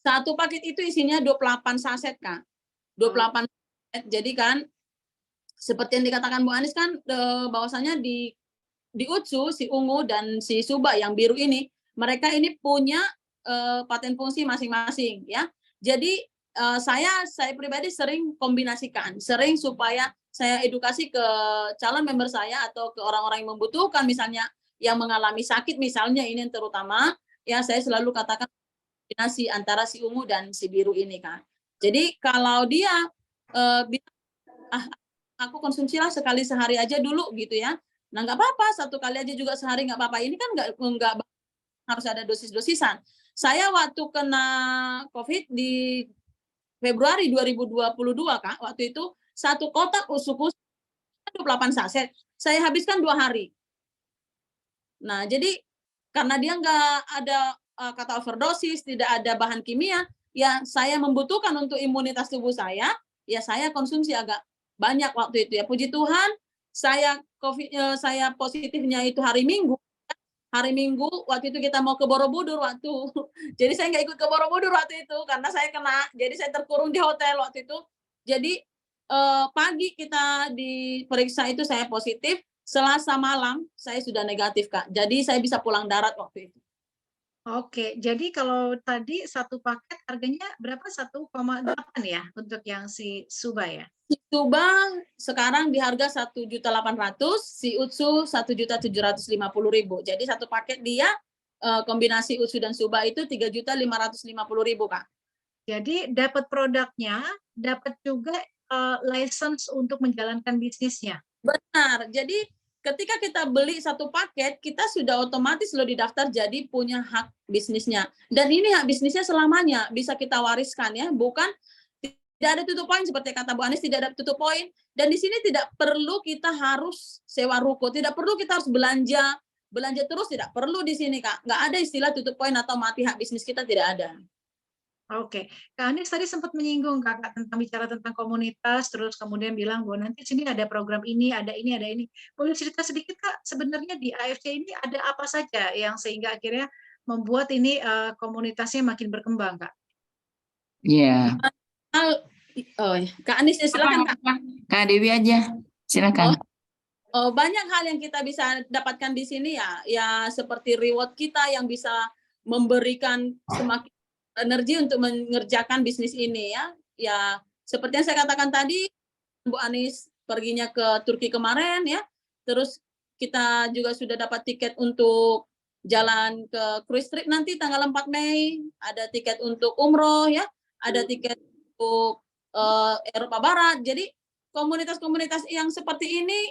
Satu paket itu isinya 28 saset, Kak. 28 saset. Jadi kan seperti yang dikatakan Bu Anis kan bahwasanya di UTSU si ungu dan si Suba yang biru ini, mereka ini punya paten fungsi masing-masing ya. Jadi saya pribadi sering kombinasikan, sering supaya saya edukasi ke calon member saya atau ke orang-orang yang membutuhkan, misalnya yang mengalami sakit misalnya ini yang terutama, ya saya selalu katakan kombinasi antara si ungu dan si biru ini kan. Jadi kalau dia aku konsumsilah sekali sehari aja dulu gitu ya. Nah nggak apa-apa, 1 kali aja juga sehari nggak apa-apa. Ini kan nggak harus ada dosis-dosisan. Saya waktu kena COVID di Februari 2022 Kak, waktu itu 1 kotak usuku 28 saset. Saya habiskan 2 hari. Nah jadi karena dia nggak ada kata overdosis, tidak ada bahan kimia, ya saya membutuhkan untuk imunitas tubuh saya, ya saya konsumsi agak banyak waktu itu ya. Puji Tuhan, saya positifnya itu hari Minggu. Hari Minggu waktu itu kita mau ke Borobudur waktu. Jadi saya nggak ikut ke Borobudur waktu itu karena saya kena. Jadi saya terkurung di hotel waktu itu. Jadi pagi kita diperiksa itu saya positif. Selasa malam saya sudah negatif, Kak. Jadi saya bisa pulang darat waktu itu. Oke, jadi kalau tadi satu paket harganya berapa? 1,8 ya untuk yang si Suba ya? Si Suba sekarang di harga 1.800.000, si Utsu 1.750.000. Jadi satu paket dia kombinasi Utsu dan Suba itu 3.550.000, Kak. Jadi dapat produknya, dapat juga license untuk menjalankan bisnisnya. Benar. Jadi ketika kita beli satu paket, kita sudah otomatis lo didaftar jadi punya hak bisnisnya. Dan ini hak bisnisnya selamanya bisa kita wariskan ya, bukan tidak ada tutup poin seperti kata Bu Anis, tidak ada tutup poin. Dan di sini tidak perlu kita harus sewa ruko, tidak perlu kita harus belanja terus, tidak perlu di sini Kak. Nggak ada istilah tutup poin atau mati hak bisnis kita, tidak ada. Oke, Kak Anies tadi sempat menyinggung Kakak tentang bicara tentang komunitas, terus kemudian bilang bahwa nanti sini ada program ini, ada ini, ada ini. Boleh cerita sedikit Kak, sebenarnya di AFC ini ada apa saja yang sehingga akhirnya membuat ini komunitasnya makin berkembang Kak? Iya. Oh, Kak Anies, silakan Kak. Kak Dewi aja, silakan. Banyak hal yang kita bisa dapatkan di sini ya seperti reward kita yang bisa memberikan semakin energi untuk mengerjakan bisnis ini ya. Ya seperti yang saya katakan tadi, Bu Anis perginya ke Turki kemarin ya. Terus kita juga sudah dapat tiket untuk jalan ke cruise trip nanti tanggal 4 Mei, ada tiket untuk umroh ya, ada tiket untuk Eropa Barat. Jadi komunitas-komunitas yang seperti ini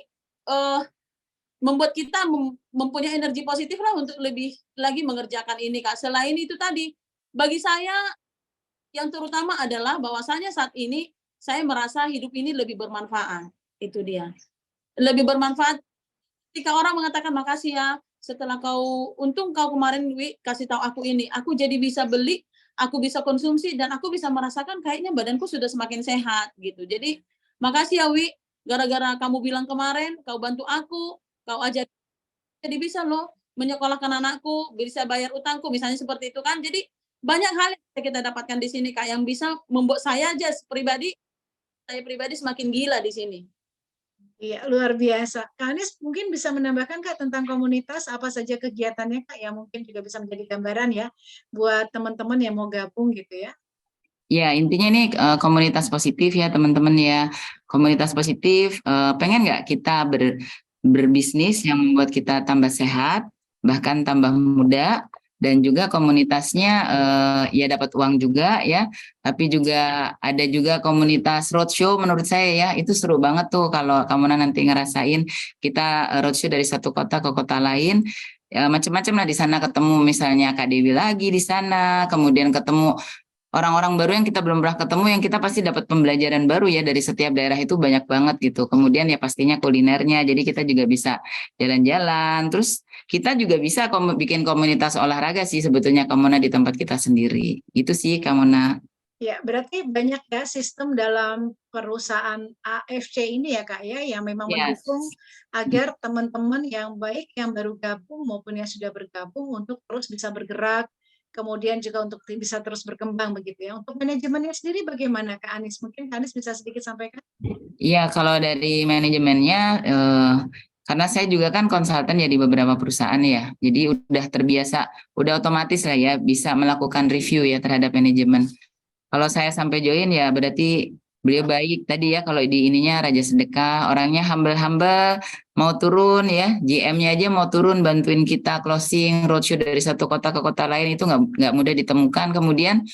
membuat kita mempunyai energi positif lah untuk lebih lagi mengerjakan ini Kak. Selain itu tadi, bagi saya yang terutama adalah bahwasanya saat ini saya merasa hidup ini lebih bermanfaat. Itu dia. Lebih bermanfaat ketika orang mengatakan makasih ya, setelah untung kau kemarin Wi kasih tahu aku ini, aku jadi bisa beli, aku bisa konsumsi dan aku bisa merasakan kayaknya badanku sudah semakin sehat gitu. Jadi makasih ya Wi, gara-gara kamu bilang kemarin, kau bantu aku, kau ajar jadi bisa loh menyekolahkan anakku, bisa bayar utangku, misalnya seperti itu kan. Jadi banyak hal yang kita dapatkan di sini Kak yang bisa membuat saya pribadi semakin gila di sini. Iya, luar biasa. Kak Anies mungkin bisa menambahkan Kak tentang komunitas, apa saja kegiatannya Kak yang mungkin juga bisa menjadi gambaran ya buat teman-teman yang mau gabung gitu ya. Ya, intinya ini komunitas positif ya teman-teman ya. Komunitas positif, pengen nggak kita berbisnis yang membuat kita tambah sehat, bahkan tambah muda, dan juga komunitasnya ya dapat uang juga ya, tapi juga ada juga komunitas roadshow. Menurut saya ya itu seru banget tuh kalau kamu nanti ngerasain kita roadshow dari satu kota ke kota lain. Ya, macam-macam lah di sana, ketemu misalnya Kak Dewi lagi di sana, kemudian ketemu orang-orang baru yang kita belum pernah ketemu, yang kita pasti dapat pembelajaran baru ya dari setiap daerah itu banyak banget gitu. Kemudian ya pastinya kulinernya, jadi kita juga bisa jalan-jalan. Terus kita juga bisa bikin komunitas olahraga sih sebetulnya Kamona di tempat kita sendiri. Itu sih Kamona. Ya, berarti banyak ya sistem dalam perusahaan AFC ini ya Kak ya, yang memang Yes. mendukung agar teman-teman yang baik yang baru gabung maupun yang sudah bergabung untuk terus bisa bergerak, kemudian juga untuk bisa terus berkembang begitu ya. Untuk manajemennya sendiri bagaimana Kak Anis? Mungkin Kak Anis bisa sedikit sampaikan? Iya, kalau dari manajemennya, karena saya juga kan konsultan ya di beberapa perusahaan ya, jadi udah terbiasa, udah otomatis lah ya bisa melakukan review ya terhadap manajemen. Kalau saya sampai join ya berarti beliau baik tadi ya, kalau di ininya Raja Sedekah, orangnya humble-humble, mau turun ya, GM-nya aja mau turun bantuin kita closing roadshow dari satu kota ke kota lain, itu nggak mudah ditemukan. Kemudian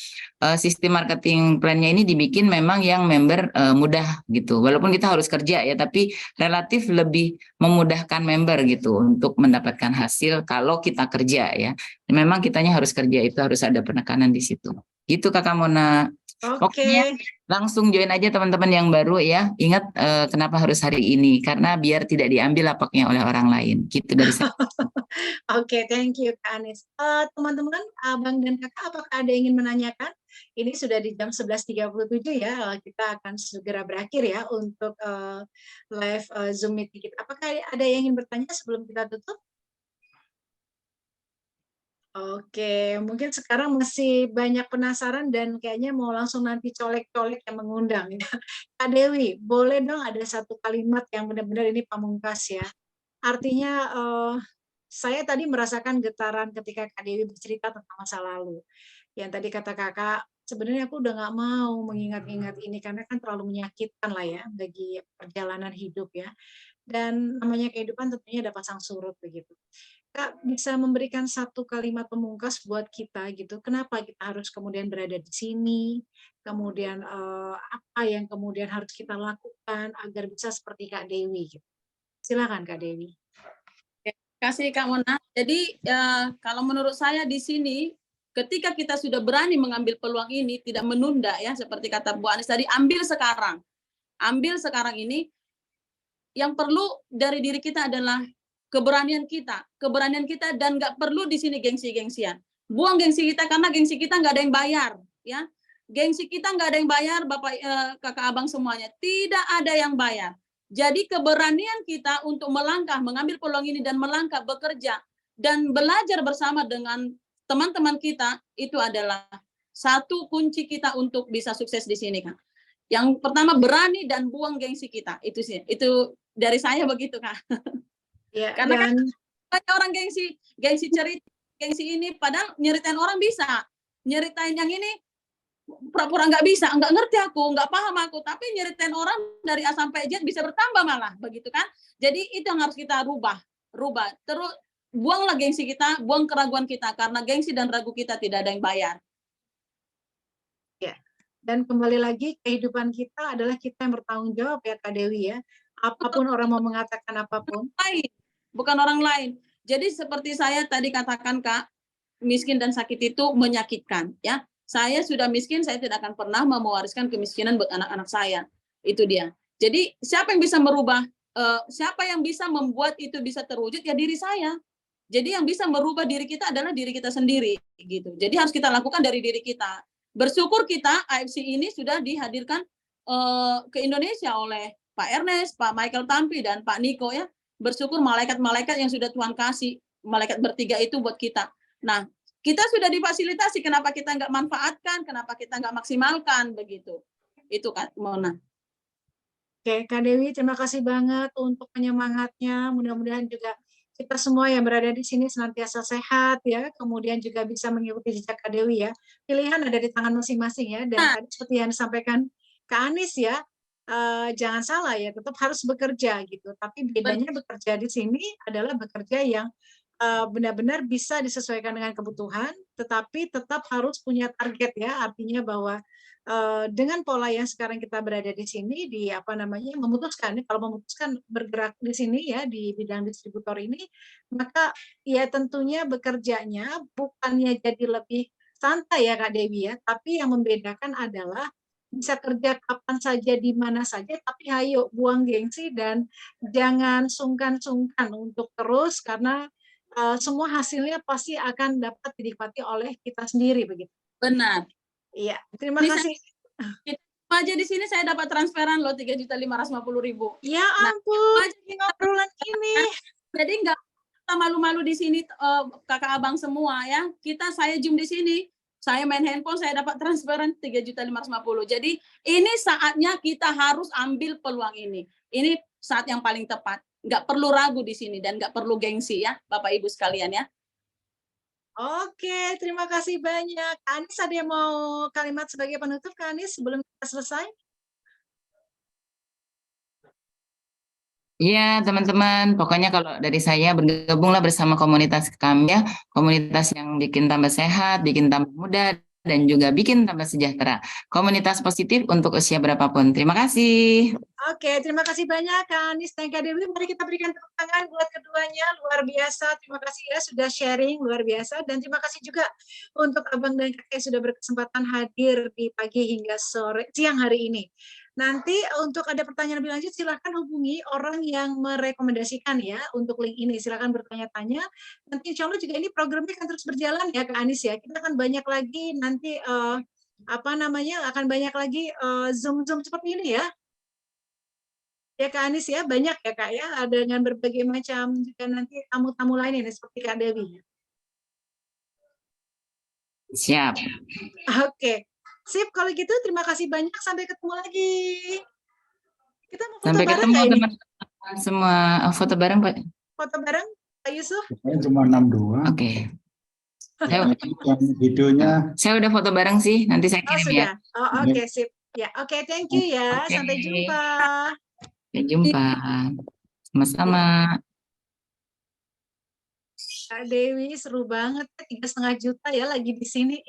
sistem marketing plan-nya ini dibikin memang yang member mudah gitu, walaupun kita harus kerja ya, tapi relatif lebih memudahkan member gitu untuk mendapatkan hasil kalau kita kerja ya. Memang kitanya harus kerja, itu harus ada penekanan di situ. Gitu Kakak Mona. Pokoknya Oke. langsung join aja teman-teman yang baru ya. Ingat kenapa harus hari ini? Karena biar tidak diambil lapaknya oleh orang lain. Gitu dari saya. Oke, thank you Kak Anis. Teman-teman, Abang dan Kakak, apakah ada yang ingin menanyakan? Ini sudah di jam 11.37 ya, kita akan segera berakhir ya untuk live Zoom meeting kita. Apakah ada yang ingin bertanya sebelum kita tutup? Oke, mungkin sekarang masih banyak penasaran dan kayaknya mau langsung nanti colek-colek yang mengundang ya. Kak Dewi, boleh dong ada satu kalimat yang benar-benar ini pamungkas ya. Artinya saya tadi merasakan getaran ketika Kak Dewi bercerita tentang masa lalu. Yang tadi kata Kakak, sebenarnya aku udah nggak mau mengingat-ingat ini karena kan terlalu menyakitkan lah ya bagi perjalanan hidup ya. Dan namanya kehidupan tentunya ada pasang surut begitu. Kak, bisa memberikan satu kalimat pemungkas buat kita gitu, kenapa kita harus kemudian berada di sini, kemudian apa yang kemudian harus kita lakukan agar bisa seperti Kak Dewi gitu. Silakan Kak Dewi. Kasih Kak Mona. Jadi kalau menurut saya di sini ketika kita sudah berani mengambil peluang ini, tidak menunda ya, seperti kata Bu Anis tadi, ambil sekarang. Ambil sekarang ini. Yang perlu dari diri kita adalah keberanian kita dan nggak perlu di sini gengsi-gengsian. Buang gengsi kita karena gengsi kita nggak ada yang bayar, ya. Gengsi kita nggak ada yang bayar, Bapak, Kakak, Abang semuanya. Tidak ada yang bayar. Jadi keberanian kita untuk melangkah, mengambil peluang ini dan melangkah, bekerja dan belajar bersama dengan teman-teman kita itu adalah satu kunci kita untuk bisa sukses di sini, Kak. Yang pertama berani dan buang gengsi kita. Itu sih. Itu dari saya begitu, Kak. Ya, Karena kan dan banyak orang gengsi cerita, gengsi ini, padahal nyeritain orang bisa. Nyeritain yang ini pura-pura nggak bisa, nggak ngerti aku, nggak paham aku, tapi nyeritain orang dari A sampai Z bisa bertambah malah, begitu kan? Jadi itu yang harus kita rubah. Terus buanglah gengsi kita, buang keraguan kita, karena gengsi dan ragu kita tidak ada yang bayar. ya. Dan kembali lagi kehidupan kita adalah kita yang bertanggung jawab ya Kak Dewi ya. Apapun orang mau mengatakan apapun. Bukan orang lain. Jadi seperti saya tadi katakan Kak, miskin dan sakit itu menyakitkan ya. Saya sudah miskin, saya tidak akan pernah mewariskan kemiskinan buat anak-anak saya. Itu dia. Jadi siapa yang bisa merubah, siapa yang bisa membuat itu bisa terwujud, ya diri saya. Jadi yang bisa merubah diri kita adalah diri kita sendiri gitu. Jadi harus kita lakukan dari diri kita. Bersyukur kita AFC ini sudah dihadirkan ke Indonesia oleh Pak Ernest, Pak Michael Tampi dan Pak Niko ya. Bersyukur malaikat-malaikat yang sudah Tuhan kasih, malaikat bertiga itu buat kita. Nah, kita sudah difasilitasi, kenapa kita nggak manfaatkan, kenapa kita nggak maksimalkan, begitu. Itu Kak Mona. Oke, Kak Dewi, terima kasih banget untuk penyemangatnya. Mudah-mudahan juga kita semua yang berada di sini senantiasa sehat ya, kemudian juga bisa mengikuti jejak Kak Dewi ya. Pilihan ada di tangan masing-masing ya, dan tadi seperti yang disampaikan Kak Anis ya, jangan salah ya, tetap harus bekerja gitu. Tapi bedanya bekerja di sini adalah bekerja yang benar-benar bisa disesuaikan dengan kebutuhan, tetapi tetap harus punya target ya, artinya bahwa dengan pola yang sekarang kita berada di sini, di apa namanya, kalau memutuskan bergerak di sini ya, di bidang distributor ini, maka ya tentunya bekerjanya bukannya jadi lebih santai ya Kak Dewi ya, tapi yang membedakan adalah bisa kerja kapan saja, di mana saja, tapi hayo buang gengsi dan jangan sungkan-sungkan untuk terus karena semua hasilnya pasti akan dapat dinikmati oleh kita sendiri begitu. Benar. Iya, terima Ini kasih. aja di sini saya dapat transferan loh 3.550.000. Ya Nah, ampun, aja di ngobrolan ini. jadi nggak kita malu-malu di sini kakak abang semua ya. Saya Zoom di sini, saya main handphone, saya dapat transferan 3.550.000. Jadi ini saatnya kita harus ambil peluang ini. Ini saat yang paling tepat. Nggak perlu ragu di sini dan nggak perlu gengsi ya, Bapak Ibu sekalian ya. Oke, terima kasih banyak. Anis ada yang mau kalimat sebagai penutup, Kak Anis, sebelum kita selesai? Iya, teman-teman. Pokoknya kalau dari saya bergabunglah bersama komunitas kami ya, komunitas yang bikin tambah sehat, bikin tambah muda, dan juga bikin tambah sejahtera. Komunitas positif untuk usia berapapun. Terima kasih. Oke, terima kasih banyak Kak Anis dan Kak Dewi. Mari kita berikan tepuk tangan buat keduanya. Luar biasa. Terima kasih ya sudah sharing, luar biasa. Dan terima kasih juga untuk Abang dan Kakak yang sudah berkesempatan hadir di pagi hingga siang hari ini. Nanti untuk ada pertanyaan lebih lanjut, silahkan hubungi orang yang merekomendasikan ya untuk link ini. Silahkan bertanya-tanya. Nanti insya Allah juga ini programnya akan terus berjalan ya Kak Anis ya. Kita akan banyak lagi nanti akan banyak lagi Zoom-Zoom seperti ini ya. Ya Kak Anis ya, banyak ya Kak ya, dengan berbagai macam juga nanti tamu-tamu lain ini seperti Kak Dewi. Siap. Oke, sip kalau gitu terima kasih banyak, sampai ketemu lagi. Kita mau foto Sampai bareng ketemu nggak ini? teman-teman semua. Foto bareng, Pak. Foto bareng Pak Yusuf? Saya cuma 62. Oke. Yang videonya. Saya udah foto bareng sih, nanti saya Oh kirim ya. sudah, oh oke sip. Ya oke, thank you ya, Oke. sampai jumpa. Sampai jumpa. Sama-sama. Kak Dewi seru banget, 3,5 juta ya lagi di sini.